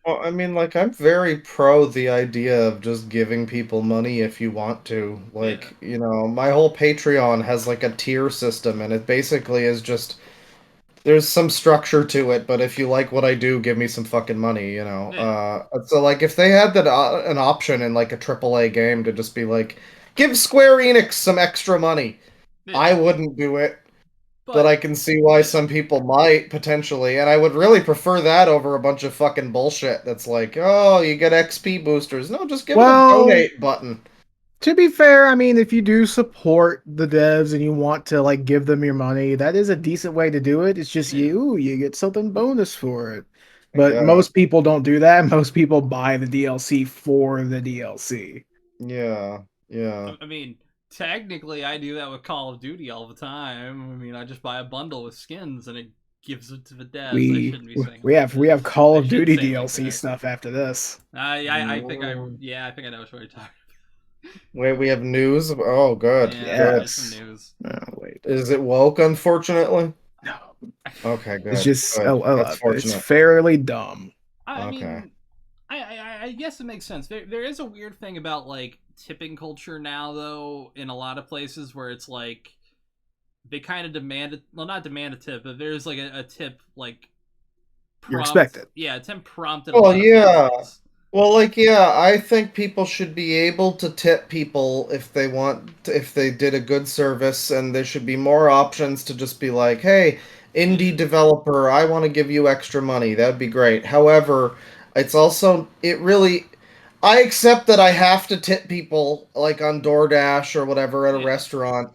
Well, I mean, like, I'm very pro the idea of just giving people money if you want to. Like, you know, my whole Patreon has, like, a tier system, and it basically is just... There's some structure to it, but if you like what I do, give me some fucking money, you know. So like if they had that an option in like a AAA game to just be like, give Square Enix some extra money, I wouldn't do it. But I can see why some people might potentially, and I would really prefer that over a bunch of fucking bullshit that's like, oh, you get XP boosters. No, just give it a donate button. To be fair, I mean, if you do support the devs and you want to like give them your money, that is a decent way to do it. It's just you get something bonus for it. But most people don't do that. Most people buy the DLC for the DLC. Yeah. I mean, technically, I do that with Call of Duty all the time. I mean, I just buy a bundle with skins and it gives it to the devs. We have Call of Duty DLC stuff after this. I think I know what you're talking about. Wait, we have news? Oh, good. Yeah, some news. Oh, wait. Is it woke, unfortunately? No. Okay, good. It's just, it's fairly dumb. I mean, I guess it makes sense. There is a weird thing about, like, tipping culture now, though, in a lot of places where it's, like, they kind of not demand a tip, but there's, like, a tip, like, you're expected. Yeah, a tip prompted. Well, yeah. Well, like, yeah, I think people should be able to tip people if they if they did a good service, and there should be more options to just be like, hey, indie developer, I want to give you extra money. That would be great. However, it's also, I accept that I have to tip people, like on DoorDash or whatever at a restaurant.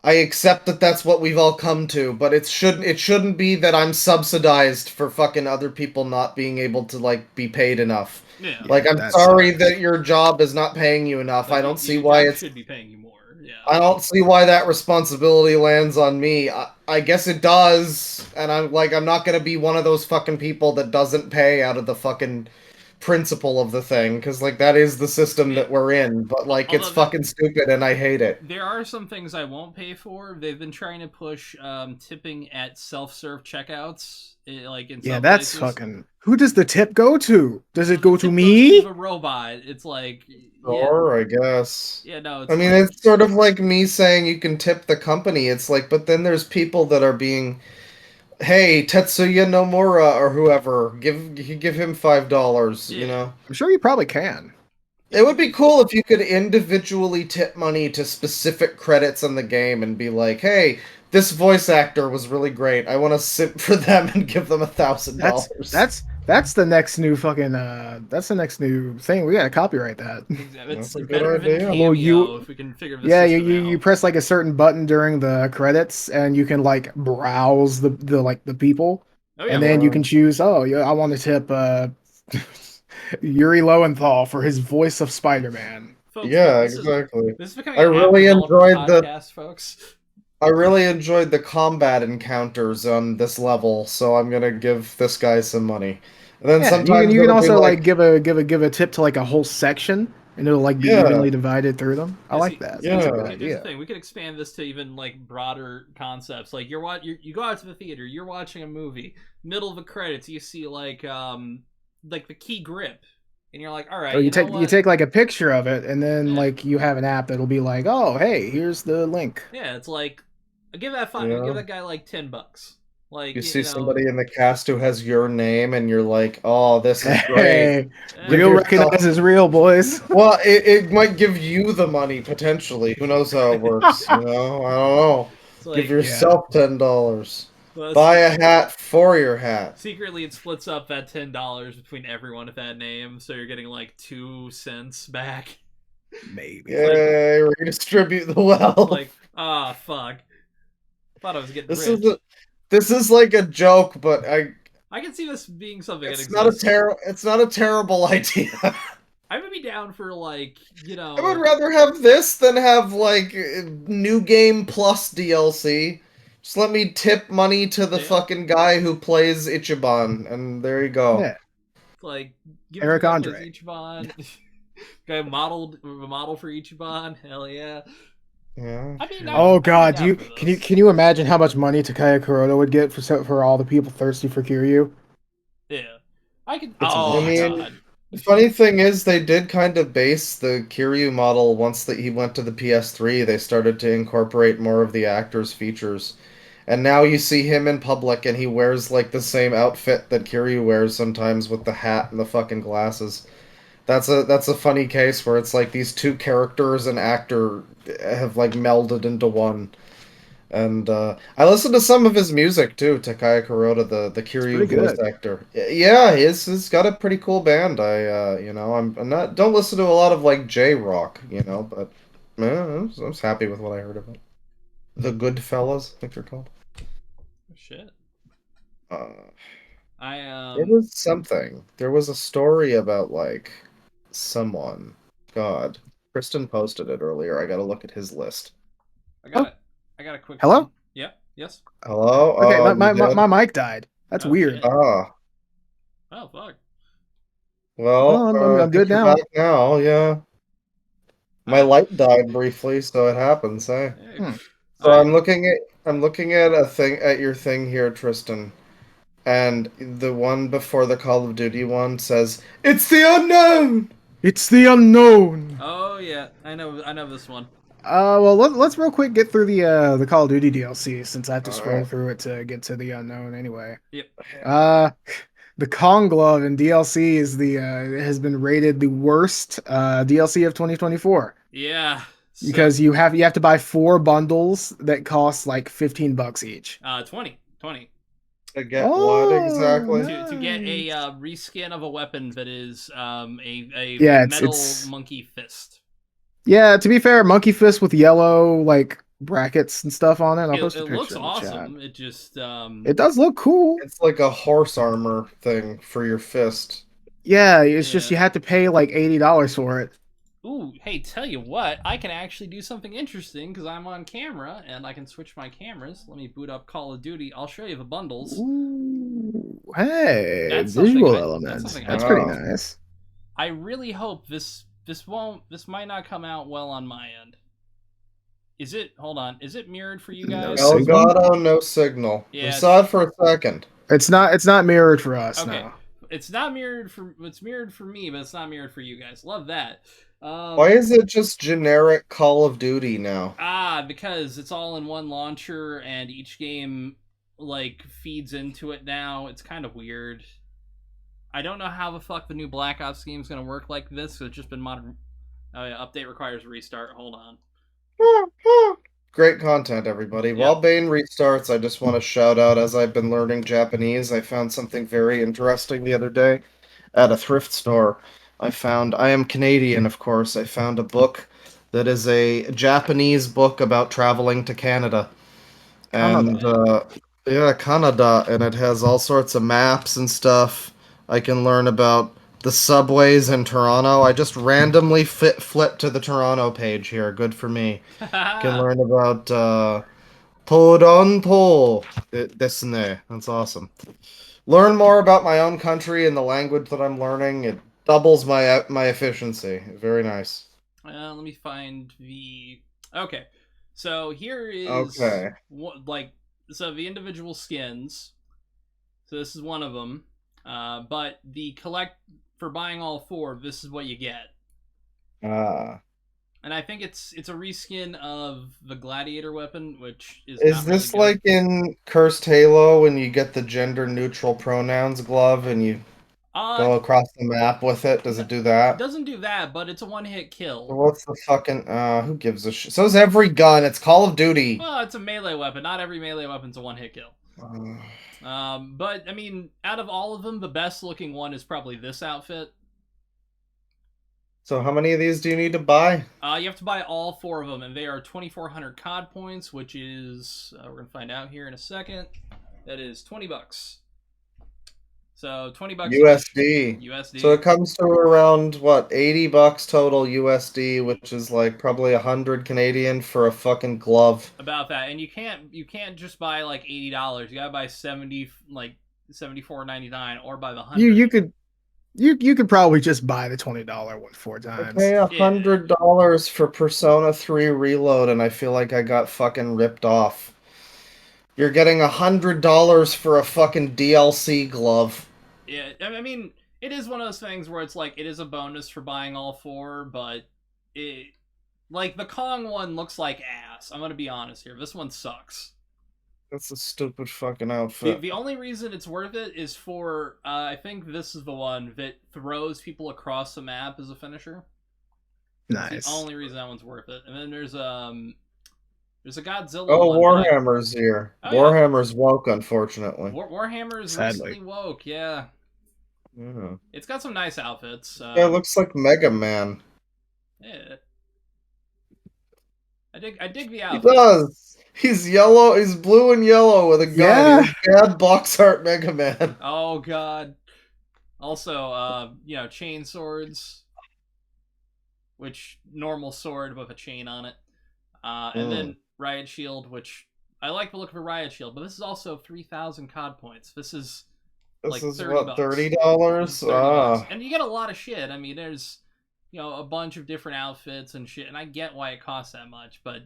I accept that that's what we've all come to, but it shouldn't be that I'm subsidized for fucking other people not being able to like be paid enough. Yeah. Like, Yeah, I'm that sorry sucks. that your job is not paying you enough. Like, I don't see your why job it's should be paying you more. Yeah. I don't see why that responsibility lands on me. I guess it does, and I'm not gonna be one of those fucking people that doesn't pay out of the fucking principle of the thing, because like that is the system Yeah. that we're in. But like it's Although the, fucking stupid, and I hate it. there are some things I won't pay for. They've been trying to push tipping at self-serve checkouts, like in Yeah, some that's places. fucking. Who does the tip go to? Does it go to Tip goes me? to the robot. It's like, yeah, Sure, I guess. yeah, no, I it's mean, like, it's sort of like me saying you can tip the company. It's like, but then there's people that are being, hey, Tetsuya Nomura or whoever, give him $5, you yeah, know? I'm sure you probably can. It would be cool if you could individually tip money to specific credits in the game and be like, hey, this voice actor was really great. I want to simp for them and give them That's $1,000. that's that's the next new fucking. That's the next new thing. We gotta copyright that. it's That's a good better than idea. Cameo Well, you- if we can figure this Yeah, system you out. press like a certain button during the credits, and you can like browse the like the people, Oh yeah, and then you can choose. Oh, yeah, I want to tip Yuri Lowenthal for his voice of Spider-Man. folks, Yeah, this is exactly. this is becoming I an app really developer enjoyed the podcast, folks. I really enjoyed the combat encounters on this level, so I'm gonna give this guy some money. And then Yeah, sometimes you can it'll be also like like, give a tip to like a whole section, and it'll like be yeah, evenly divided through them. I Yeah, like that. see, That's a yeah. good here's the idea. thing: we could expand this to even like broader concepts. Like you go out to the theater, you're watching a movie, middle of the credits, you see like the key grip, and you're like, all right, Or you know you what? take like a picture of it, and then Yeah, like you have an app that'll be like, oh hey, here's the link. yeah, it's like give that give Yeah. that guy like $10. Like You see you know, somebody in the cast who has your name, and you're like, "Oh, this is great." Hey, Give real yourself. recognizes real, boys. Well, it might give you the money potentially. Who knows how it works? You know, I don't know. it's Give like Yeah. yourself $10. well, Buy a hat for your hat. secretly it splits up that $10 between everyone with that name, so you're getting like 2 cents back. Maybe. Yay! Redistribute the wealth. Like, ah, fuck. Thought I was getting This rich. this is like a joke, but I can see this being something that it's not a exists. it's not a terrible idea. I would be down for like, you know. I would rather have this than have like new game plus DLC. Just let me tip money to the Yeah. fucking guy who plays Ichiban, and there you go. Yeah. Like give Eric it to the guy who Andre. plays Ichiban. Guy modeled a model for Ichiban. Hell yeah. Yeah. I mean, Oh I'd be god, down for this. can you imagine how much money Takaya Kuroda would get for all the people thirsty for Kiryu? Yeah. I could. It's Oh I my mean, god. the funny thing is, they did kind of base the Kiryu model once that he went to the PS3. They started to incorporate more of the actor's features. And now you see him in public and he wears like the same outfit that Kiryu wears sometimes with the hat and the fucking glasses. That's a funny case where it's like these two characters and actor have like melded into one. And I listened to some of his music too, Takaya Kuroda, the It's Kiryu pretty voice good. actor. Yeah, he's got a pretty cool band. I'm not don't listen to a lot of like J rock, but I was happy with what I heard of it. The Goodfellas, I think they're called. Oh, shit. Uh, I there was something. There was a story about like someone. God, Kristen posted it earlier. I got to look at his list. I got a quick. Hello? Thing. Yep. Yes. Hello. Okay, Oh, you my did? mic died. That's Oh, weird. shit. Ah, Oh fuck. well, Oh, I I'm think good you're now. back now. Yeah, my Alright. light died briefly, so it happens. Hey. Hey. Hmm. So Alright. I'm looking at your thing here, Tristan, and the one before the Call of Duty one says it's the unknown. It's the unknown. Oh yeah, I know this one. Well, let's real quick get through the Call of Duty DLC since I have to All scroll right. through it to get to the unknown anyway. Yep. The Kong Glove in DLC is has been rated the worst DLC of 2024 Yeah. So, because you have to buy 4 bundles that cost like $15 each. 20. To get what exactly? nice. To get a reskin of a weapon that is a Yeah, metal it's monkey fist. yeah. To be fair, Monkey Fist with yellow like brackets and stuff on it. I'll post a It looks picture in the chat. awesome. It just It does look cool. It's like a horse armor thing for your fist. Yeah, it's just Yeah. you had to pay like $80 for it. Ooh, hey, tell you what, I can actually do something interesting because I'm on camera and I can switch my cameras. Let me boot up Call of Duty. I'll show you the bundles. Ooh, hey, That's visual that's elements. something That's I pretty Wow. nice. I really hope this might not come out well on my end. Is it? Hold on. Is it mirrored for you No guys? signal? Elgato, no signal. We Yeah. saw it for a second. It's not mirrored for us. Okay. No. It's not mirrored for. It's mirrored for me, but it's not mirrored for you guys. Love that. Why is it just generic Call of Duty now? Because it's all in one launcher and each game like feeds into it now. It's kind of weird. I don't know how the fuck the new Black Ops game is gonna work like this. So it's just been modern. Oh yeah, update requires restart. Hold on. Great content, everybody. Yep. While Bane restarts, I just want to shout out, as I've been learning Japanese, I found something very interesting the other day at a thrift store. I am Canadian, of course. I found a book that is a Japanese book about traveling to Canada. And, Canada. yeah, Canada, and it has all sorts of maps and stuff. I can learn about the subways in Toronto. I just randomly flip to the Toronto page here. Good for me. Can learn about Toronto desu ne. That's awesome. Learn more about my own country and the language that I'm learning. It doubles my efficiency. Very nice. Let me find the. Okay, so here is Okay. so the individual skins. So this is one of them. But the collect for buying all four, this is what you get. Ah. And I think it's a reskin of the gladiator weapon, which is Is not this really like in Cursed Halo when you get the gender neutral pronouns glove and you good. go across the map with it? Does it do that? Doesn't do that, but it's a one-hit So kill. what's the fucking who gives a shit? So is every gun. It's Call of Duty. Well, it's a melee weapon. Not every melee weapon's a one-hit kill. But I mean, out of all of them, the best-looking one is probably this outfit. So how many of these do you need to buy? You have to buy all four of them, and they are 2,400 COD points, which is we're gonna find out here in a second. That is $20. So $20 USD. USD. So it comes to around what, $80 total USD, which is like probably 100 Canadian for a fucking glove. About that, and you can't just buy like $80. You gotta buy 70 like $74.99 or buy the 100. You could probably just buy the $20 one 4 times. I pay $100 for Persona 3 Reload, and I feel like I got fucking ripped off. You're getting $100 for a fucking DLC glove. Yeah, I mean, it is one of those things where it's like it is a bonus for buying all four, but it like the Kong one looks like ass. I'm gonna be honest here. This one sucks. That's a stupid fucking outfit. The only reason it's worth it is for I think this is the one that throws people across the map as a finisher. Nice. It's the only reason that one's worth it. And then there's a Godzilla. Oh, one Warhammer's here. Oh, Warhammer's woke, unfortunately. Warhammer is Sadly. recently woke. Yeah, Yeah. it's got some nice outfits. Yeah, it looks like Mega Man. Yeah. I dig the He outfit. does. He's yellow. He's blue and yellow with a gun. Yeah. He's bad box art Mega Man. Oh god. Also, chain swords, which normal sword with a chain on it, and then riot shield, which I like the look of a riot shield, but this is also 3,000 COD points. This is This like is $30. what, $30? $30. And you get a lot of shit. I mean, there's a bunch of different outfits and shit, and I get why it costs that much, but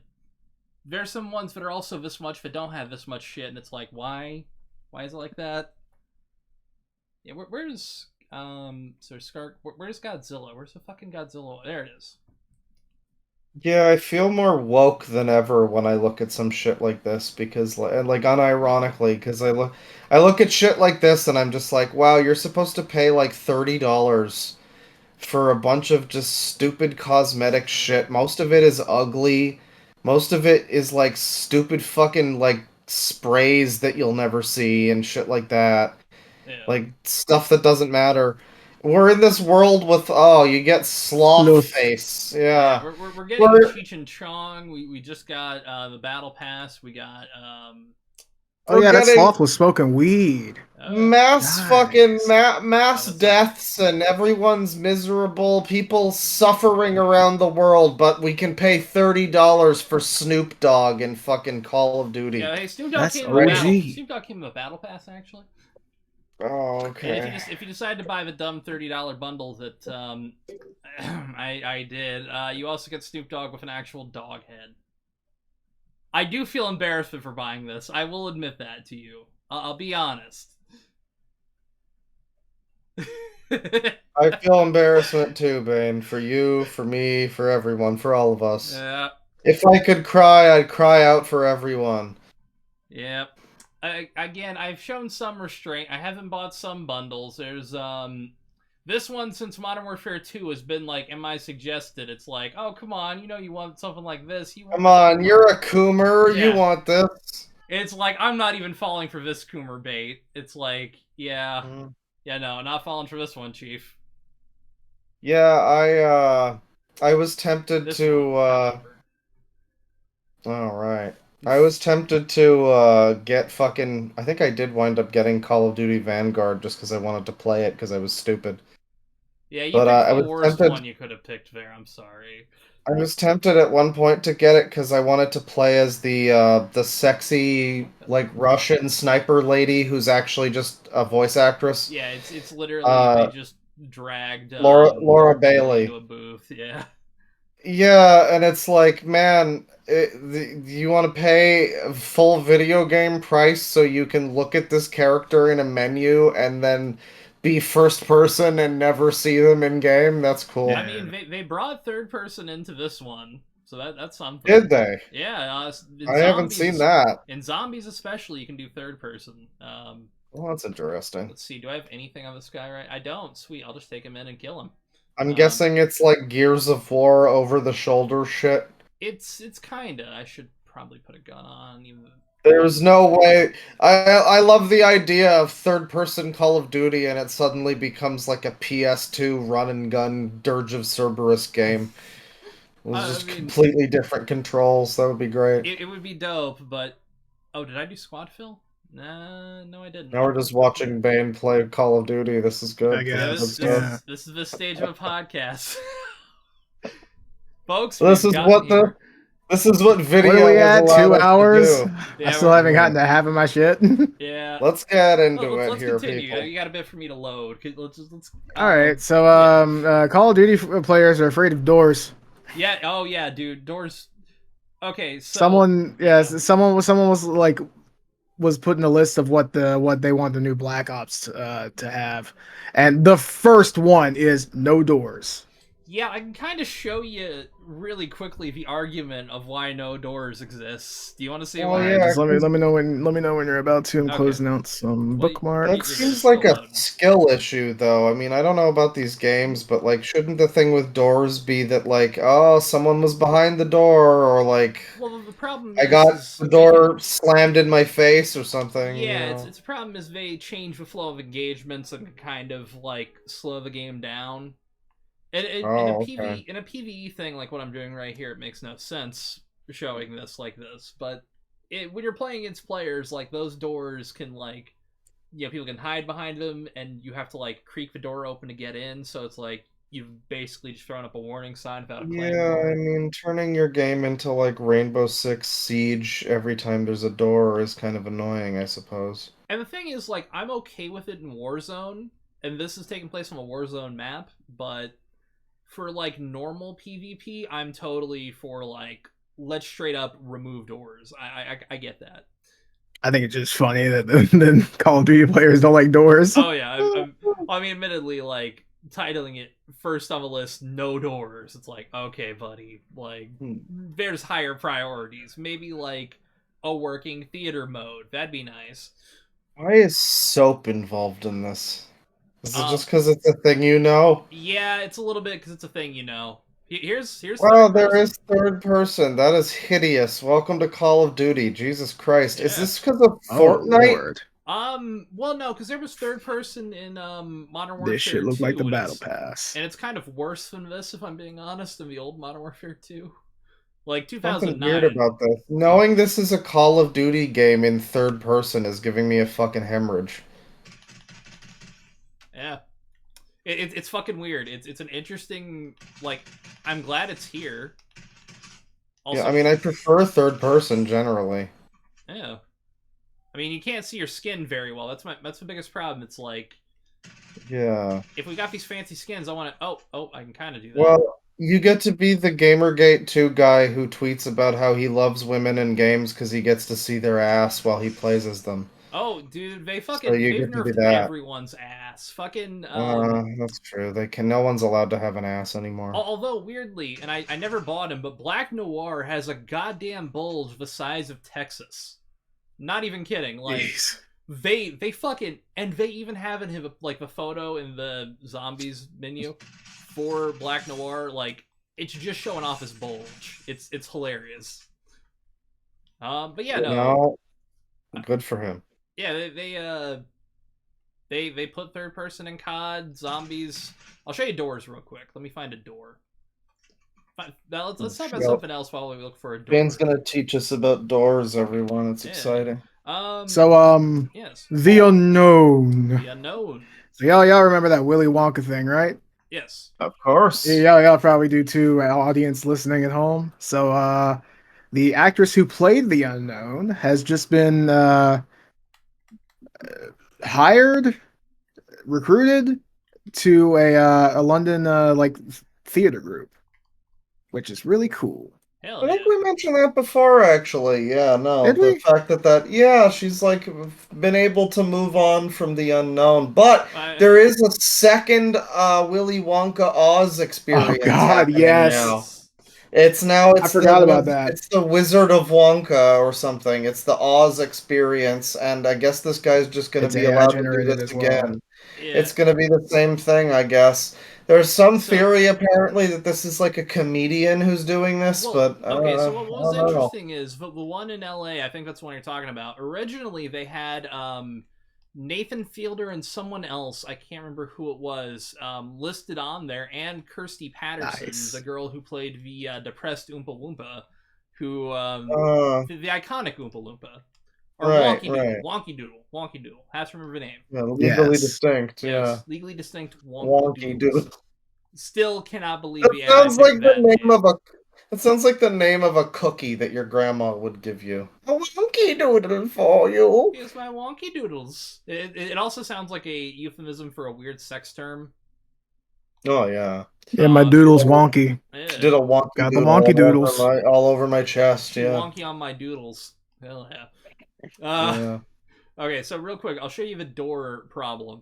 there's some ones that are also this much that don't have this much shit, and it's like, why is it like that? Yeah, where's where's Godzilla? Where's the fucking Godzilla? There it is. Yeah, I feel more woke than ever when I look at some shit like this because, like, unironically, because I look at shit like this and I'm just like, wow, you're supposed to pay like $30 for a bunch of just stupid cosmetic shit. Most of it is ugly. Most of it is like stupid fucking like sprays that you'll never see and shit like that. Yeah. Like stuff that doesn't matter. We're in this world with you get sloth Sloth. face. Yeah, Yeah. we're getting Cheech and Chong. We just got the battle pass. We got Oh We're yeah, that getting sloth was smoking weed. mass fucking Nice. mass That was deaths and everyone's miserable. People suffering around the world, but we can pay $30 for Snoop Dogg in fucking Call of Duty. yeah. Hey, Snoop Dogg That's came with a battle. OG. Snoop Dogg came with a battle pass actually. Oh, And okay. if you decide to buy the dumb $30 bundle that I did, you also get Snoop Dogg with an actual dog head. I do feel embarrassment for buying this. I will admit that to you. I'll be honest. I feel embarrassment too, Bane. For you, for me, for everyone, for all of us. Yeah. If I could cry, I'd cry out for everyone. Yep. Again, I've shown some restraint. I haven't bought some bundles. There's this one, since Modern Warfare 2 has been like, am I suggested? It's like, oh come on, you know you want something like this. You want Come on, you're a Coomer. You Yeah. want this. It's like I'm not even falling for this Coomer bait. It's like, yeah, no, not falling for this one, Chief. Yeah, I was tempted This to one. all right. I was tempted to get fucking I think I did wind up getting Call of Duty Vanguard just because I wanted to play it because I was stupid. Yeah, you But picked I the was worst tempted one you could have picked there. I'm sorry. I was tempted at one point to get it because I wanted to play as the sexy like Russian sniper lady who's actually just a voice actress. Yeah, it's literally they Uh, just dragged Laura Bailey Bailey. into a booth. Yeah. Yeah, and it's like, man, you want to pay full video game price so you can look at this character in a menu and then be first person and never see them in game? That's cool. I mean, they brought third person into this one, so that's something. Did they? Yeah, I haven't seen that. In zombies especially, you can do third person. Well, that's interesting. Let's see. Do I have anything on this guy right? I don't. Sweet. I'll just take him in and kill him. I'm guessing it's like Gears of War over the shoulder shit. It's kinda. I should probably put a gun on. Even... There's no way. I love the idea of third person Call of Duty and it suddenly becomes like a PS2 run and gun Dirge of Cerberus game. It was just completely different controls. That would be great. It would be dope, but oh, did I do squad fill? Nah, no, I didn't. Now we're just watching Bane play Call of Duty. This is good. I guess. This is the stage of a podcast, folks. This is what video. What are we at? 2 hours? Yeah, I still haven't gotten to half of my shit. Yeah. Let's get into let's here, continue. people. You got a bit for me to load. Let's. All right. So, Call of Duty players are afraid of doors. Yeah. Oh yeah, dude. Doors. Okay. So someone was putting a list of what they want the new Black Ops to have, and the first one is no doors. Yeah, I can kind of show you really quickly the argument of why no doors exists. Do you want to see why? Yeah, just let me know when you're about to. I'm closing out some bookmarks. That seems like a skill issue, though. I mean, I don't know about these games, but like, shouldn't the thing with doors be that like, oh, someone was behind the door, or like, well, the problem I got the door slammed in my face or something. Yeah, you know? it's a problem is they change the flow of engagements and kind of like slow the game down. In a PvE thing like what I'm doing right here, it makes no sense showing this like this. But when you're playing against players, like those doors can like, people can hide behind them, and you have to like creak the door open to get in. So it's like you've basically just thrown up a warning sign without a claim. Yeah, I mean, turning your game into like Rainbow Six Siege every time there's a door is kind of annoying, I suppose. And the thing is, like, I'm okay with it in Warzone, and this is taking place on a Warzone map, but for like normal PvP, I'm totally for like, let's straight up remove doors. I get that. I think it's just funny that the Call of Duty players don't like doors. Oh yeah, I mean, admittedly, like titling it first on the list, no doors. It's like, okay, buddy, like there's higher priorities. Maybe like a working theater mode. That'd be nice. Why is soap involved in this? Is it just because it's a thing you know? Yeah, it's a little bit because it's a thing you know. Here's. Well, there is third person. That is hideous. Welcome to Call of Duty. Jesus Christ, is this because of Fortnite? Lord. Well, no, because there was third person in Modern Warfare This shit looked 2, like the and battle pass. it's kind of worse than this, if I'm being honest, than the old Modern Warfare 2. Like Something weird 2009. about this. Knowing this is a Call of Duty game in third person is giving me a fucking hemorrhage. Yeah, it's fucking weird. It's an interesting, like, I'm glad it's here. Also, Yeah, I mean, I prefer third person generally. yeah. I mean, you can't see your skin very well. That's the biggest problem. It's like, Yeah. if we got these fancy skins, I want to. Oh, I can kind of do that. Well, you get to be the Gamergate 2 guy who tweets about how he loves women in games because he gets to see their ass while he plays as them. Oh, dude, So they've you get to do nerfed that. everyone's ass. Fucking That's true. No one's allowed to have an ass anymore. Although weirdly, and I never bought him, but Black Noir has a goddamn bulge the size of Texas. Not even kidding. Like, Jeez. they fucking, and they even have in him like the photo in the zombies menu for Black Noir. Like, it's just showing off his bulge. It's hilarious. But yeah, no. Good for him. Yeah, they put third person in COD zombies. I'll show you doors real quick. Let me find a door. Now let's talk about something else while we look for a door. Ben's gonna teach us about doors, everyone. It's exciting. Yes. The Unknown. The Unknown. So y'all remember that Willy Wonka thing, right? Yes. Of course. Yeah, y'all probably do too, audience listening at home. So the actress who played the Unknown has just been hired, recruited to a London like theater group, which is really cool. Hell I think we mentioned that before, actually. Yeah, no. Did we? The fact that she's like been able to move on from the Unknown. But there is a second Willy Wonka Oz experience. Oh God, yes. Now. It's I forgot about that. It's the Wizard of Wonka or something. It's the Oz experience, and I guess this guy's just going to be allowed to do this again. Yeah. It's going to be the same thing, I guess. There's some theory apparently that this is like a comedian who's doing this, but okay. So what was interesting is the one in LA. I think that's the one you're talking about. Originally, they had Nathan Fielder and someone else, I can't remember who it was, listed on there, and Kirsty Patterson, the girl who played the depressed Oompa Loompa, who the iconic Oompa Loompa. Or Wonky Doodle. Have to remember the name. Yeah, legally distinct. Yes, legally distinct Wonky Doodle. Still cannot believe that sounds like the name of a. It sounds like the name of a cookie that your grandma would give you. A wonky doodle for you. Here's my wonky doodles. It also sounds like a euphemism for a weird sex term. Oh yeah. Yeah, my doodle's wonky. Yeah. Did a wonky. Got the wonky doodles all over my chest. Yeah. Wonky on my doodles. Hell yeah. Okay, so real quick, I'll show you the door problem.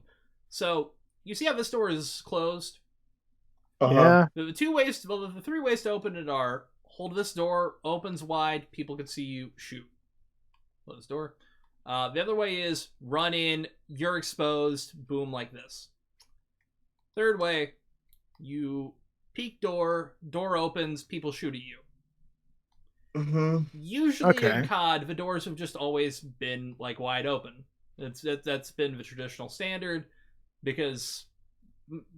So you see how this door is closed? Yeah. The three ways to open it are: hold this door, opens wide, people can see you, shoot. Close door. The other way is run in, you're exposed, boom, like this. Third way, you peek door opens, people shoot at you. Usually in COD, the doors have just always been like wide open. That's been the traditional standard because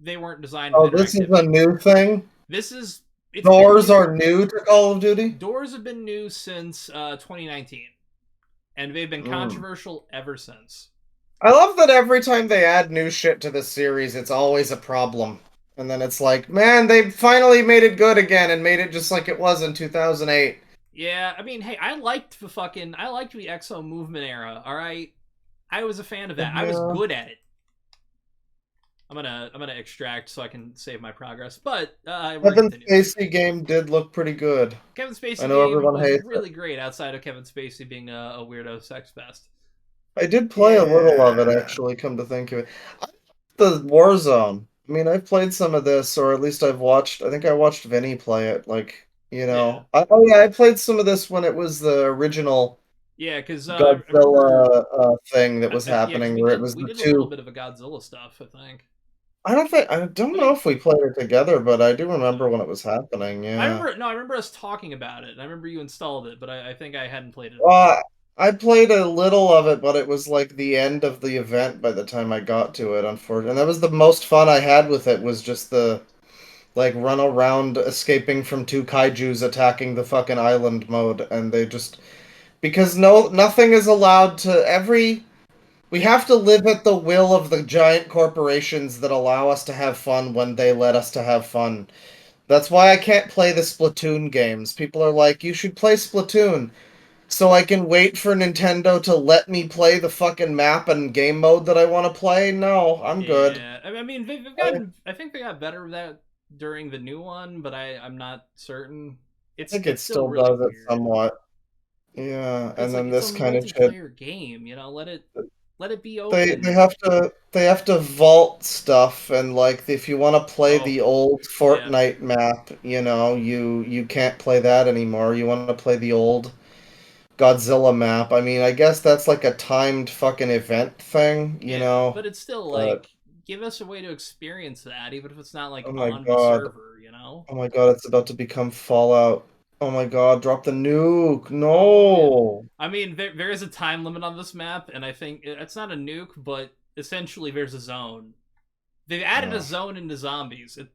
they weren't designed. Oh, this is a new thing. Doors are new to Call of Duty. Doors have been new since 2019, and they've been controversial ever since. I love that every time they add new shit to the series, it's always a problem. And then it's like, man, they finally made it good again and made it just like it was in 2008. Yeah, I mean, hey, I liked the Exo movement era, alright? I was a fan of that. I was good at it. I'm gonna extract so I can save my progress, but Kevin Spacey game did look pretty good. Kevin Spacey game was really great outside of Kevin Spacey being a weirdo sex pest. I did play a little of it, actually, come to think of it. The Warzone. I mean, I've played some of this, or at least I think I watched Vinny play it, like, you know. Yeah. I played some of this when it was the original because Godzilla thing that was happening, where it was we did a little bit of a Godzilla stuff, I think. I don't know if we played it together, but I do remember when it was happening, yeah. I remember us talking about it, and I remember you installed it, but I think I hadn't played it. Well, I played a little of it, but it was like the end of the event by the time I got to it, unfortunately. And that was the most fun I had with it, was just the like run around escaping from two kaijus attacking the fucking island mode, and they just because nothing is allowed to every we have to live at the will of the giant corporations that allow us to have fun when they let us to have fun. That's why I can't play the Splatoon games. People are like, you should play Splatoon so I can wait for Nintendo to let me play the fucking map and game mode that I want to play. No, I'm good. Yeah, I mean they've I gotten. I think they got better with that during the new one, but I'm not certain. think it It's still still really does it weird. somewhat. Yeah, But and it's like then it's a this kind of shit. multiplayer game, you know. Let it be They open. have to vault stuff, and like if you want to play Oh, the old yeah, Fortnite map, you can't play that anymore. You want to play the old Godzilla map. I mean, I guess that's like a timed fucking event thing, yeah. But it's still But like give us a way to experience that, even if it's not like oh my on the god. server, you know. Oh my god, it's about to become Fallout. Oh my god, drop the nuke. Oh yeah. No. I mean, there is a time limit on this map, and I think it's not a nuke, but essentially there's a zone. They've added a Uh, zone into zombies. It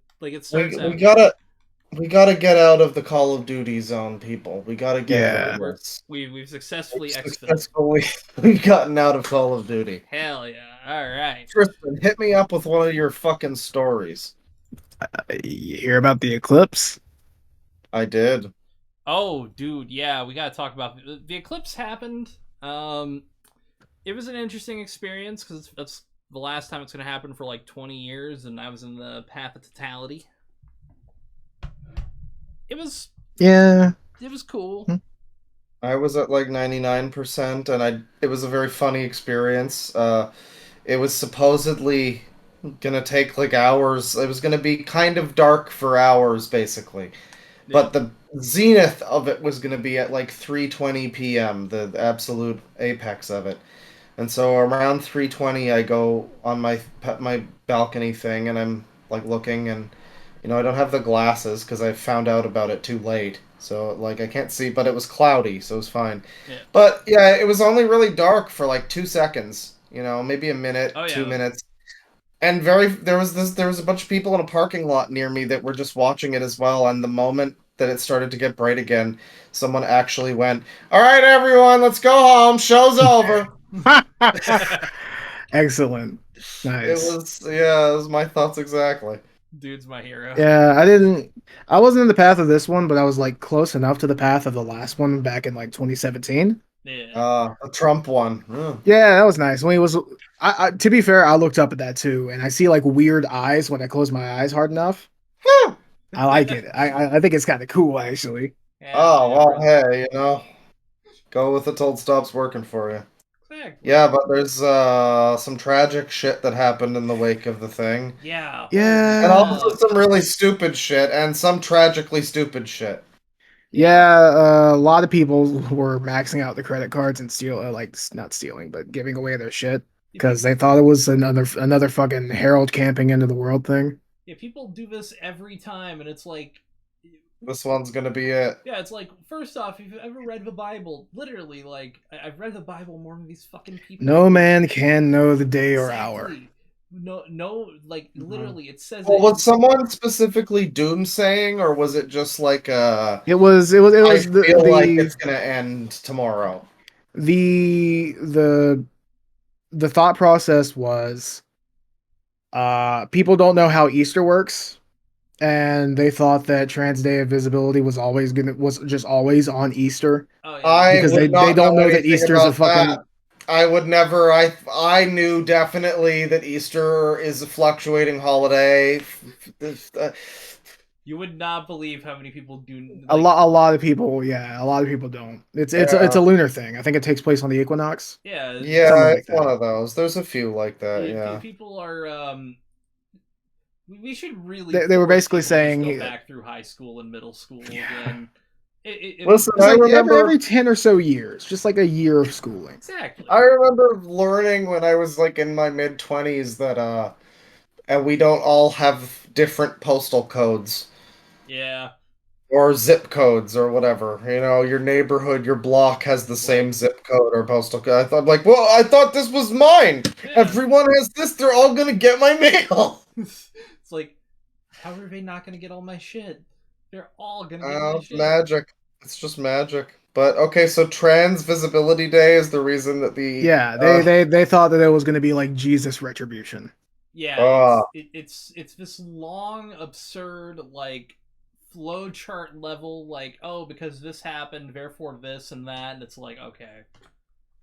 we starts we out. gotta we gotta get out of the Call of Duty zone, people. We gotta get out of Yeah. this. We've We've successfully exited. successfully we've gotten out of Call of Duty. Hell yeah! All right. Tristan, hit me up with one of your fucking stories. You hear about the eclipse? I did. Oh, dude, yeah, we gotta talk about the eclipse happened. Um, it was an interesting experience because that's the last time it's gonna happen for like 20 years, and I was in the path of totality. It was Yeah. it was cool. Hmm. I was at like 99%, and it was a very funny experience. It was supposedly gonna take like hours. It was gonna be kind of dark for hours, basically. Yeah, But the zenith of it was gonna be at like 3:20 p.m., the absolute apex of it. And so around 3:20, I go on my balcony thing, and I'm like looking, and I don't have the glasses because I found out about it too late. So like I can't see, but it was cloudy, so it was fine. yeah. But yeah, it was only really dark for like 2 seconds. Maybe a minute, Oh two yeah. minutes. And there was a bunch of people in a parking lot near me that were just watching it as well. And the moment that it started to get bright again, someone actually went, "All right, everyone, let's go home. Show's over." Excellent. It Nice. was, yeah, it was my thoughts exactly. Dude's my hero. Yeah, I wasn't in the path of this one, but I was like close enough to the path of the last one back in like 2017. Yeah. The Trump one. Ugh. Yeah, that was nice. When he was, to be fair, I looked up at that too, and I see like weird eyes when I close my eyes hard enough. Huh. I like it. I think it's kind of cool actually. Hell Oh, yeah, well, brother. hey, go with it till it stops working for you. Exactly. Yeah, but there's some tragic shit that happened in the wake of the thing. Yeah. Holy And Yeah, also fuck. some really stupid shit and some tragically stupid shit. Yeah. yeah. A lot of people were maxing out the credit cards and like not stealing, but giving away their shit If because people, they thought it was another fucking Herald camping into the world thing. if people do this every time, and it's like, This one's gonna be it. yeah, it's like, first off, if you've ever read the Bible, literally, like, I've read the Bible more than these fucking people. No man can know the day or hour. Exactly. No, no, like, Mhm. literally, it says Well, it was in. someone specifically doomsaying, or was it just like It I was feel like it's gonna end tomorrow? the the the thought process was people don't know how Easter works, and they thought that Trans Day of Visibility was just always on Easter Oh, yeah. I because would they not know don't know that anything Easter's a about that. fucking I would never. I knew definitely that Easter is a fluctuating holiday. You would not believe how many people do, a like, lot of people, yeah, a lot of people don't. It's Yeah, a lunar thing. I think it takes place on the equinox, yeah, something yeah, like it's one that. of those. There's a few like that. Yeah. people are, we should really They were force basically people to just saying go back through high school and middle school yeah. again. Listen, It's like every 10 or so years, just like a year of schooling. I Exactly. remember learning when I was like in my mid 20s that and we don't all have different postal codes. Yeah. or zip codes or whatever. You know, your neighborhood, your block has the same zip code or postal code. I thought, like, well, I thought this was mine. Yeah. Everyone has this. They're all gonna get my mail. It's like, how are they not gonna get all my shit? They're all gonna get my It's shit. magic. It's just magic. But okay, so Trans Visibility Day is the reason that the Yeah, they thought that it was going to be like Jesus retribution. Yeah, it's this long, absurd, like, flowchart level, like, oh, because this happened, therefore this and that, and it's like, okay.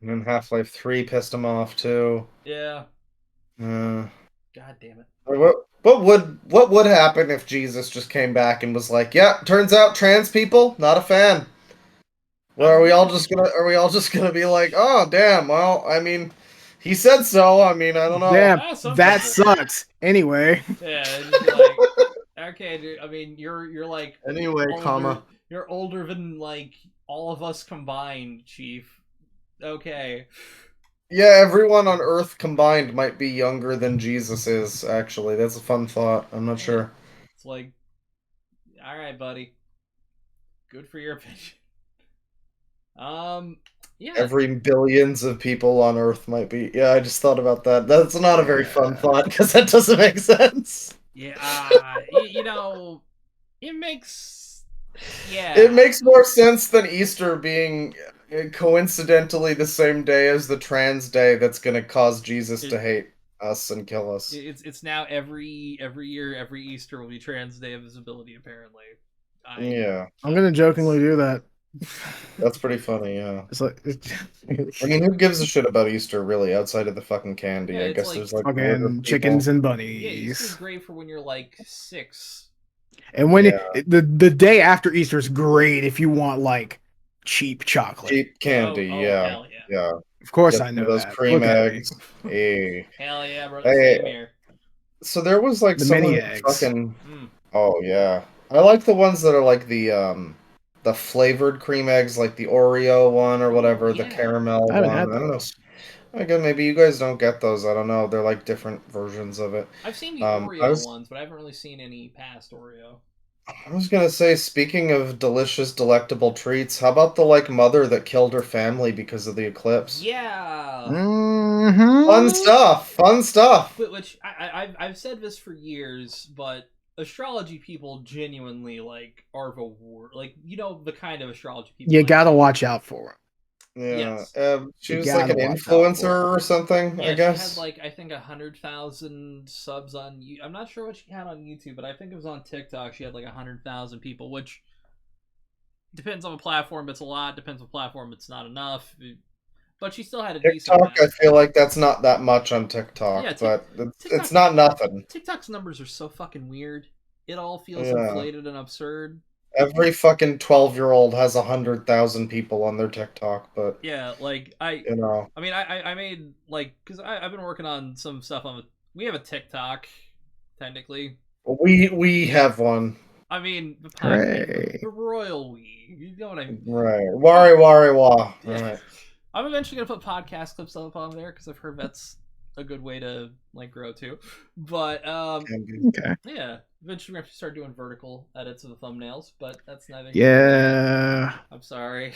and then Half-Life 3 pissed him off too. Yeah. Uh, God damn it. what would happen if Jesus just came back and was like, "Yeah, turns out trans people not a fan." Well, are we all just gonna be like, "Oh, damn, well, I mean, he said so. I mean, I don't know." Damn, Ah, that people. sucks. Anyway. Yeah, it's just like, okay, dude, I mean, you're like Anyway, older, you're older than like all of us combined, Chief. Okay. Yeah, everyone on Earth combined might be younger than Jesus is, actually. That's a fun thought. I'm not sure. It's like, all right, buddy. Good for your opinion. Yeah. Every billions of people on Earth might be. Yeah, I just thought about that. That's not a very fun thought because that doesn't make sense. Yeah, you know, it makes. Yeah. It makes more sense than Easter being coincidentally the same day as the trans day that's going to cause Jesus to hate us and kill us. It's now every year, every Easter will be Trans Day of Visibility, apparently. Yeah. I'm going to jokingly do that. That's pretty funny, yeah. It's like, I mean, who gives a shit about Easter, really, outside of the fucking candy? Yeah, I guess like, there's like fucking chickens and Yeah, bunnies. Easter's great for when you're like 6. And when the day after Easter is great if you want like cheap chocolate. Cheap candy, yeah. Hell yeah. Yeah. Of course Get I know those that. cream Look at me. eggs. Hey. Hell yeah, bro. Hey. Same here. So there was like The someone mini who eggs. fucking. Oh yeah, I like the ones that are like the flavored cream eggs, like the Oreo one or whatever, the yeah. caramel I haven't one. had I don't know. those. I guess maybe you guys don't get those. I don't know. They're like different versions of it. I've seen the Oreo ones, but I haven't really seen any past Oreo. I was gonna say, speaking of delicious, delectable treats, how about the like mother that killed her family because of the eclipse? Yeah. Mm-hmm. Fun stuff. Fun stuff. Which I've said this for years, but astrology people genuinely like are the war. Like, you know, the kind of astrology people. You gotta watch out for them. Yeah, yes. She was like an influencer or something, yeah, I guess. She had like, I think 100,000 subs on. I'm not sure what she had on YouTube, but I think it was on TikTok. She had like 100,000 people, which depends on the platform. It's a lot. Depends on the platform. It's not enough. But she still had a decent TikTok, I feel like that's not that much on TikTok, Yeah, but it's not nothing. TikTok's numbers are so fucking weird. It all feels inflated and absurd. Every fucking 12-year-old has 100,000 people on their TikTok, but yeah, like I mean, I made like, because I've been working on some stuff on. We have a TikTok, technically. We have one. I mean, the podcast, the royal we. You know what I mean? Right, wari wah. Right. I'm eventually gonna put podcast clips up on there because I've heard that's a good way to like grow too. But okay. Yeah, eventually we have to start doing vertical edits of the thumbnails, but that's neither. Yeah. I'm sorry.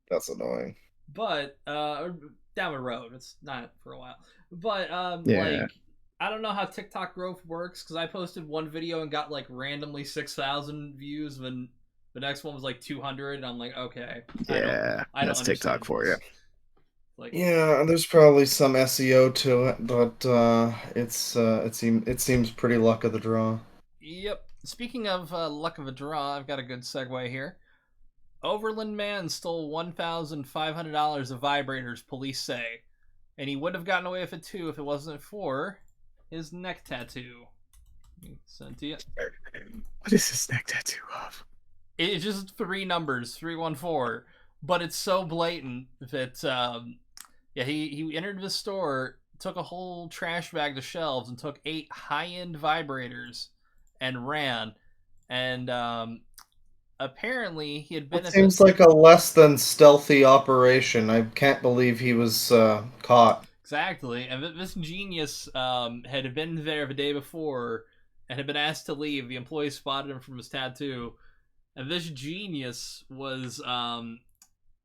That's annoying. But down the road, it's not for a while. But yeah. like, I don't know how TikTok growth works because I posted one video and got like randomly 6,000 views when the next one was like 200, and I'm like, okay. Yeah, that's TikTok for you. Like, yeah, there's probably some SEO to it, but it seems pretty luck of the draw. Yep. Speaking of luck of the draw, I've got a good segue here. Overland man stole $1,500 of vibrators, police say, and he would have gotten away with it too if it wasn't for his neck tattoo. Sent to you. What is this neck tattoo of? It's just 3 numbers, 314, but it's so blatant that he entered the store, took a whole trash bag to shelves, and took 8 high-end vibrators and ran. And apparently he had been. It seems like a less than stealthy operation. I can't believe he was caught. Exactly, and this genius had been there the day before and had been asked to leave. The employee spotted him from his tattoo. And this genius was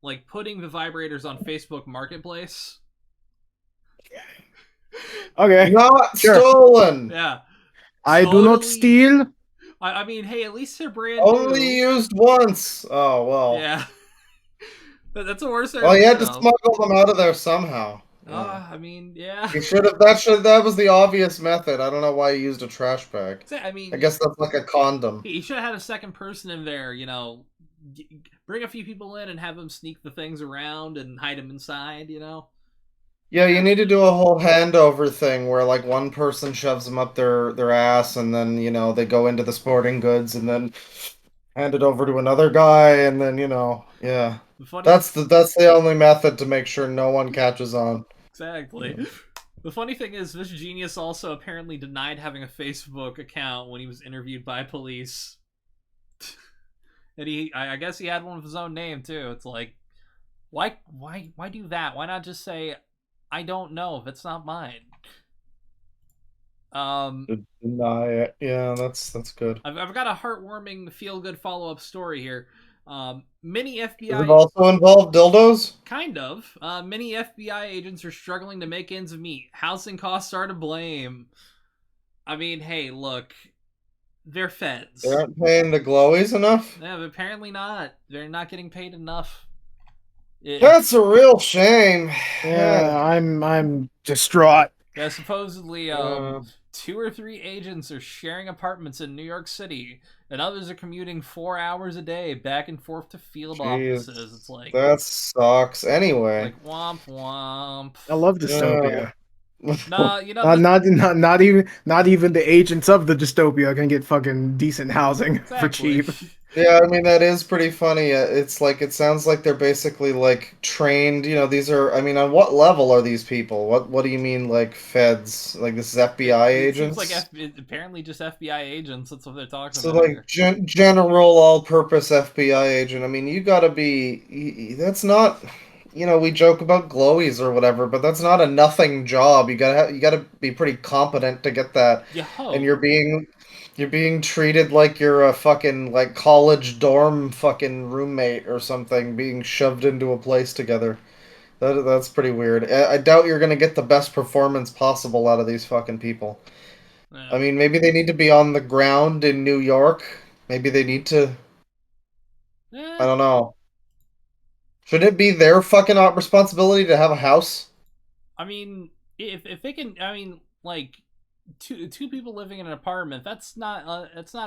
like putting the vibrators on Facebook Marketplace. Okay. Not Sure. stolen. Yeah. I do not Totally- steal. I mean, hey, at least they're brand Only new. used once. Oh well. Yeah. That's the worst. Well, you had to smuggle them out of there somehow. I mean, yeah. You should have. That was the obvious method. I don't know why you used a trash bag. I mean, I guess that's like a condom. he should have had a second person in there. You know, bring a few people in and have them sneak the things around and hide them inside. You know. Yeah, you need to do a whole handover thing where like one person shoves them up their ass, and then they go into the sporting goods, and then hand it over to another guy, and then yeah. That's the only method to make sure no one catches on. Exactly. The funny thing is, this genius also apparently denied having a Facebook account when he was interviewed by police. And I guess he had one with his own name too. It's like, why do that? Why not just say, I don't know if it's not mine? Deny it. Yeah, that's good. I've got a heartwarming, feel-good follow-up story here. Many FBI... Does it also involve dildos? Kind of. Many FBI agents are struggling to make ends meet. Housing costs are to blame. I mean, hey, look. They're feds. They aren't paying the glowies enough? Yeah, but apparently not. They're not getting paid enough. That's a real shame. Yeah, I'm distraught. Yeah, supposedly, 2 or 3 agents are sharing apartments in New York City, and others are commuting 4 hours a day back and forth to field offices. It's like, that sucks. Anyway, like womp womp. I love dystopia. Nah, not even the agents of the dystopia can get fucking decent housing for cheap. Yeah, I mean that is pretty funny. It's like it sounds like they're basically like trained. These are. I mean, on what level are these people? What do you mean, like feds? Like this is FBI agents? It seems like apparently just FBI agents. That's what they're talking So about. like general all-purpose FBI agent. I mean, you gotta be. That's not. We joke about glowies or whatever, but that's not a nothing job. You gotta be pretty competent to get that. And you're being treated like you're a fucking like college dorm fucking roommate or something, being shoved into a place together. That's pretty weird. I doubt you're gonna get the best performance possible out of these fucking people. Yeah. I mean, maybe they need to be on the ground in New York. Maybe they need to. I don't know. Should it be their fucking responsibility to have a house? I mean, if they can, I mean, like two people living in an apartment, that's not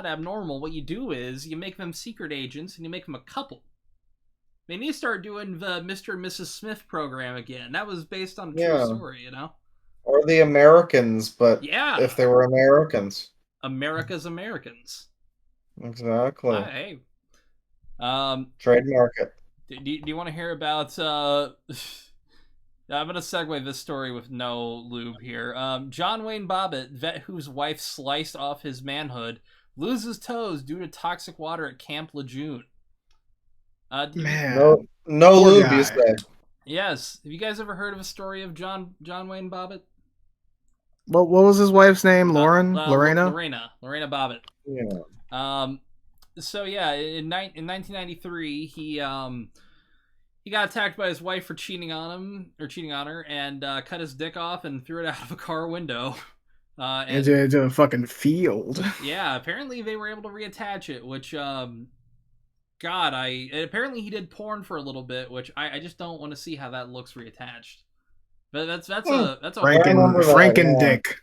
abnormal. What you do is you make them secret agents and you make them a couple. They need to start doing the Mr. and Mrs. Smith program again. That was based on a true story, Or the Americans, but yeah, if they were Americans. America's Americans. Exactly. Hey. Trademark it. Do you want to hear about I'm going to segue this story with no lube here. John Wayne Bobbitt, vet whose wife sliced off his manhood, loses toes due to toxic water at Camp Lejeune. Man. No lube, you say? Yes. Have you guys ever heard of a story of John Wayne Bobbitt? What was his wife's name? Lorena Bobbitt. Yeah. So yeah, in 1993, he got attacked by his wife for cheating on her, and cut his dick off and threw it out of a car window. Into a fucking field. Yeah, apparently they were able to reattach it, which apparently he did porn for a little bit, which I just don't want to see how that looks reattached. But that's a Franken dick.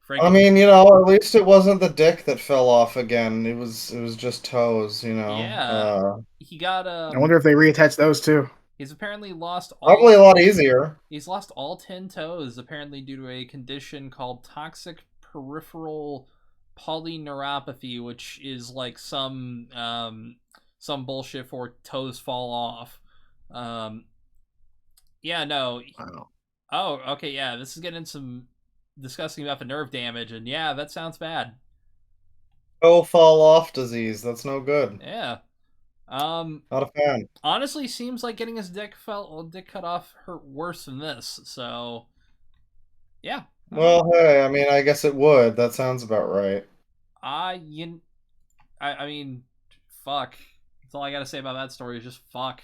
I mean, at least it wasn't the dick that fell off again. It was just toes, Yeah. He got I wonder if they reattached those too. He's apparently lost probably a lot easier. He's lost all 10 toes, apparently due to a condition called toxic peripheral polyneuropathy, which is like some bullshit for toes fall off. Yeah, no. Wow. Oh, okay, yeah. This is getting some discussing about the nerve damage, and yeah, that sounds bad. Toe fall off disease. That's no good. Yeah. Not a fan. Honestly, seems like getting his dick cut off hurt worse than this. So, yeah. Well, hey, I mean, I guess it would. That sounds about right. I mean, fuck. That's all I gotta say about that story is just fuck.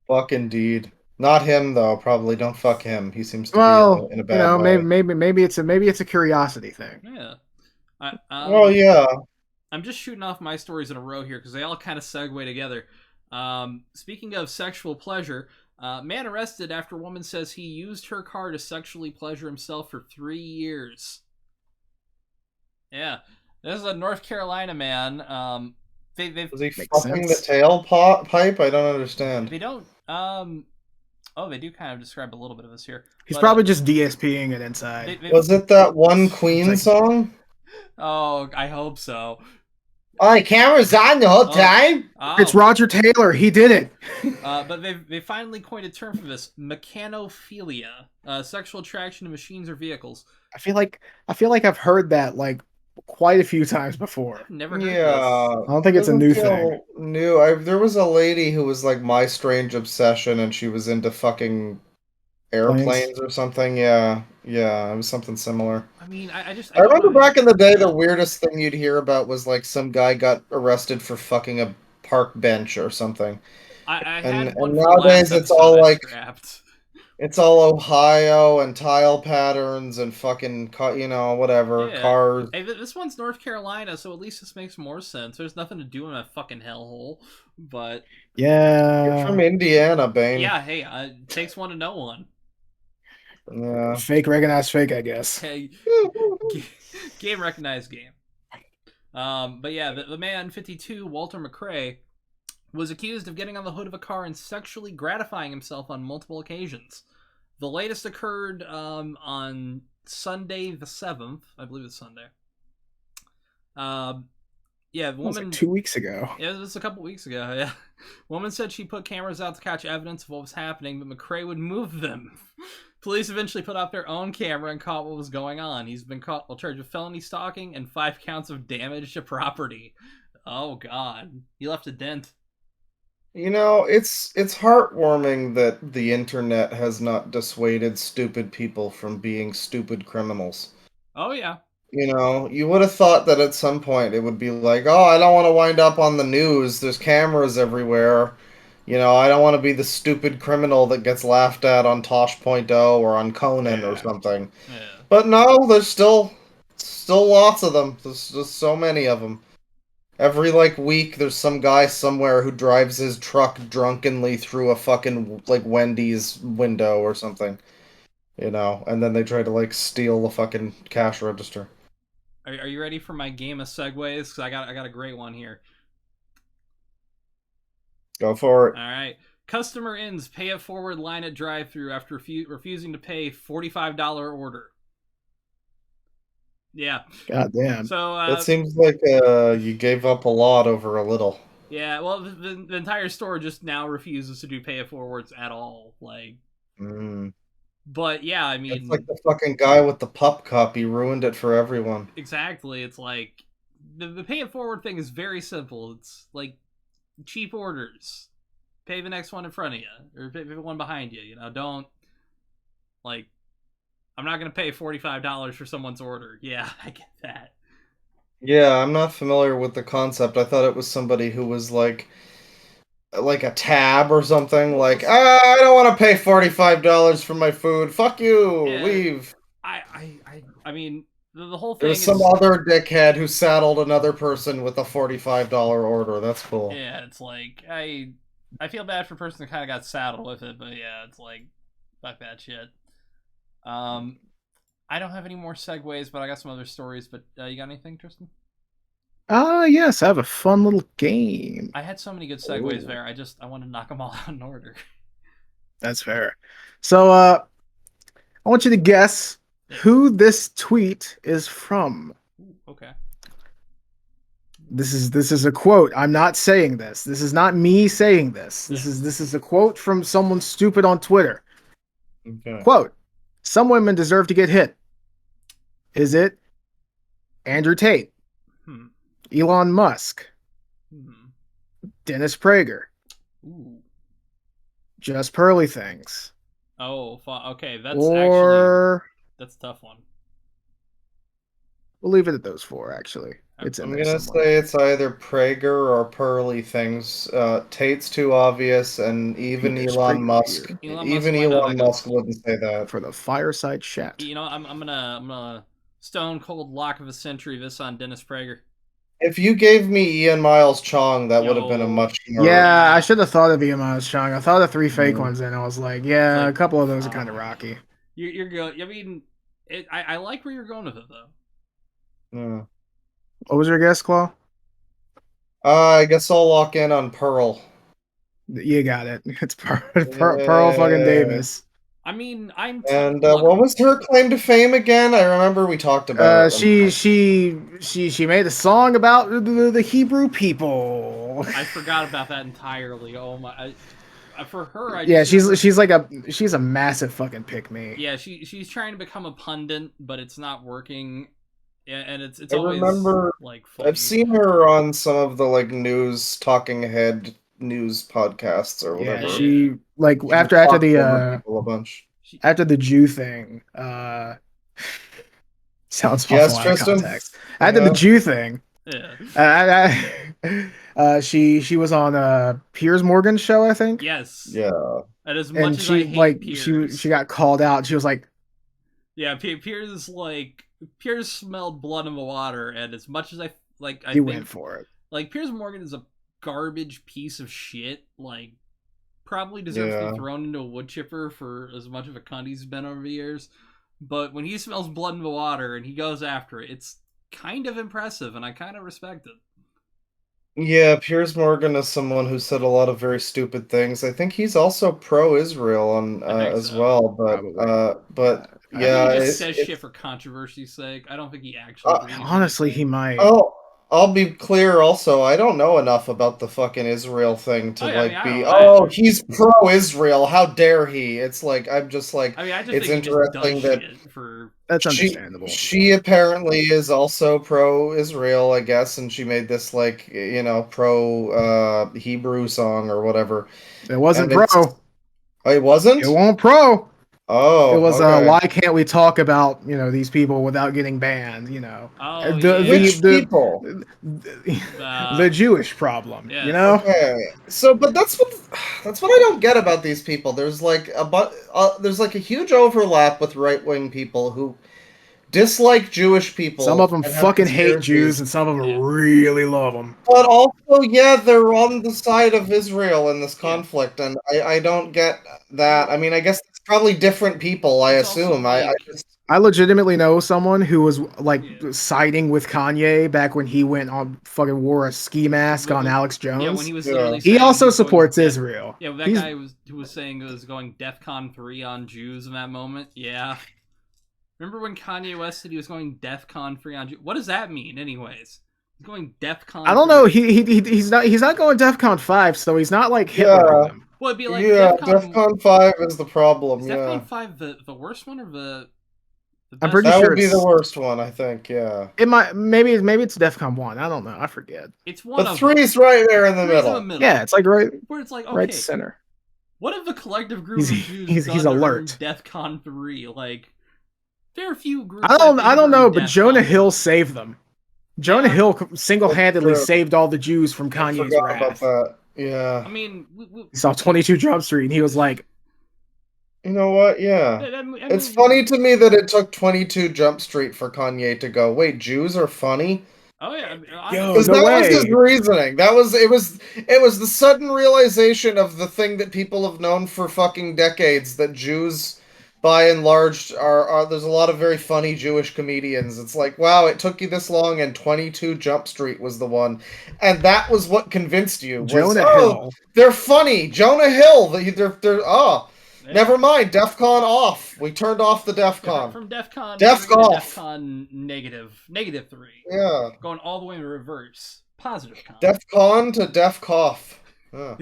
Fuck indeed. Not him though. Probably don't fuck him. He seems to be Well, in a bad way. maybe it's a curiosity thing. Yeah. Well, yeah. I'm just shooting off my stories in a row here because they all kind of segue together. Speaking of sexual pleasure, man arrested after woman says he used her car to sexually pleasure himself for 3 years. Yeah, this is a North Carolina man. Was he Makes fucking the sense. tailpipe? I don't understand. They don't. Oh, they do kind of describe a little bit of this here. He's But, probably just DSPing it inside. Was it that one Queen like- song? Oh, I hope so. Oh, the camera's on the whole time. Oh. It's Roger Taylor. He did it. But they finally coined a term for this: mechanophilia, sexual attraction to machines or vehicles. I feel like I've heard that like quite a few times before. Never heard Yeah, this. I don't think it's a new thing. New. There was a lady who was like my strange obsession, and she was into fucking airplanes or something. Yeah, it was something similar. I mean, I just I remember back in the day, the weirdest thing you'd hear about was like some guy got arrested for fucking a park bench or something. I And had one and for the last nowadays it's all episode I like scrapped. it's all Ohio and tile patterns and fucking whatever Yeah. cars. Hey, this one's North Carolina, so at least this makes more sense. There's nothing to do in a fucking hellhole, but You're from Yeah. Indiana, Bane. yeah, hey, it takes one to know one. Yeah. Fake recognize fake, I guess. Hey, game recognized game. But yeah, the man 52, Walter McCrae, was accused of getting on the hood of a car and sexually gratifying himself on multiple occasions. The latest occurred on Sunday the 7th. I believe it's Sunday. Yeah, the That was woman. like 2 weeks ago. Yeah, this was a couple weeks ago. Yeah, woman said she put cameras out to catch evidence of what was happening, but McCrae would move them. Police eventually put out their own camera and caught what was going on. He's been caught while charged with felony stalking and 5 counts of damage to property. Oh God, he left a dent. It's heartwarming that the internet has not dissuaded stupid people from being stupid criminals. Oh yeah. You would have thought that at some point it would be like, oh, I don't want to wind up on the news. There's cameras everywhere. I don't want to be the stupid criminal that gets laughed at on Tosh.0 or on Conan or something. Yeah. But no, there's still lots of them. There's just so many of them. Every week there's some guy somewhere who drives his truck drunkenly through a fucking Wendy's window or something. And then they try to steal the fucking cash register. Are you ready for my game of segues? Because I got a great one here. Go for it. All right. Customer ends pay it forward line at drive-thru after refusing to pay $45 order. Yeah. God damn. So That seems like you gave up a lot over a little. yeah, well, the entire store just now refuses to do pay it forwards at all. But yeah, I mean, It's like the fucking guy with the pup cup. He ruined it for everyone. exactly. It's like the pay it forward thing is very simple. It's like cheap orders. Pay the next one in front of you, or pay the one behind you. Don't I'm not gonna pay $45 for someone's order. Yeah, I get that. Yeah, I'm not familiar with the concept. I thought it was somebody who was like a tab or something. I don't want to pay $45 for my food. Fuck you. Yeah. Leave. I mean, the whole thing There's is some other dickhead who saddled another person with a $45 order. That's cool. yeah. It's like I feel bad for the person that kind of got saddled with it, but yeah, it's like fuck that shit. I don't have any more segues, but I got some other stories. But you got anything, Tristan? Yes, I have a fun little game. I had so many good segues Ooh. there. I want to knock them all out in order. That's fair. So, I want you to guess who this tweet is from. Ooh, okay. This is a quote. I'm not saying this. This is not me saying this. This is a quote from someone stupid on Twitter. Okay. Quote: "Some women deserve to get hit." Is it Andrew Tate, Hmm. Elon Musk, Hmm. Dennis Prager, Ooh. Just Pearly Things, Oh, okay. That's or that's a tough one. we'll leave it at those 4, actually. It's in I'm there gonna somewhere. say it's either Prager or Pearly things. Tate's too obvious, and even Penis Elon Prager Musk, here Elon Musk even might have Elon that going Musk for him. wouldn't say that. for the fireside chat. You know, I'm gonna stone cold lock of a century this on Dennis Prager. If you gave me Ian Miles Chong, that would have been a Yo. much more. Yeah, I should have thought of EMI's Chong. I thought of 3 fake Mm. ones, and I was like, yeah, It's like, a couple of those are kind of rocky. You're going. I mean, I like where you're going with it though. Yeah. What was your guess, Claw? I guess I'll lock in on Pearl. You got it. It's Pearl fucking Davis. I mean, I'm. And look, what was her claim to fame again? I remember we talked about it. She made a song about the Hebrew people. I forgot about that entirely. Oh my! For her, I Yeah, just remember- she's a massive fucking pick me. Yeah, she's trying to become a pundit, but it's not working. Yeah, and it's I always remember like funny. I've seen her on some of the like news talking head news podcasts or whatever. Yeah, she like She after talked over the people a bunch. after the Jew thing. Sounds awful Yes, out of Tristan. context. After the Yeah. Jew thing, Yeah. she was on Piers Morgan's show, I think. Yes. Yeah. And as much And as I she hate like Piers, she got called out. She was like, yeah, Piers smelled blood in the water, and as much as I he went for it. like Piers Morgan is a garbage piece of shit. Like, probably deserves to be thrown into a wood chipper for as much of a cunt he's been over the years. But when he smells blood in the water and he goes after it, it's kind of impressive, and I kind of respect it. Yeah, Piers Morgan is someone who said a lot of very stupid things. I think he's also pro-Israel on I think as so. well, but Probably. yeah, I think he just says shit for controversy's sake. I don't think he actually. believes Honestly, anything. he might. I'll be clear also, I don't know enough about the fucking Israel thing to he's pro-Israel, how dare he? It's like I'm just like I just it's think he just does interesting that shit for That's understandable. she apparently is also pro-Israel, I guess, and she made this like pro Hebrew song or whatever. It wasn't And pro. It wasn't? It won't pro. Oh, it was okay. why can't we talk about these people without getting banned? Oh, Which people? The Jewish problem. Yes. Okay, so but that's what I don't get about these people. There's like there's like a huge overlap with right-wing people who dislike Jewish people. Some of them and have fucking hate conspiracies. Jews, and some of them really love them. But also, yeah, they're on the side of Israel in this conflict, and I don't get that. I mean, I guess it's probably different people. I assume. I legitimately know someone who was like siding with Kanye back when he went on fucking wore a ski mask on Alex Jones. Yeah, when he was literally he also supports Israel. Yeah, that guy who was saying it was going DEFCON 3 on Jews in that moment. Yeah. Remember when Kanye West said he was going DEFCON 3 on Jews? What does that mean, anyways? He's going DEFCON. I don't know. He's not going DEFCON 5, so he's not like Hitler. Yeah. Well, it'd be like DEFCON 5 is the problem. Is DEFCON 5 the worst one or the I'm pretty that sure would be the worst one, I think. Yeah. It might maybe it's DEFCON 1. I don't know. I forget. It's one of 3's right there in the middle. Yeah, it's like right where it's like okay, right center. What if the collective group of Jews he's alert. DEFCON 3 like there are a few groups. I don't know, but Jonah Hill saved them. Jonah Hill single-handedly saved all the Jews from Kanye's wrath. About that. Yeah. I mean, he saw 22 Jump Street and he was like, you know what? Yeah. It's funny to me that it took 22 Jump Street for Kanye to go, wait, Jews are funny? Oh yeah, because that was his reasoning. It was the sudden realization of the thing that people have known for fucking decades, that Jews by and large are there's a lot of very funny Jewish comedians. It's like, wow, it took you this long and 22 Jump Street was the one. And that was what convinced you. Jonah Hill. They're funny. Jonah Hill. Never mind. DEFCON off. We turned off the DEFCON. From DEFCON. DEFCON negative 3. Yeah. Going all the way in reverse. Positive con. DEFCON to DEFCOF. Huh.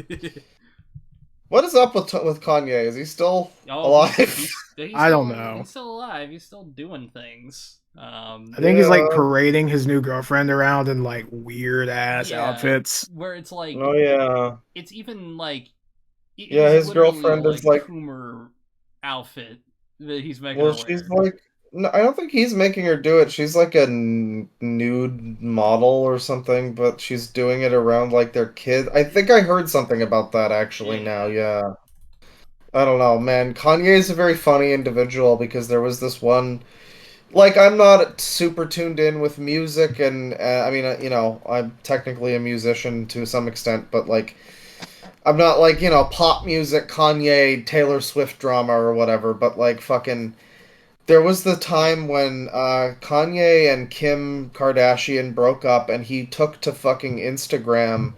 What is up with Kanye? Is he still alive? I don't know. He's still alive. He's still doing things. I think he's like parading his new girlfriend around in like weird ass outfits. Where it's like, oh yeah, it's even like, his girlfriend is like Coomer outfit that he's making. Well, she's like, No, I don't think he's making her do it. She's like a nude model or something, but she's doing it around like their kid. I think I heard something about that actually now. Yeah. I don't know, man. Kanye is a very funny individual because there was this one. Like, I'm not super tuned in with music, and I mean, I'm technically a musician to some extent, but like, I'm not like, pop music, Kanye, Taylor Swift drama or whatever, but like, fucking. There was the time when Kanye and Kim Kardashian broke up, and he took to fucking Instagram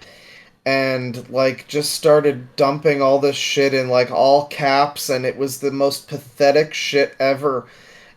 and like just started dumping all this shit in like all caps, and it was the most pathetic shit ever.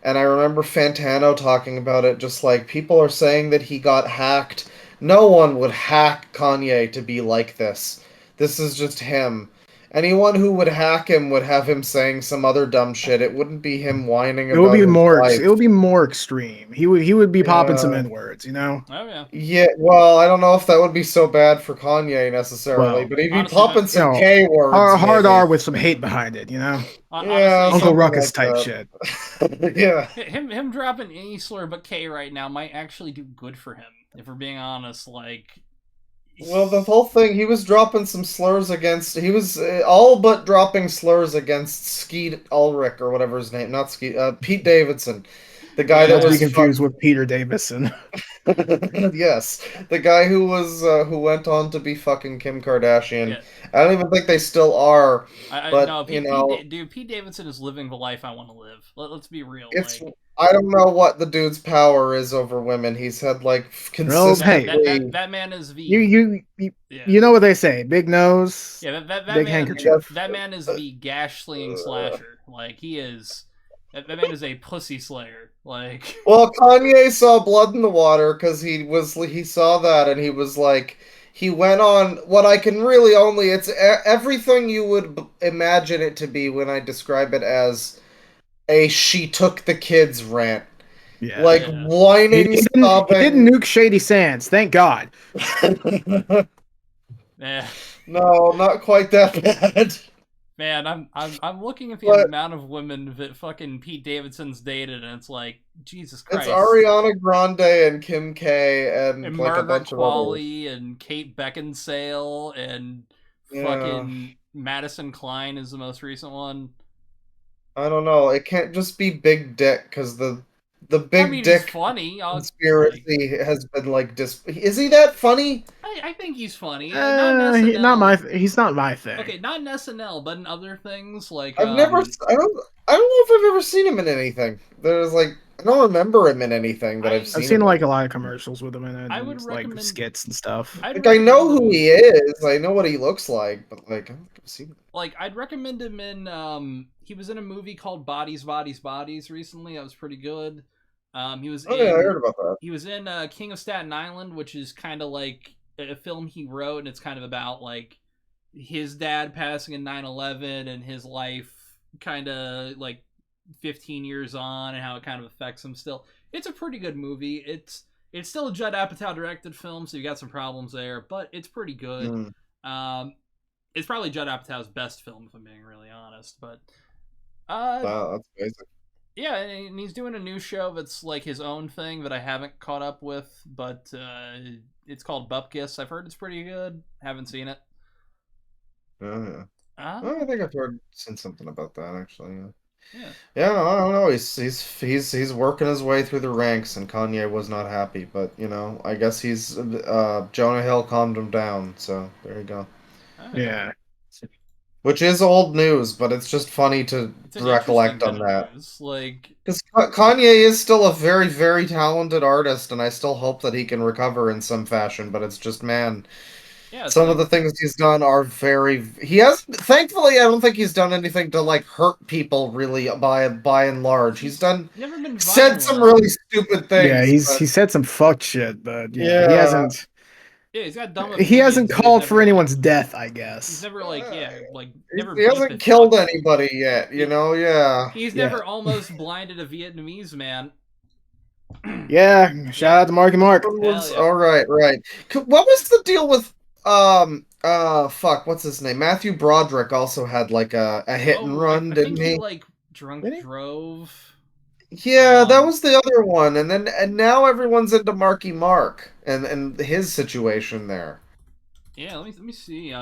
And I remember Fantano talking about it, just like people are saying that he got hacked. No one would hack Kanye to be like this. This is just him. Anyone who would hack him would have him saying some other dumb shit. It wouldn't be him whining It would about be his more. life. It would be more extreme. He would be popping some Yeah. N words, you know. Oh yeah. Yeah, well, I don't know if that would be so bad for Kanye necessarily, Well, but he'd be honestly, popping You some know, K words, hard maybe. R with some hate behind it, you know. Yeah, honestly, Uncle something Ruckus like type that. shit. Yeah. him dropping any slur but K right now might actually do good for him. If we're being honest, like. Well, the whole thing, he was dropping some slurs against. He was all but dropping slurs against Skeet Ulrich or whatever his name, not Skeet, Pete Davidson, the guy Yeah. that Not to be was confused with Peter Davison. yes, the guy who went on to be fucking Kim Kardashian. Yeah. I don't even think they still are, No, but you know, dude, Pete Davidson is living the life I want to live. Let's be real. it's. Like, I don't know what the dude's power is over women. He's had like Well, hey, consistently. that man is the You yeah. know what they say: big nose, Yeah, that big man handkerchief. that man is the gash slinging slasher. Like he is that man is a pussy slayer. Like Well, Kanye saw blood in the water because he saw that and he was like he went on what I can really only it's everything you would imagine it to be when I describe it as a she took the kids rant. Yeah. Like yeah. whining, He didn't sobbing. nuke Shady Sands. Thank God. Yeah. No, not quite that bad. Man, I'm looking at the But amount of women that fucking Pete Davidson's dated, and it's like Jesus it's Christ. Ariana Grande and Kim K and And like a Margaret bunch of others. Qualley and Kate Beckinsale and Yeah. fucking Madison Klein is the most recent one. I don't know. It can't just be Big Dick because the I Big mean, he's Dick funny. conspiracy has been like is he that funny? I think he's funny. Not in SNL. He's not my thing. Okay, not in SNL, but in other things like I've never I don't know if I've ever seen him in anything. There's like I don't remember him in anything that I've seen. I've seen him like in. a lot of commercials with him in it, I would and like recommend skits and stuff. I'd Like I know recommend who him, he is. I know what he looks like, but like I don't think I've seen him. like I'd recommend him in he was in a movie called Bodies Bodies Bodies recently. That was pretty good. He was Oh yeah, I heard about that. he was in King of Staten Island, which is kind of like a film he wrote, and it's kind of about like his dad passing in 9/11 and his life kind of like 15 years on and how it kind of affects him still. It's a pretty good movie. It's still a Judd Apatow directed film, so you got some problems there, but it's pretty good. It's probably Judd Apatow's best film, if I'm being really honest. But Wow, that's basic. yeah, and he's doing a new show that's like his own thing that I haven't caught up with, but it's called Bupkis. I've heard it's pretty good. Haven't seen it. Oh yeah. Uh, Oh, I think I've seen something about that actually. Yeah. yeah. Yeah, I don't know. He's working his way through the ranks, and Kanye was not happy. But you know, I guess he's Jonah Hill calmed him down. So there you go. Yeah. Which is old news, but it's just funny to It's an recollect interesting on bit of that. news. Like, Because Kanye is still a very, very talented artist, and I still hope that he can recover in some fashion. But it's just, man, yeah, some of the things he's done are very. He has, thankfully, I don't think he's done anything to like hurt people really by and large. He's done never been said some violent. really stupid things. Yeah, he but, said some fucked shit, but yeah, yeah. Yeah, he's got dumb he hasn't opinions, but called he's for never, anyone's death, I he's guess. never never He beat hasn't the killed fuck. anybody yet, you know. Yeah. He's Yeah. never almost blinded a Vietnamese man. Yeah, shout out to Marky Mark. Was, yeah. all right, right. What was the deal with fuck, what's his name? Matthew Broderick also had like a hit and run, I didn't think he he? like drunk Did he? drove. Yeah, that was the other one, and now everyone's into Marky Mark and his situation there. Yeah, let me see.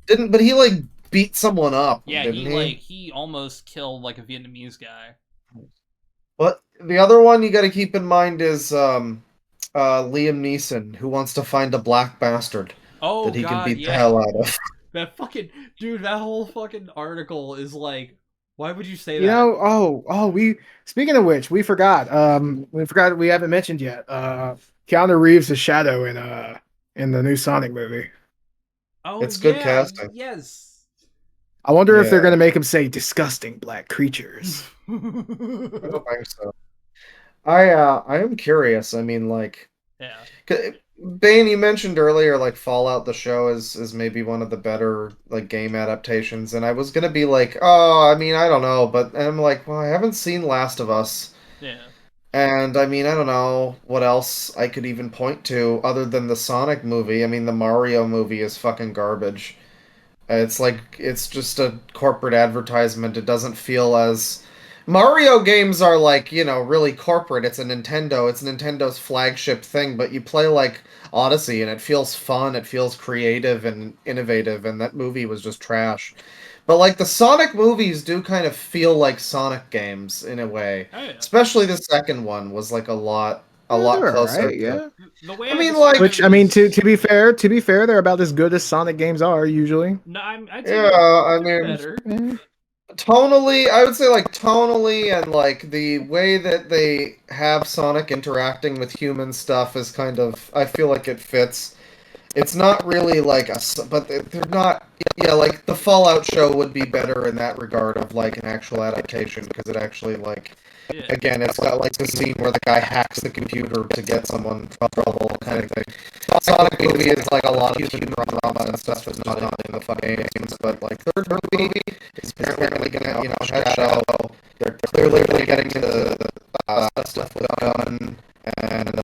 But he like beat someone up, Yeah, didn't he? he almost killed like a Vietnamese guy. But the other one you got to keep in mind is Liam Neeson, who wants to find a black bastard Oh that he can God, beat the yeah. hell out of. That fucking dude, that whole fucking article is like, why would you say You that? know, we speaking of which, we forgot we haven't mentioned yet. Keanu Reeves' Shadow in the new Sonic movie. Oh It's good yeah, casting. yes. I wonder if they're Yeah, gonna make him say disgusting black creatures. I don't think so. I am curious. I mean, like, Yeah. Bane, you mentioned earlier, like Fallout the show is maybe one of the better like game adaptations, and I was gonna be like, oh, I mean, I don't know, but I'm like, well, I haven't seen Last of Us, Yeah. and I mean, I don't know what else I could even point to other than the Sonic movie. I mean, the Mario movie is fucking garbage. It's like it's just a corporate advertisement. It doesn't feel as Mario games are like, really corporate. It's a Nintendo. It's Nintendo's flagship thing, but you play like Odyssey and it feels fun, it feels creative and innovative, and that movie was just trash. But like the Sonic movies do kind of feel like Sonic games in a way. Oh yeah. Especially the second one was like a Yeah, lot they're all closer right. to Yeah. The way I I mean like describe Which it I mean, to is to be fair, they're about as good as Sonic games are usually. no, I'd say yeah, I they're mean better. Eh, tonally, I would say like tonally and like the way that they have Sonic interacting with human stuff is kind of I feel like it fits. It's not really like but they're not. Yeah, like the Fallout show would be better in that regard of like an actual adaptation because it actually like Yeah. again it's got like the scene where the guy hacks the computer to get someone in trouble kind of thing. Sonic movie is like a lot of human drama and stuff that's not in the fucking games, but like third movie is apparently gonna head show. They're clearly getting to the stuff with gun and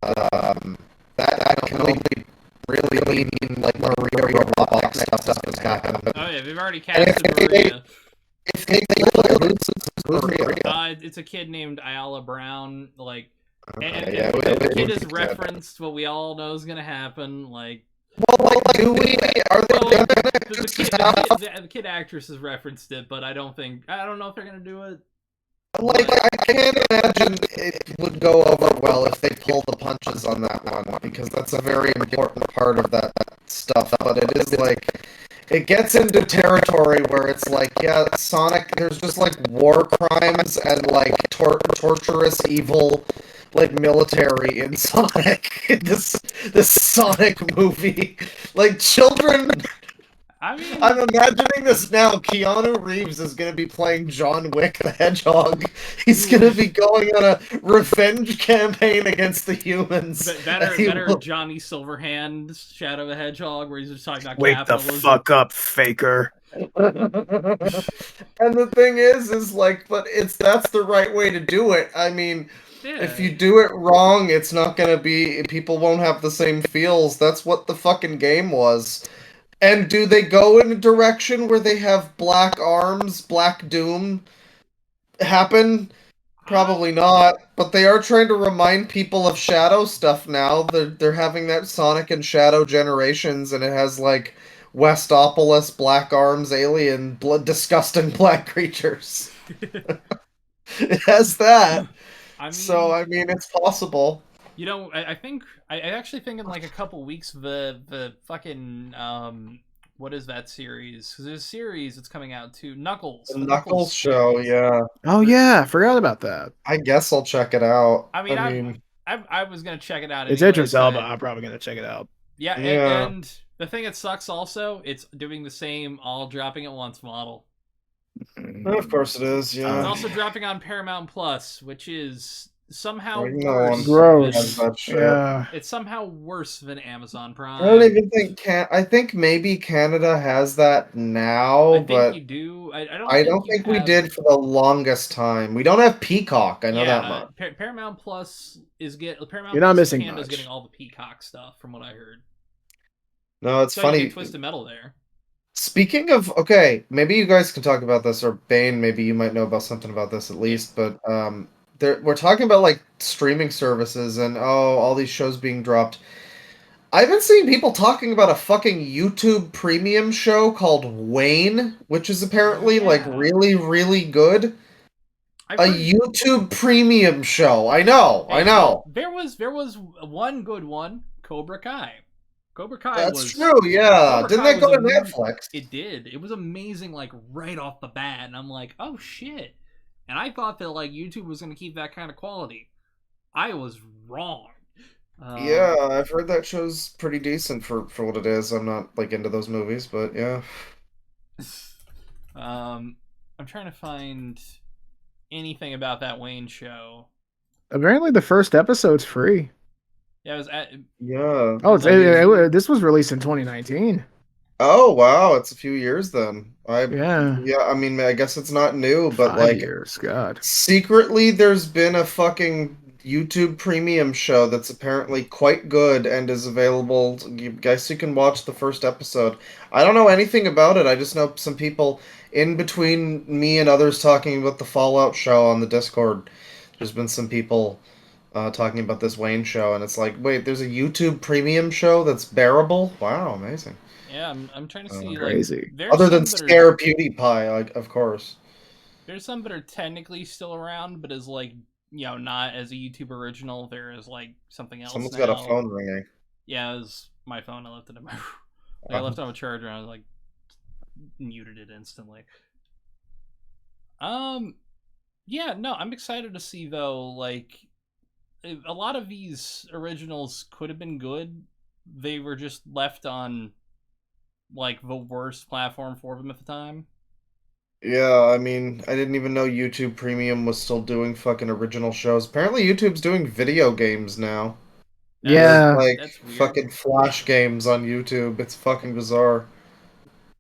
that I can only really mean like Mario Roblox stuff has happened. Oh yeah, they've already And casted Maria. if they who's Maria? It's a kid named Ayala Brown. Like, and Yeah, the kid we has said. referenced what we all know is gonna happen. Like, Well, like, do we? Are they well, gonna the kid actress has referenced it, but I don't know if they're gonna do it. like, I can't imagine it would go over well if they pull the punches on that one because that's a very important part of that stuff. But it is like it gets into territory where it's like, yeah, Sonic. There's just like war crimes and like torturous evil, like military in Sonic. This Sonic movie, like children. I mean, I'm imagining this now. Keanu Reeves is going to be playing John Wick the Hedgehog. He's going to be going on a revenge campaign against the humans. better Johnny Silverhand Shadow the Hedgehog, where he's just talking about Wake the capitalism. fuck up, faker. And the thing is like, but that's the right way to do it. I mean, Yeah. if you do it wrong, it's not going to be. People won't have the same feels. That's what the fucking game was. And do they go in a direction where they have Black Arms, Black Doom happen? Probably not. But they are trying to remind people of Shadow stuff now. They're having that Sonic and Shadow Generations, and it has like Westopolis, Black Arms, alien, disgusting black creatures. It has that. I mean, So I mean, it's possible. I actually think in like a couple weeks the fucking what is that series? Because there's a series that's coming out too. Knuckles. The Knuckles show, yeah. Oh yeah, I forgot about that. I guess I'll check it out. I mean, I was gonna check it out. It's anyways, Idris Elba. I'm probably gonna check it out. Yeah, Yeah. and the thing that sucks also, it's doing the same all dropping at once model. Of course it is, yeah. It's also dropping on Paramount Plus, which is somehow Right, no worse. one Gross. has that shit. Yeah. It's somehow worse than Amazon Prime. I don't even think I think maybe Canada has that now, I think but you do. I don't think we did for the longest time. We don't have Peacock. I know that much. Paramount Plus Paramount You're not Plus missing Canada's much. getting all the Peacock stuff, from what I heard. No, it's So funny. you get Twisted Metal there. Speaking of, okay, maybe you guys can talk about this, or Bane, maybe you might know about something about this at least, but we're talking about like streaming services and all these shows being dropped. I've been seeing people talking about a fucking YouTube premium show called Wayne, which is apparently like really, really good. I've A heard- YouTube premium show. I know. Hey, I know. There was one good one, Cobra Kai. Cobra Kai That's was true. Yeah. Cobra Didn't Kai that go was to Netflix? It did. It was amazing, like right off the bat, and I'm like, oh shit. And I thought that like YouTube was gonna keep that kind of quality. I was wrong. Yeah, I've heard that show's pretty decent for what it is. I'm not like into those movies, but yeah. I'm trying to find anything about that Wayne show. Apparently, the first episode's free. Yeah, it was at. Yeah. Oh, this was released in 2019. Oh wow, it's a few years then. Yeah. Yeah, I mean, I guess it's not new, but 5 like years, God. secretly there's been a fucking YouTube premium show that's apparently quite good and is available. You guys, you can watch the first episode. I don't know anything about it. I just know some people in between me and others talking about the Fallout show on the Discord. There's been some people talking about this Wayne show, and it's like, wait, there's a YouTube premium show that's bearable? Wow, amazing. Yeah, I'm trying to see Crazy. like Other than Scare PewDiePie, like, of course. There's some that are technically still around, but is like not as a YouTube original. There is like something else. Someone's now. got a phone ringing. Yeah, it was my phone. I left it in my room. I left it on a charger and I like muted it instantly. Yeah, no, I'm excited to see though. Like, a lot of these originals could have been good. They were just left on like the worst platform for them at the time. Yeah, I mean, I didn't even know YouTube Premium was still doing fucking original shows. Apparently, YouTube's doing video games now. Yeah. Like That's weird. fucking Flash games on YouTube. It's fucking bizarre.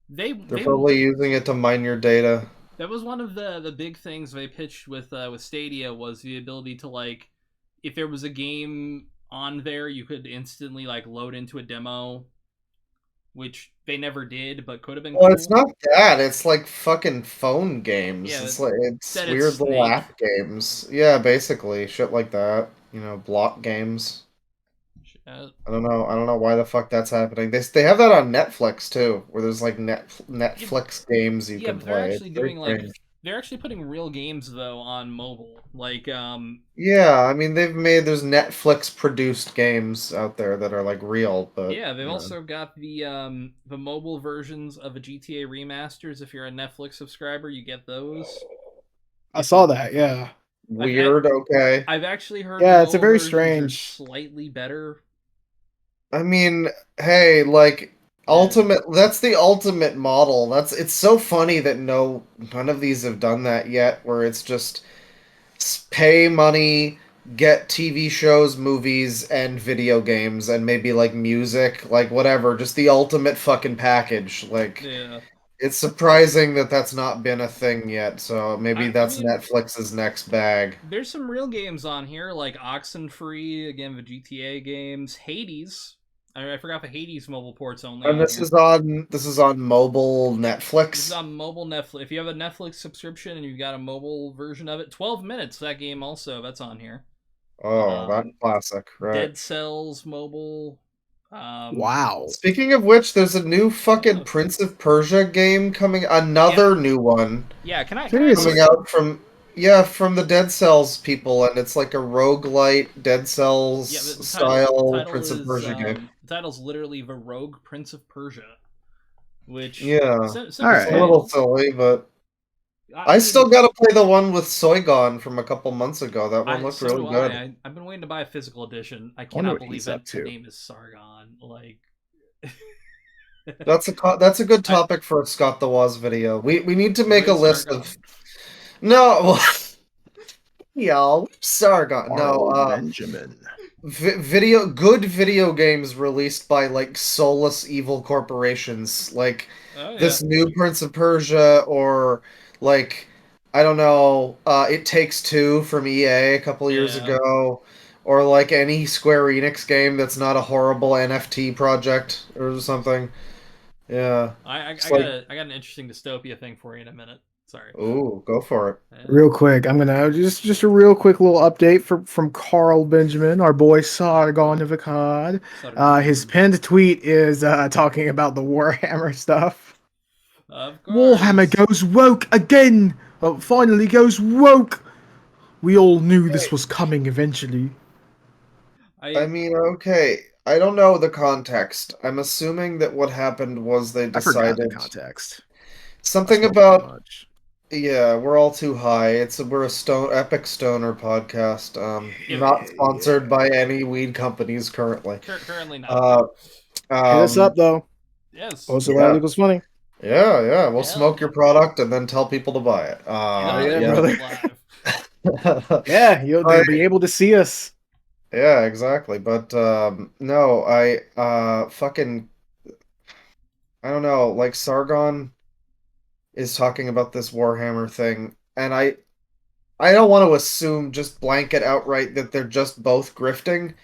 They're probably using it to mine your data. That was one of the big things they pitched with Stadia, was the ability to, like, if there was a game on there, you could instantly like load into a demo, which they never did, but could have been. Well, cool. it's not that. It's like fucking phone games. Yeah, it's like it's that weird it's little Snake. app games. Yeah, basically shit like that. You know, block games. I don't know why the fuck that's happening. They have that on Netflix too, where there's like Netflix games you can but they're play. actually doing like they're actually putting real games though on mobile. Like yeah, I mean there's Netflix produced games out there that are like real, but yeah, they've also got the mobile versions of a GTA remasters. If you're a Netflix subscriber, you get those. I saw that, yeah. Weird, okay. I've actually heard it's a very versions are strange slightly better. I mean, hey, like that's the ultimate model. It's so funny that none of these have done that yet, where it's just pay money, get TV shows, movies, and video games, and maybe like music, like whatever, just the ultimate fucking package. Like, Yeah. it's surprising that that's not been a thing yet, so maybe that's Netflix's next bag. There's some real games on here, like Oxenfree, again, the GTA games, Hades. I forgot the Hades mobile ports only. And this is on mobile Netflix. This is on mobile Netflix. If you have a Netflix subscription and you've got a mobile version of it, 12 minutes, that game also, that's on here. Oh, that classic, right? Dead Cells mobile. Wow. Speaking of which, there's a new fucking Prince of Persia game coming. Another new one. Yeah, can I coming out from the Dead Cells people, and it's like a roguelite Dead Cells style Prince of Persia game. The title's literally The Rogue Prince of Persia, which it's a little silly, but I still gotta play the one with Soygon from a couple months ago. That one looked really good. I've been waiting to buy a physical edition. I cannot believe that the name is Sargon. Like, that's a good topic for a Scott the Woz video. We need to make a list of. No, y'all, Sargon. No, Benjamin. Good video games released by like soulless evil corporations, like this new Prince of Persia, or like I don't know, It Takes Two from EA a couple years ago, or like any Square Enix game that's not a horrible NFT project or something. Yeah, I got an interesting dystopia thing for you in a minute. Sorry. Ooh, go for it. Yeah. Real quick, I'm gonna just a real quick little update from Carl Benjamin, our boy Sargon of Akkad. His pinned tweet is talking about the Warhammer stuff. Of Warhammer course. goes woke again. Oh, finally goes woke. We all knew this was coming eventually. I mean, okay. I don't know the context. I'm assuming that what happened was they I forgot the decided context. I something smoke too about, much. yeah, we're all too high. We're a epic stoner podcast. Not sponsored by any weed companies currently. Currently not. Uh, Hit us up though. Yes. Also, loud equals funny. Yeah. We'll Hell smoke your product and then tell people to buy it. Yeah, Yeah. brother. Live. Yeah, they'll be able to see us. Yeah, exactly. But no, fucking I don't know, like Sargon is talking about this Warhammer thing, and I don't want to assume just blanket outright that they're just both grifting.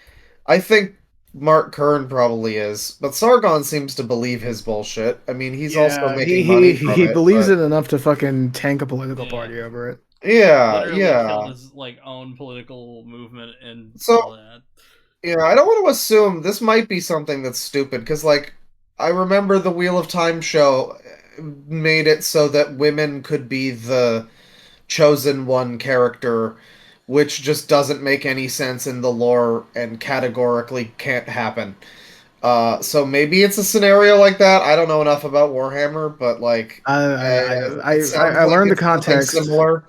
I think Mark Kern probably is, but Sargon seems to believe his bullshit. I mean, he's also Yeah, making money from he it, believes but it enough to fucking tank a political Yeah. party over it. Literally killed his own political movement and So, all that. yeah, I don't want to assume this might be something that's stupid because, like, I remember the Wheel of Time show made it so that women could be the chosen one character, which just doesn't make any sense in the lore and categorically can't happen. So maybe it's a scenario like that. I don't know enough about Warhammer, but like, it sounds I like learned the it's something context. similar.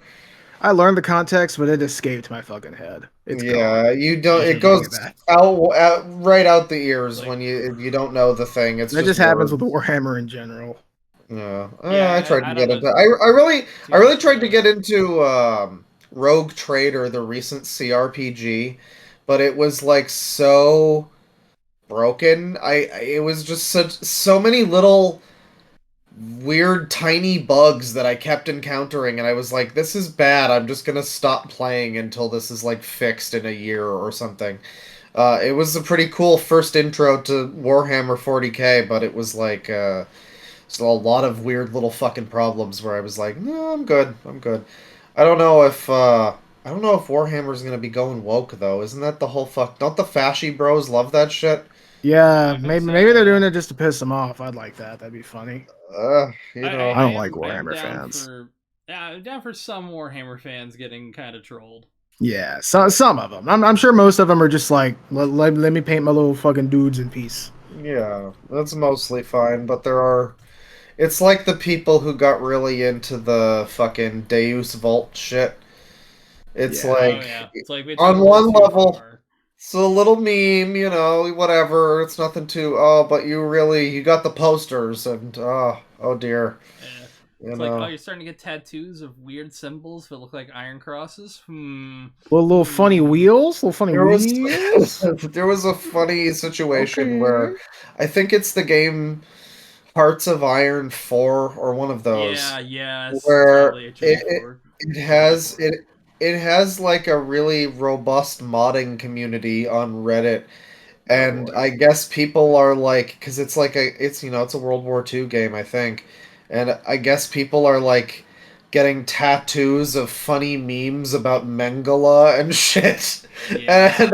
I learned the context, but it escaped my fucking head. It's Yeah, gone. you don't. You It can't goes get back. out right out the ears Like- when if you don't know the thing. It's That just just happens words. with Warhammer in general. Yeah, Yeah, I tried I to don't get into. know I too really much tried to about get it. into Rogue Trader, the recent CRPG, but it was like so broken. It was just so many little weird tiny bugs that I kept encountering, and I was like, this is bad. I'm just gonna stop playing until this is like fixed in a year or something. It was a pretty cool first intro to Warhammer 40K, but it was like still a lot of weird little fucking problems where I was like, no, I'm good. I'm good. I don't know if Warhammer's gonna be going woke though. Isn't that the whole fuck? Don't the fasci bros love that shit? Yeah, I think maybe so, they're yeah. doing it just to piss them off. I'd like that. That'd be funny. You I know. I don't like am Warhammer down fans. I'm down for some Warhammer fans getting kind of trolled. Yeah, some of them. I'm sure most of them are just like, let me paint my little fucking dudes in peace. Yeah, that's mostly fine, but there are. It's like the people who got really into the fucking Deus Vault shit. It's Yeah. like, Oh yeah, it's like they took on it a little one too level, far. it's a little meme, you know, whatever. It's nothing too. Oh, but you got the posters, and oh dear, Yeah. you It's like, oh, know. you're starting to get tattoos of weird symbols that look like iron crosses. Little funny wheels, little funny There was wheels. there was a funny situation Okay. where I think it's the game Hearts of Iron 4 or one of those Yeah, it's where totally HI4. it has it has like a really robust modding community on Reddit, and boy. I guess people are like, because it's like it's a World War II game, I think, and I guess people are like getting tattoos of funny memes about Mengele and shit. Yeah. And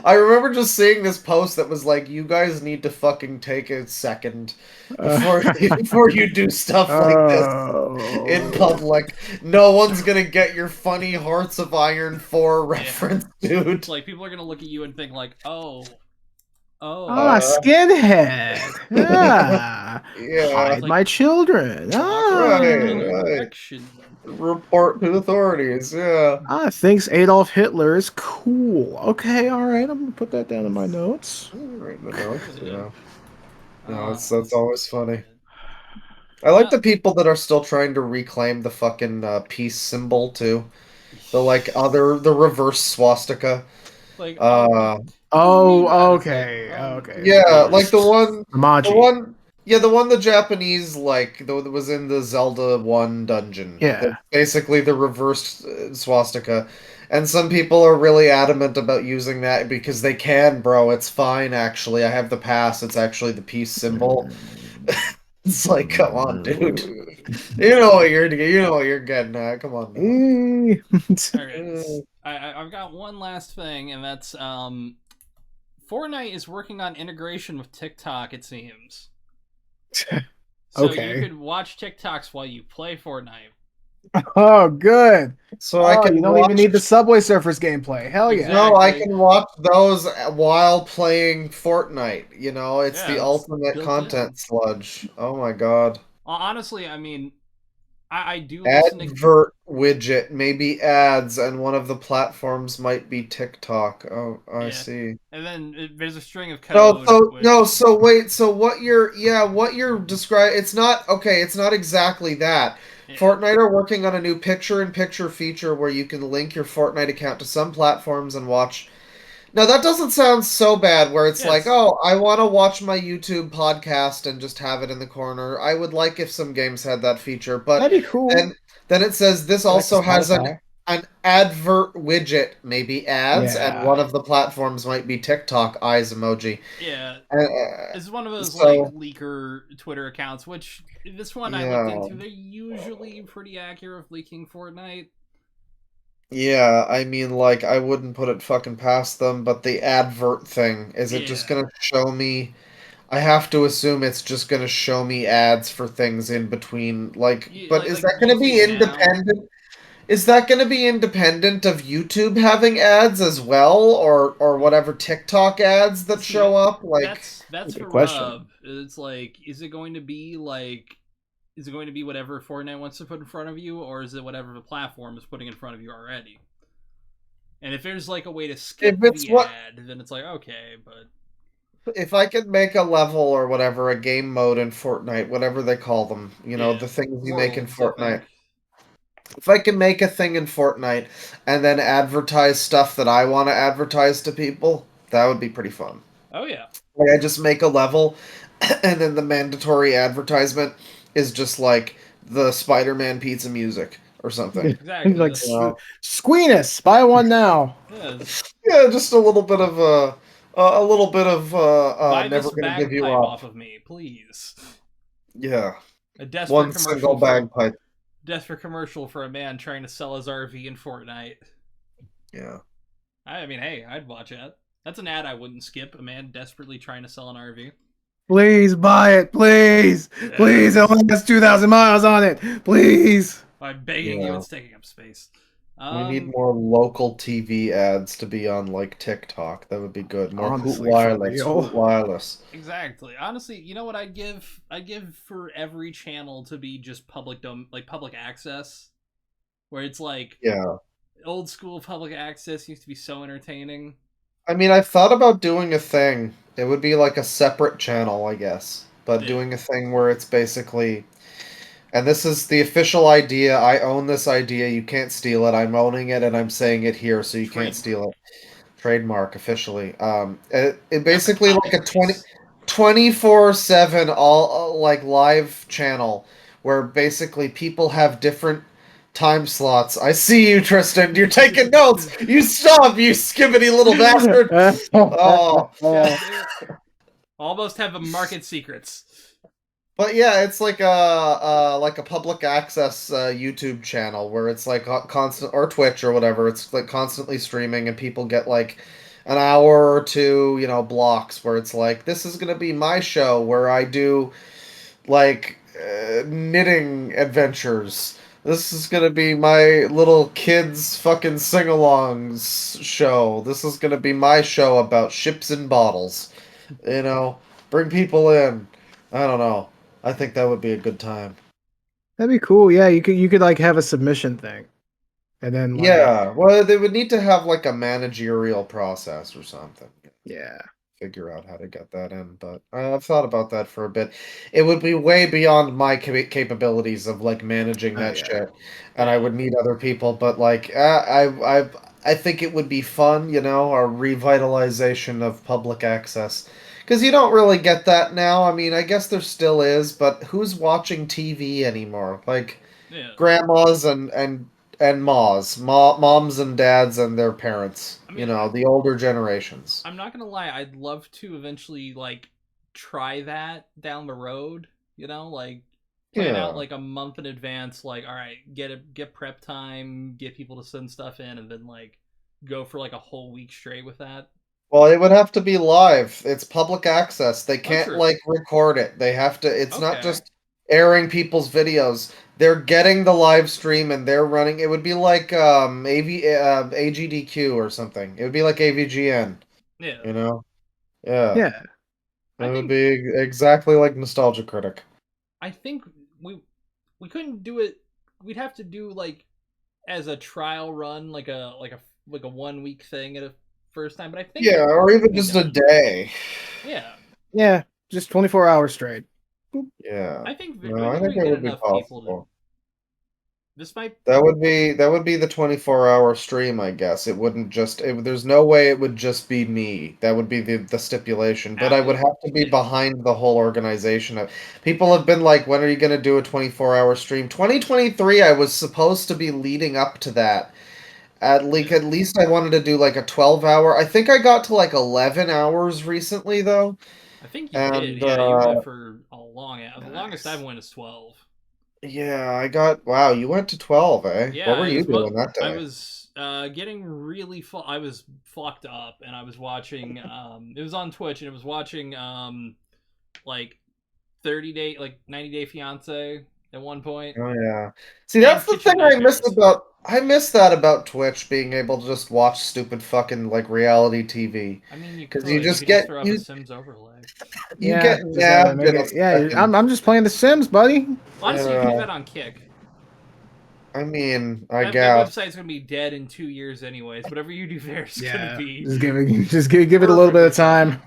I remember just seeing this post that was like, you guys need to fucking take a second before you do stuff like this in Oh. public. No one's gonna get your funny Hearts of Iron 4 reference, dude. It's like people are gonna look at you and think like, oh, Skinhead. Yeah. Yeah. Hide like, my children. walk off in Right, another right. direction. Report to authorities, yeah. Thinks Adolf Hitler is cool. Okay, all right. I'm gonna put that down in my notes. Right in the notes, yeah. No, Ah, that's always funny. I like the people that are still trying to reclaim the fucking peace symbol too. The reverse swastika. Like, Oh, okay, okay. Yeah, like the Hamachi. one, yeah, the one the Japanese like that was in the Zelda 1 dungeon. Yeah. That's basically the reversed swastika. And some people are really adamant about using that because they can, bro. It's fine, actually. I have the pass. It's actually the peace symbol. It's like, come on, dude. You know what you're getting at. Come on now. All right, I've got one last thing, and that's Fortnite is working on integration with TikTok. It seems. So Okay. you could watch TikToks while you play Fortnite. Oh, good. So I can you don't even need the Subway Surfers gameplay. Hell yeah. Exactly. No, I can watch those while playing Fortnite. You know, it's Yeah, the it's ultimate built content in. sludge. Oh my god. Well, honestly, I mean, I do listen to. Advert widget, maybe ads, and one of the platforms might be TikTok. Oh, I Yeah. see. And then there's a string of No, code. so which... no, so wait, so what you're describing? It's not okay. It's not exactly that. Yeah. Fortnite are working on a new picture-in-picture feature where you can link your Fortnite account to some platforms and watch. Now that doesn't sound so bad. Where it's like, oh, I want to watch my YouTube podcast and just have it in the corner. I would like if some games had that feature, but That'd be cool. then it says this Like also has Spotify. an advert widget, maybe ads, and Yeah. one of the platforms might be TikTok eyes emoji. Yeah. It's one of those so- like leaker Twitter accounts, which this one I Yeah. looked into. They're usually pretty accurate with leaking Fortnite. Yeah, I mean, like, I wouldn't put it fucking past them, but the advert thing, is it just Yeah. gonna show me? I have to assume it's just gonna show me ads for things in between, like, Yeah, but like- is like that gonna be YouTube now. independent? Is that gonna be independent of YouTube having ads as well, or whatever TikTok ads that See, show up? Like, that's Good for question. Rub. It's like, is it going to be whatever Fortnite wants to put in front of you, or is it whatever the platform is putting in front of you already? And if there's like a way to skip If it's the what- ad, then it's like, okay, but if I could make a level or whatever, a game mode in Fortnite, whatever they call them, yeah, the things you make in Worlds, I Fortnite. think. If I can make a thing in Fortnite and then advertise stuff that I want to advertise to people, that would be pretty fun. Oh yeah. Like I just make a level and then the mandatory advertisement is just like the Spider-Man pizza music or something. Exactly. Like You know? Squenix, buy one now. Yeah, Yeah, just a little bit of buy never this gonna give you bagpipe up. off of me, please. Yeah. A desperate One commercial single for bagpipe. desperate commercial for a man trying to sell his RV in Fortnite. Yeah. I mean, hey, I'd watch that. That's an ad I wouldn't skip. A man desperately trying to sell an RV. Please buy it, please. Yeah. Please, it only has 2,000 miles on it. Please. By begging you, Yeah. it's taking up space. We need more local TV ads to be on like TikTok. That would be good. More Honestly, Hoot for Wireless. real. Hoot Wireless. Exactly. Honestly, you know what I'd give? I'd give for every channel to be just public access, where it's like Yeah. old school public access used to be so entertaining. I mean, I've thought about doing a thing. It would be like a separate channel, I guess. But Yeah. doing a thing where it's basically. And this is the official idea. I own this idea. You can't steal it. I'm owning it and I'm saying it here so you can't steal it. Trademark officially. It basically like a 24/7 all like live channel where basically people have different time slots. I see you, Tristan. You're taking notes. You stop, you skibbity little bastard. Oh. God damn it. Almost have a market secrets. But yeah, it's like a public access YouTube channel where it's like constant, or Twitch or whatever. It's like constantly streaming and people get like an hour or two, blocks where it's like, this is gonna be my show where I do like knitting adventures. This is gonna be my little kids fucking sing-alongs show. This is gonna be my show about ships and bottles. Bring people in. I don't know. I think that would be a good time. That'd be cool. Yeah, you could like have a submission thing. And then like, Yeah, well, they would need to have like a managerial process or something. yeah. Figure out how to get that in, but I've thought about that for a bit. It would be way beyond my capabilities of like managing that yeah. shit, and I would need other people. But like, I think it would be fun, a revitalization of public access, because you don't really get that now. I mean, I guess there still is, but who's watching TV anymore? Like, Yeah. grandmas and moms and dads and their parents. I mean, The older generations. I'm not gonna lie, I'd love to eventually like try that down the road. You know, like plan Yeah. out like a month in advance. Like, all right, get prep time, get people to send stuff in, and then like go for like a whole week straight with that. Well, it would have to be live. It's public access. They can't true. like record it. They have to. It's not Okay. just airing people's videos. They're getting the live stream and they're running. It would be like AGDQ or something. It would be like AVGN. Yeah. You know? Yeah. Yeah. It I would think be exactly like Nostalgia Critic. I think we couldn't do it. We'd have to do like as a trial run, like a 1 week thing at a first time. But I think Yeah, it or could even be just a done. day. Yeah, Yeah. Just 24 hours straight. Yeah. I think No, I we think can it get would be enough people to. possible. This might. That would be the 24-hour stream, I guess. It wouldn't just there's no way it would just be me. That would be the stipulation. But I would have to be Yeah. behind the whole organization. People have been like, when are you going to do a 24-hour stream? 2023, I was supposed to be leading up to that. At least I wanted to do like a 12-hour. I think I got to like 11 hours recently though. I think you did. And Yeah, you went for a long. The longest nice. I've went is 12. Yeah, I got wow, you went to 12, eh? Yeah, What were you doing that I day? was getting really full. I was fucked up, and I was watching. It was on Twitch, and it was watching like 30 day, like 90 Day Fiance at one point. Oh yeah. See, And that's the Kitchen thing I miss Nightmares. about I miss that about Twitch being able to just watch stupid fucking like reality TV. I mean, you 'Cause could. you You just could get just throw up a Sims overlay. you Yeah. get Just have to nabbed make in a it. Yeah. second. I'm just playing The Sims, buddy. Honestly, you could do Yeah. that on Kick. I mean, I That guess. website's gonna be dead in 2 years, anyways. Whatever you do there is gonna Yeah. be Just give it a little bit of perfectly time.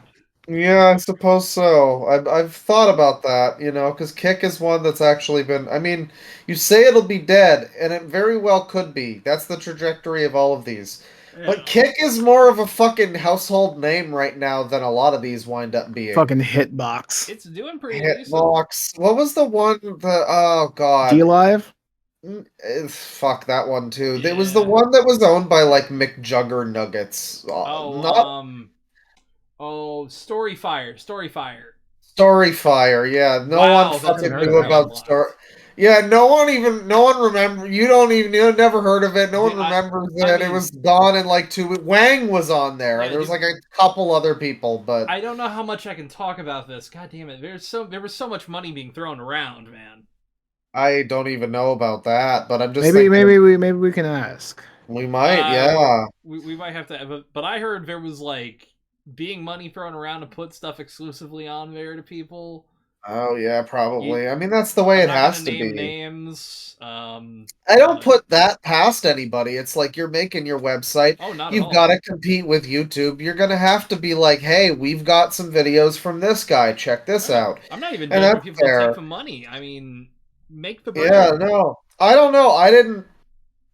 Yeah, I suppose so. I've thought about that, because Kick is one that's actually been. I mean, you say it'll be dead, and it very well could be. That's the trajectory of all of these. Yeah. But Kick is more of a fucking household name right now than a lot of these wind up being. Fucking hitbox. It's doing pretty decent. Hitbox. What was the one? Oh God. D-Live? Fuck that one too. It was the Yeah. one that was owned by like McJugger Nuggets. Oh, Not Storyfire. Storyfire. Yeah, no Wow, one that's fucking heard knew of that about Story. Yeah, no one remember. You never heard of it. No one Dude, remembers I it. It mean- was gone in like 2 weeks. Wang was on there. Yeah, There was dude. like a couple other people, but I don't know how much I can talk about this. God damn it! There was so much money being thrown around, man. I don't even know about that. But I'm just Maybe thinking maybe we can ask. we might. Uh, Yeah. We might have to, but I heard there was like being money thrown around to put stuff exclusively on there to people. Oh yeah, probably. I mean, that's the way I'm it not has gonna to name be. names. I don't put that past anybody. It's like you're making your website. Oh, not at You've all. got to compete with YouTube. You're going to have to be like, hey, we've got some videos from this guy. Check this out. I'm not even And judging that's people that fair. take the money. I mean, make the bread. Yeah, no. I don't know.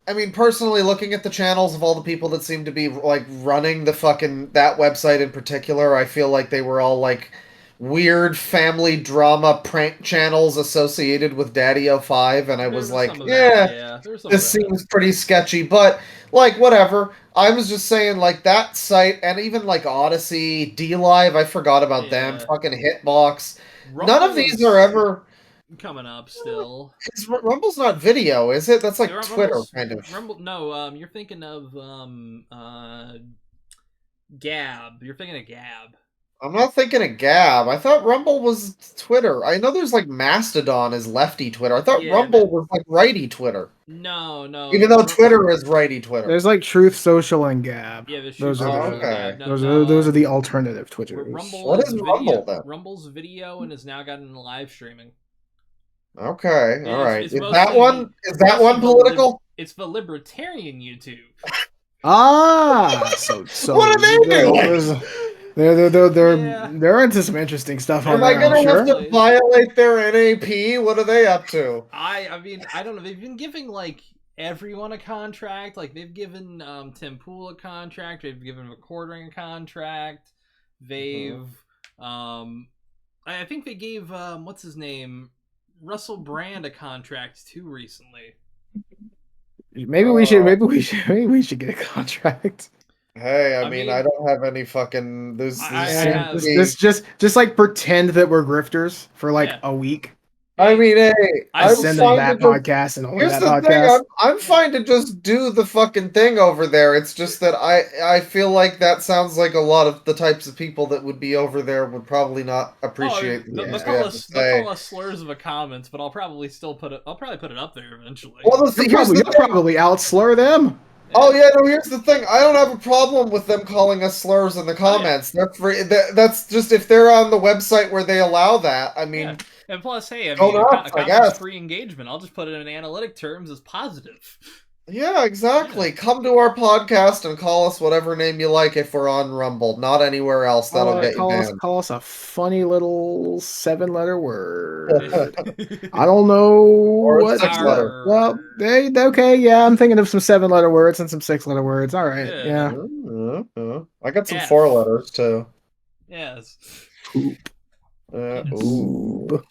I mean, personally, looking at the channels of all the people that seem to be like running that website in particular, I feel like they were all like weird family drama prank channels associated with Daddy 05, and I was like, some of yeah. that, yeah. There's some This of that. seems pretty sketchy, but like whatever. I was just saying like that site and even like Odyssey, D Live, I forgot about them. Yeah. Fucking Hitbox. None of Rumble's these are ever. coming up still. Rumble's not video, is it? That's like Yeah, Twitter kind of. Rumble. No, you're thinking of Gab. You're thinking of Gab. I'm not thinking of Gab. I thought Rumble was Twitter. I know there's like Mastodon is lefty Twitter. I thought Yeah, Rumble was like righty Twitter. No. Even though Twitter is righty Twitter. There's like Truth Social and Gab. Yeah, there's Those Truth are Social the, okay. Gab. those are the alternative Twitters. Rumble What is video, Rumble, then? Rumble's video and is now gotten live streaming. Okay, Yeah, all right. it's Is mostly that one? Is that one political? It's the libertarian YouTube. Ah, so What are they doing? They're into some interesting stuff on Am I there, gonna I'm have sure. to violate their NAP? What are they up to? I mean, I don't know. They've been giving like everyone a contract. Like they've given Tim Pool a contract. They've given Recording a contract. They've I think they gave what's his name, Russell Brand, a contract too recently. Maybe we should get a contract. Hey, I I mean, mean, I don't have any fucking. I seems have- to be- Just like pretend that we're grifters for like Yeah. a week. I mean, hey, I I'm Send them fine that to just. podcast and only Here's that the thing, podcast. I'm fine to just do the fucking thing over there. It's just that I feel like that sounds like a lot of the types of people that would be over there would probably not appreciate the they'll things we call have us to they'll say. call us slurs of a comments, but I'll probably put it up there eventually. Well, here's the You'll thing. probably outslur them. Oh yeah, no. Here's the thing. I don't have a problem with them calling us slurs in the comments. That's free. That's just if they're on the website where they allow that. I mean, Yeah. And plus, hey, I go mean, nuts, a I comment's guess. free engagement. I'll just put it in analytic terms as positive. Yeah, exactly. Come to our podcast and call us whatever name you like if we're on Rumble, not anywhere else. That'll get you banned. Call us a funny little 7-letter word. I don't know Or what. 6-letter. Well, okay. Yeah, I'm thinking of some 7-letter words and some 6-letter words. All right. Yeah. I got some F. 4 letters too. Yes. Poop. Ooh. Poop.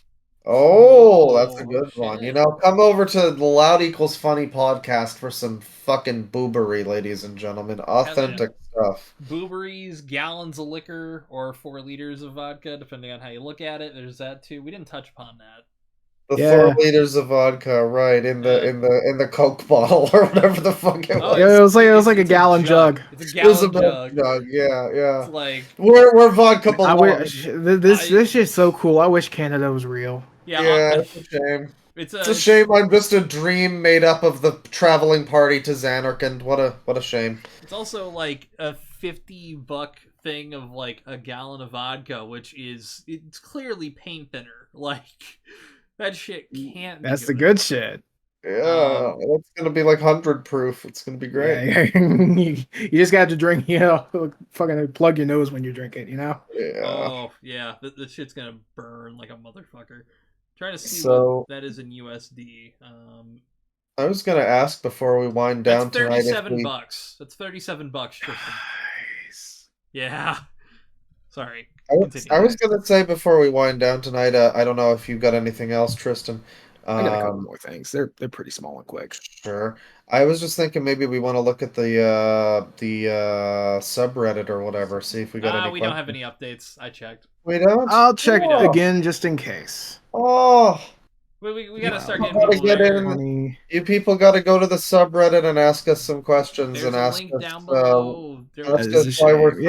Oh, that's a good shit. one. You know, come over to the Loud Equals Funny podcast for some fucking boobery, ladies and gentlemen. Authentic stuff. Booberies, gallons of liquor, or 4 liters of vodka, depending on how you look at it. There's that too. We didn't touch upon that. The Yeah. 4 liters of vodka, right, in the Coke bottle or whatever the fuck it was. Yeah, it was like a gallon jug. It's a It was a gallon jug. yeah. It's like Where vodka I belongs. wish this shit's so cool. I wish Canada was real. Yeah, it's a shame. It's a shame I'm just a dream made up of the traveling party to Xanarkand. What a shame. It's also like a $50 thing of like a gallon of vodka, which it's clearly paint thinner. Like that shit can't be That's the good. good shit. Yeah, it's gonna be like 100 proof. It's gonna be great. Yeah, you just got to drink, fucking plug your nose when you're drinking, Yeah. Oh yeah, this shit's gonna burn like a motherfucker. Trying to see what that is in USD. I was gonna ask before we wind down that's $37. tonight. That's $37, Tristan. Nice. Yeah. Sorry. I was gonna say before we wind down tonight. I don't know if you've got anything else, Tristan. I got a couple more things. They're pretty small and quick. Sure. I was just thinking maybe we want to look at the subreddit or whatever. See if we got any. We don't have any updates. I checked. We don't. I'll check again just in case. Oh. We gotta start getting gotta people get there. in. You people got to go to the subreddit and ask us some questions. There's and a ask link us, down below. ask us why we're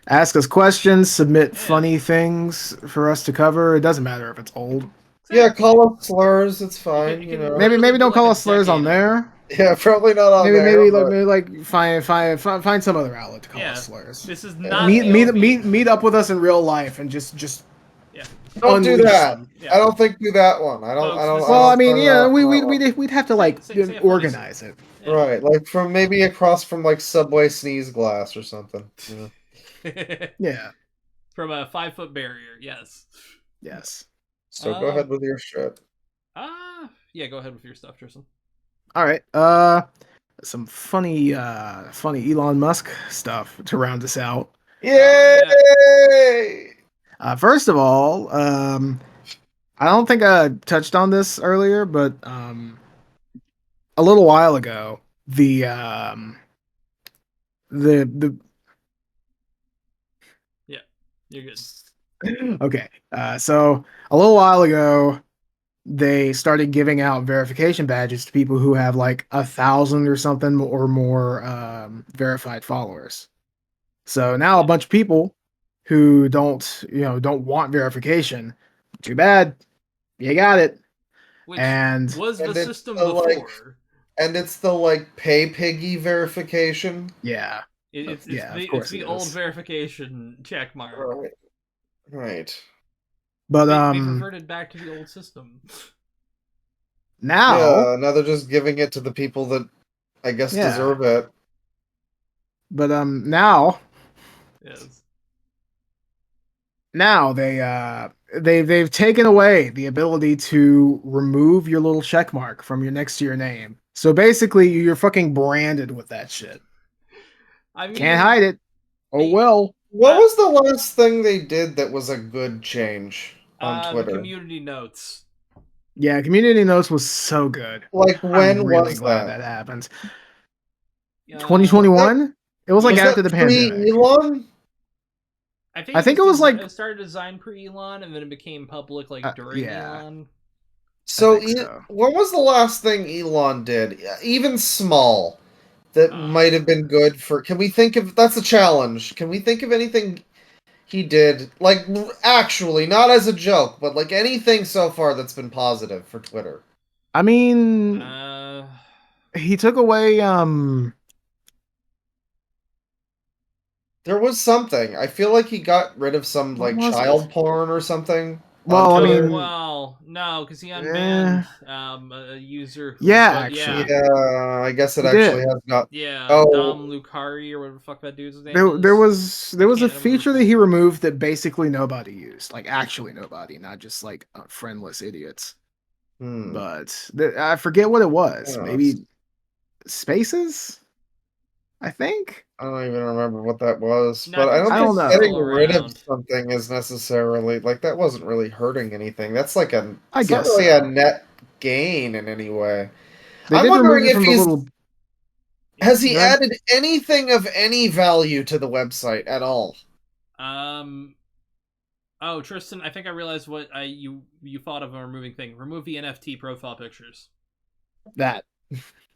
ask us questions, submit funny things for us to cover. It doesn't matter if it's old. Yeah, call us slurs. It's fine. You know. Maybe don't call us slurs on there. Yeah, probably not on there. Maybe find some other outlet to call us slurs. This is not meet up with us in real life and just don't do that. I don't think do that one. I don't. Well, I mean, yeah, we'd have to like organize it. Right, like from maybe across from like Subway sneeze glass or something. Yeah. From a 5-foot barrier. Yes. Yes. So go ahead with your shit. Yeah, go ahead with your stuff, Tristan. All right. Some funny Elon Musk stuff to round us out. Yay! First of all, I don't think I touched on this earlier, but a little while ago, the yeah, you're good. Okay. So a little while ago, they started giving out verification badges to people who have like 1,000 or something or more verified followers. So now a bunch of people who don't want verification, too bad, you got it. Which and was the system before. And it's the like pay piggy verification. Yeah. It's the old verification check mark. Right. But they reverted back to the old system. Now they're just giving it to the people that I guess deserve it. But now yes. Now they've taken away the ability to remove your little check mark from your next to your name. So basically you're fucking branded with that shit. I mean, can't hide it. Oh well. What was the last thing they did that was a good change on Twitter? The community notes. Yeah, community notes was so good. Like when I'm really was glad that happened? 2021? It was like after the pandemic. Elon? I think it was like it started designed pre-Elon, and then it became public like during Elon. So, so. what was the last thing Elon did? Even small, that might have been good for. Can we think of? That's a challenge. Can we think of anything he did, like actually, not as a joke, but like anything so far that's been positive for Twitter? I mean, he took away. There was something. I feel like he got rid of some like child porn or something. Well, I mean, well, no, because he unbanned a user. Actually, yeah, I guess it actually has not. Yeah, oh, Dom Lucari or whatever the fuck that dude's name is. There was a feature that he removed that basically nobody used, like actually nobody, not just like friendless idiots. But I forget what it was. Maybe Spaces, I think. I don't even remember what that was, No, but I don't think getting rid of around. something is necessarily like that wasn't really hurting anything. That's like a I it's guess not really so. a net gain in any way. They I'm did wondering remove it if from the he's little. has he added anything of any value to the website at all? Oh, Tristan, I think I realized what you thought of a removing thing. Remove the NFT profile pictures. That,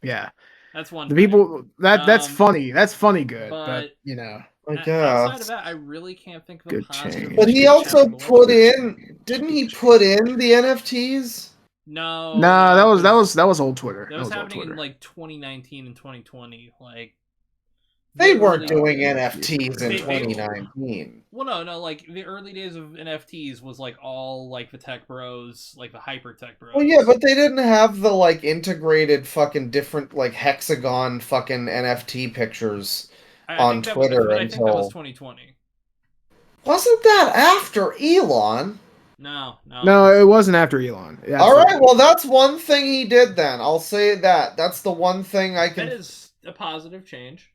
yeah. That's one. The people that's funny. That's funny. Good, but you know. Outside of that, I really can't think of a positive. But he also put in. Didn't he put in the NFTs? No. No, that was old Twitter. That was happening in like 2019 and 2020. Like they weren't doing NFTs in 2019. Well, no. Like the early days of NFTs was like all like the tech bros, like the hyper tech bros. Well, yeah, but they didn't have the like integrated fucking different like hexagon fucking NFT pictures on Twitter until. I think that was 2020. Wasn't that after Elon? No. No, it wasn't after Elon. All right, well, that's one thing he did then. I'll say that. That's the one thing I can. That is a positive change.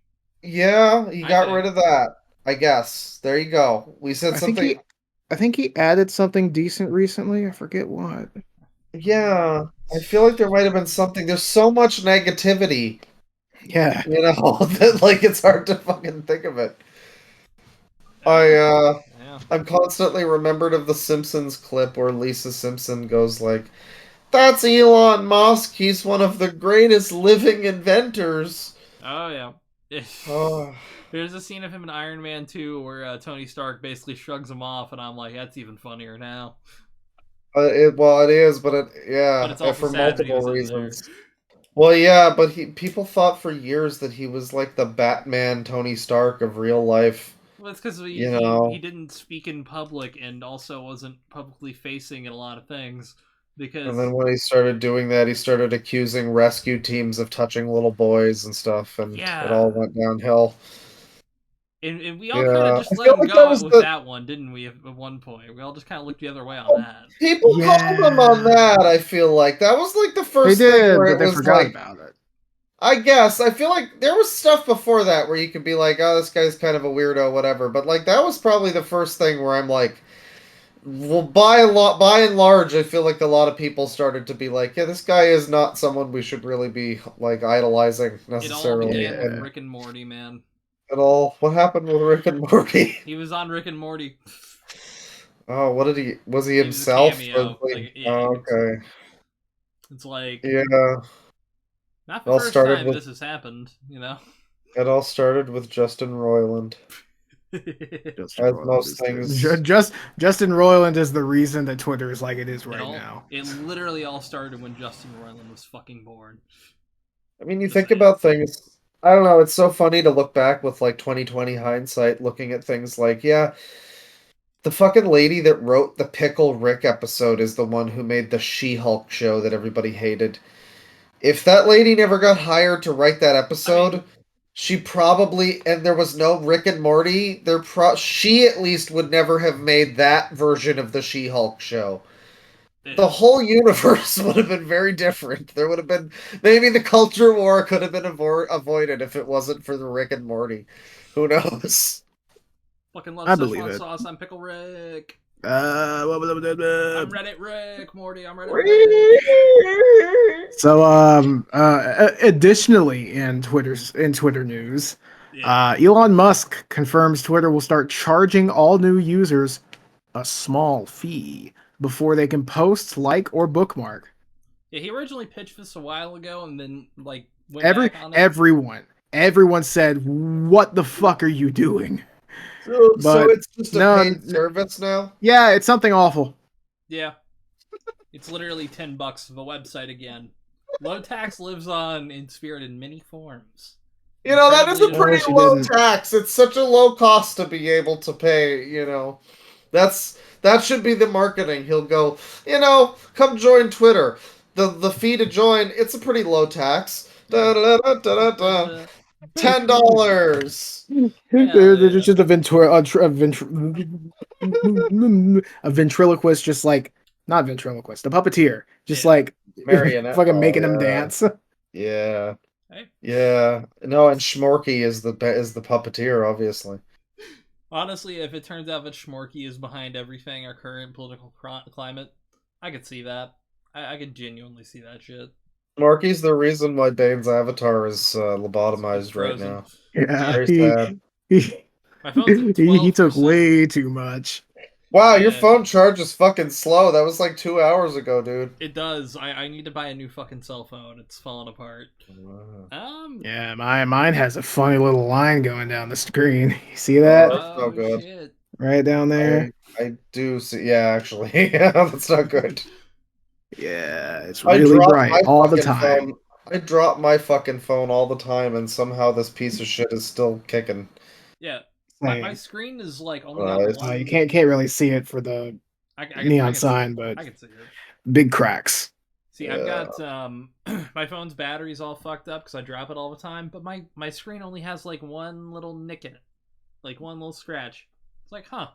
Yeah, he got rid of that. I guess. There you go. We said something. I think he added something decent recently. I forget what. Yeah, I feel like there might have been something. There's so much negativity. Yeah. You know, that like it's hard to fucking think of it. I'm constantly remembered of the Simpsons clip where Lisa Simpson goes like, "That's Elon Musk. He's one of the greatest living inventors." Oh yeah. There's a scene of him in Iron Man 2 where Tony Stark basically shrugs him off, and I'm like, that's even funnier now. It is, but it's for multiple reasons. Well, yeah, but people thought for years that he was like the Batman Tony Stark of real life. Well, it's because he didn't speak in public and also wasn't publicly facing in a lot of things. And then when he started doing that, he started accusing rescue teams of touching little boys and stuff, and it all went downhill. And we all kind of just let him go with that one, didn't we, at one point? We all just kind of looked the other way on that. People called him on that, I feel like. That was like the first thing where it was forgot about it. I guess. I feel like there was stuff before that where you could be like, oh, this guy's kind of a weirdo, whatever. But like that was probably the first thing where I'm like, well, by and large, I feel like a lot of people started to be like, yeah, this guy is not someone we should really be like idolizing necessarily. It all began with Rick and Morty, man. What happened with Rick and Morty? He was on Rick and Morty. Oh, what did he? Was he himself? Okay. It's like not the first time this has happened, you know. It all started with Justin Roiland. As most things. Justin Roiland is the reason that Twitter is like it is right now. It literally all started when Justin Roiland was fucking born. I mean, you think about things. I don't know. It's so funny to look back with like 2020 hindsight, looking at things like, the fucking lady that wrote the Pickle Rick episode is the one who made the She-Hulk show that everybody hated. If that lady never got hired to write that episode. She probably, and there was no Rick and Morty, she at least would never have made that version of the She-Hulk show. The whole universe would have been very different. There would have been, maybe the culture war could have been avoided if it wasn't for the Rick and Morty. Who knows? Fucking love Szechuan sauce on Pickle Rick. I'm Reddit Rick, Morty, I'm Reddit Rick. So, additionally in Twitter news, Yeah. Elon Musk confirms Twitter will start charging all new users a small fee before they can post, like, or bookmark. Yeah, he originally pitched this a while ago and then like went Every back on it. everyone said, "What the fuck are you doing?" So But it's just a no, paid service now? yeah, it's something awful. Yeah. It's literally $10 for the website again. Low tax lives on in spirit in many forms. You know, that is a Incredibly pretty she low didn't. tax. It's such a low cost to be able to pay, you know. That should be the marketing. He'll go, come join Twitter. The fee to join, it's a pretty low tax. Da, da, da, da, da, da. $10. There's just a ventriloquist, just like not ventriloquist, a puppeteer, just Yeah. like Marionette fucking doll, making them yeah. dance. Yeah. Hey. Yeah. No, and Schmorky is the puppeteer, obviously. Honestly, if it turns out that Schmorky is behind everything, our current political climate, I could see that. I could genuinely see that shit. Schmorky's the reason why Bane's avatar is lobotomized It's right frozen. now. Yeah, Very sad. My phone's at 12%. he took way too much. Wow, your Yeah. phone charge is fucking slow. That was like 2 hours ago, dude. It does. I need to buy a new fucking cell phone. It's falling apart. Yeah, mine has a funny little line going down the screen. You see that? That's no good. Shit. Right down there. I do see. Yeah, actually, yeah, that's not good. Yeah, it's I really drop bright my all the fucking time. phone. I drop my fucking phone all the time, and somehow this piece of shit is still kicking. Yeah. Same. My screen is like only got one. You can't really see it for the I neon can sign, see it. but I can see it. big cracks. See, I've got my phone's battery's all fucked up because I drop it all the time. But my screen only has like one little nick in it, like one little scratch. It's like, huh?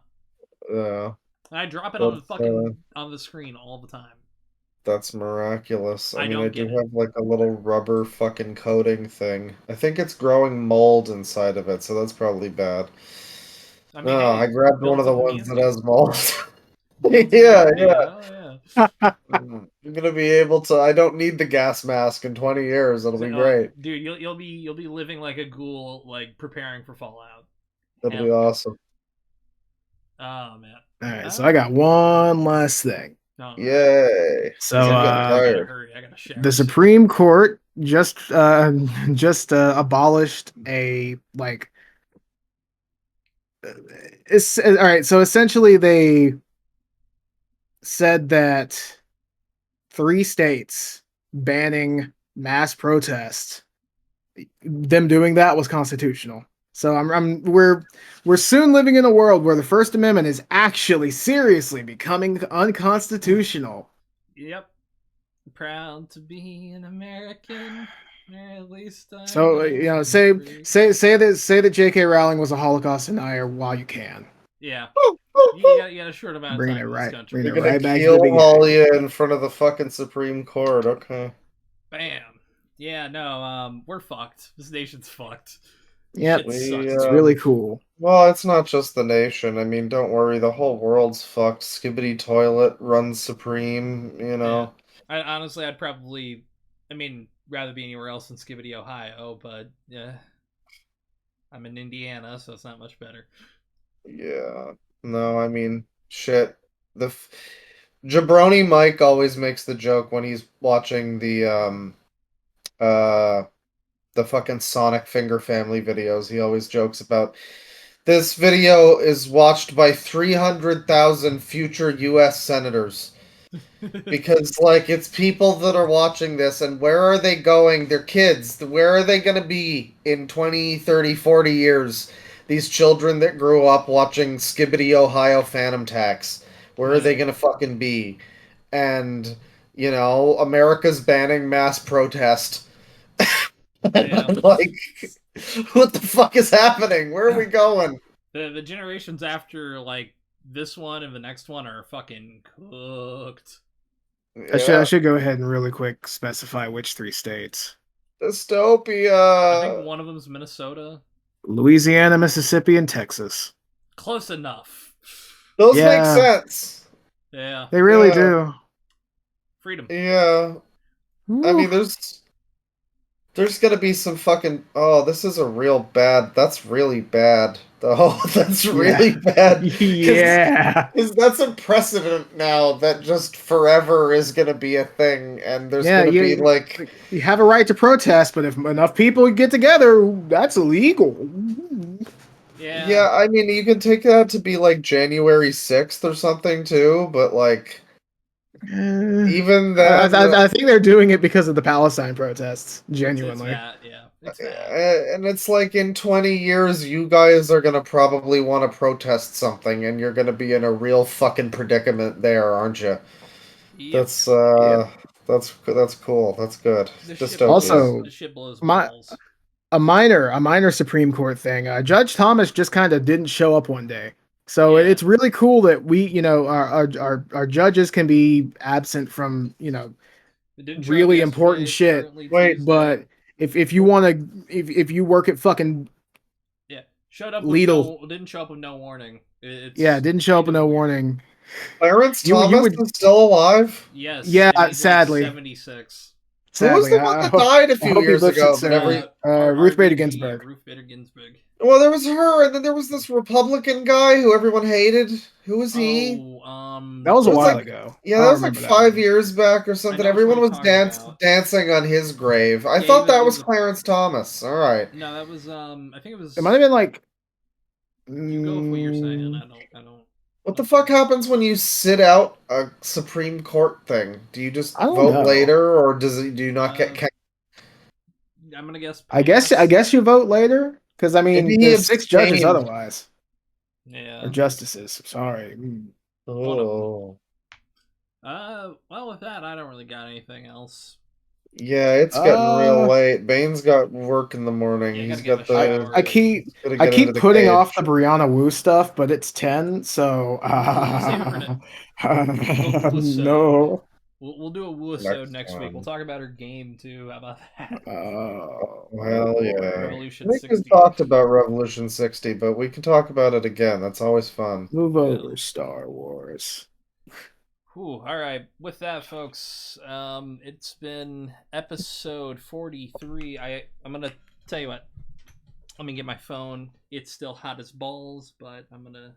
Yeah, And I drop it on the fucking on the screen all the time. that's miraculous. I mean, don't I do get it. have like a little rubber fucking coating thing. I think it's growing mold inside of it, so that's probably bad. I mean, No, hey, I grabbed one of the built-in ones that immunity. has mold. Built-in Yeah, immunity, yeah. hell yeah. I'm gonna be able to. I don't need the gas mask in 20 years. It'll be great. Dude, you'll be living like a ghoul, like preparing for Fallout. That'll Hell be yeah. awesome. Oh man. All right, so I got one last thing. No. Yay! So I'm getting I gotta tired. hurry. I gotta shower. the Supreme Court just abolished a like. It's all right. So essentially, they said that 3 states banning mass protests, them doing that was constitutional. So we're soon living in a world where the First Amendment is actually seriously becoming unconstitutional. Yep. Proud to be an American. Or at least I So say free. that J.K. Rowling was a Holocaust denier while you can. Yeah. You got a short amount of Bring time it in right, this country. They're bring it gonna right back to the keel beginning. haul you in front of the fucking Supreme Court. Okay. Bam. Yeah, no, we're fucked. This nation's fucked. Yep, Shit sucks. it's really cool. Well, it's not just the nation. I mean, don't worry. The whole world's fucked. Skibbity toilet runs supreme. You know. Honestly, I'd probably, rather be anywhere else than Skibidi, Ohio, but yeah, I'm in Indiana, so it's not much better. Yeah. No, I mean, shit. Jabroni Mike always makes the joke when he's watching the fucking Sonic Finger Family videos. He always jokes about this video is watched by 300,000 future US senators. Because, like, it's people that are watching this, and where are they going? They're kids. Where are they going to be in 20, 30, 40 years? These children that grew up watching Skibbity Ohio Phantom Tax. Where are they going to fucking be? And, America's banning mass protest. Yeah. Like, what the fuck is happening? Where are we going? The generations after, like, this one and the next one are fucking cooked. I should go ahead and really quick specify which 3 states. Dystopia. I think one of them is Minnesota. Louisiana, Mississippi, and Texas. Close enough. Those make sense. Yeah. They really do. Freedom. Yeah. Woo. I mean, there's There's gonna be some fucking. Oh, this is a real bad. That's really bad. Oh, that's really bad. Yeah. Because that's a precedent now that just forever is gonna be a thing, and there's Yeah, gonna be like. you have a right to protest, but if enough people get together, that's illegal. Yeah, I mean, you can take that to be like January 6th or something too, but like. Even then. I think they're doing it because of the Palestine protests, genuinely. It's that. And it's like in 20 years, you guys are gonna probably want to protest something, and you're gonna be in a real fucking predicament there, aren't you? Yep. That's cool. That's good. Also, the shit blows my balls. a minor Supreme Court thing. Judge Thomas just kind of didn't show up one day, so Yeah. it's really cool that we, our judges can be absent from, really important shit. Wait, but if you want to, if you work at fucking showed up Lidl, didn't show up with no warning. Didn't show up with no warning. Clarence You Thomas would- is still alive? Yes. Yeah, and he's sadly. Like 76. Who was Sadly, the one that died a I few hope he years lives ago? at Ruth Bader Ginsburg. Ruth Bader Ginsburg. Well, there was her, and then there was this Republican guy who everyone hated. Who was he? That was a It was while like- ago. Yeah, I that don't was like remember 5 one. years back or something. I know Everyone what was you're talking about. dancing on his grave. I Yeah, thought he that was was Clarence Thomas. All right. No, that was I think it was. It might have been like. You go with what you're saying. I don't. What the fuck happens when you sit out a Supreme Court thing? Do you just I don't vote know. later, or do you not get? I'm gonna guess. I guess you vote later, because I mean, Maybe he there's 6 judges abstained. otherwise, Yeah. or justices. Sorry. Oh. Well, with that, I don't really got anything else. Yeah, it's getting real late. Bane's got work in the morning. Yeah, He's gotta got get a the. shower. I keep gotta get into the putting cage. off the Brianna Wu stuff, but it's 10, so no. We'll do a Woo-isode next week. We'll talk about her game too. How about that? Hell yeah. Revolution I think 60. we've talked about Revolution 60, but we can talk about it again. That's always fun. Move over, Star Wars. Whew, all right. With that, folks, it's been episode 43. I'm gonna tell you what. Let me get my phone. It's still hot as balls, but I'm gonna.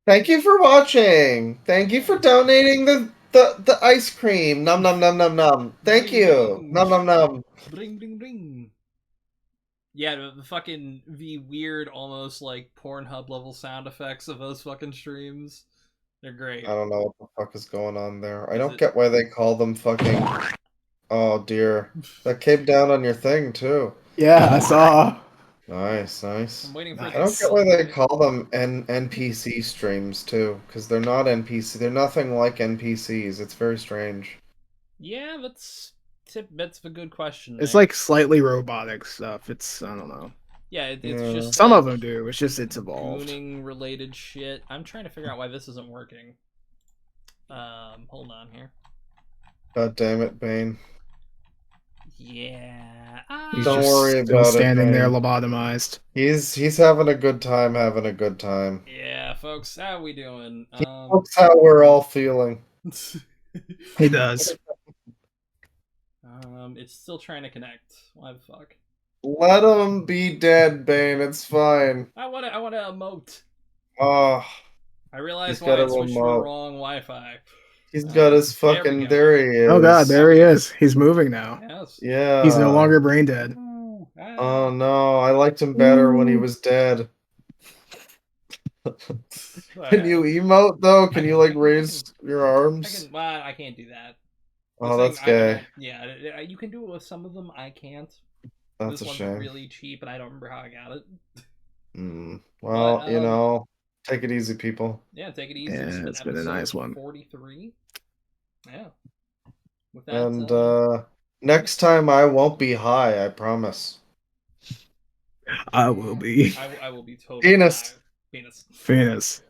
Thank you for watching. Thank you for donating the ice cream. Num num num num num. Thank you. Num num num. Bring bring bring. Yeah, the weird, almost like Pornhub level sound effects of those fucking streams. They're great. I don't know what the fuck is going on there. I don't get why they call them fucking. Oh dear. That came down on your thing too. Yeah, I saw. Nice. I'm waiting for I don't get why they call them NPC streams too, because they're not NPC. They're nothing like NPCs. It's very strange. Yeah, that's a good question. It's like slightly robotic stuff. It's, I don't know. Yeah, it's just some like of them do. It's just it's evolved. Gooning related shit. I'm trying to figure out why this isn't working. Hold on here. God damn it, Bane. Yeah. Don't worry about it. Standing there lobotomized. He's having a good time. Yeah, folks, how we doing? That's how we're all feeling. He does. It's still trying to connect. Why the fuck? Let him be dead, Bane. It's fine. I want to emote. Oh, I realized he's why got I a switched to the remote. wong Wi-Fi. he's got his fucking. There he is. Oh god, there he is. He's moving now. Yes. Yeah. He's no longer brain dead. Oh no, I liked him better when he was dead. Can you emote though? Can you like raise your arms? I can't do that. Oh, that's gay. Yeah, you can do it with some of them. I can't. That's this a one's shame. really cheap, and I don't remember how I got it. Well, But, take it easy, people. Yeah, take it easy. Yeah, it's been a nice one. 43. Yeah. With that, And next time I won't be high. I promise. I will be. I will be totally Penis. Penis. Penis.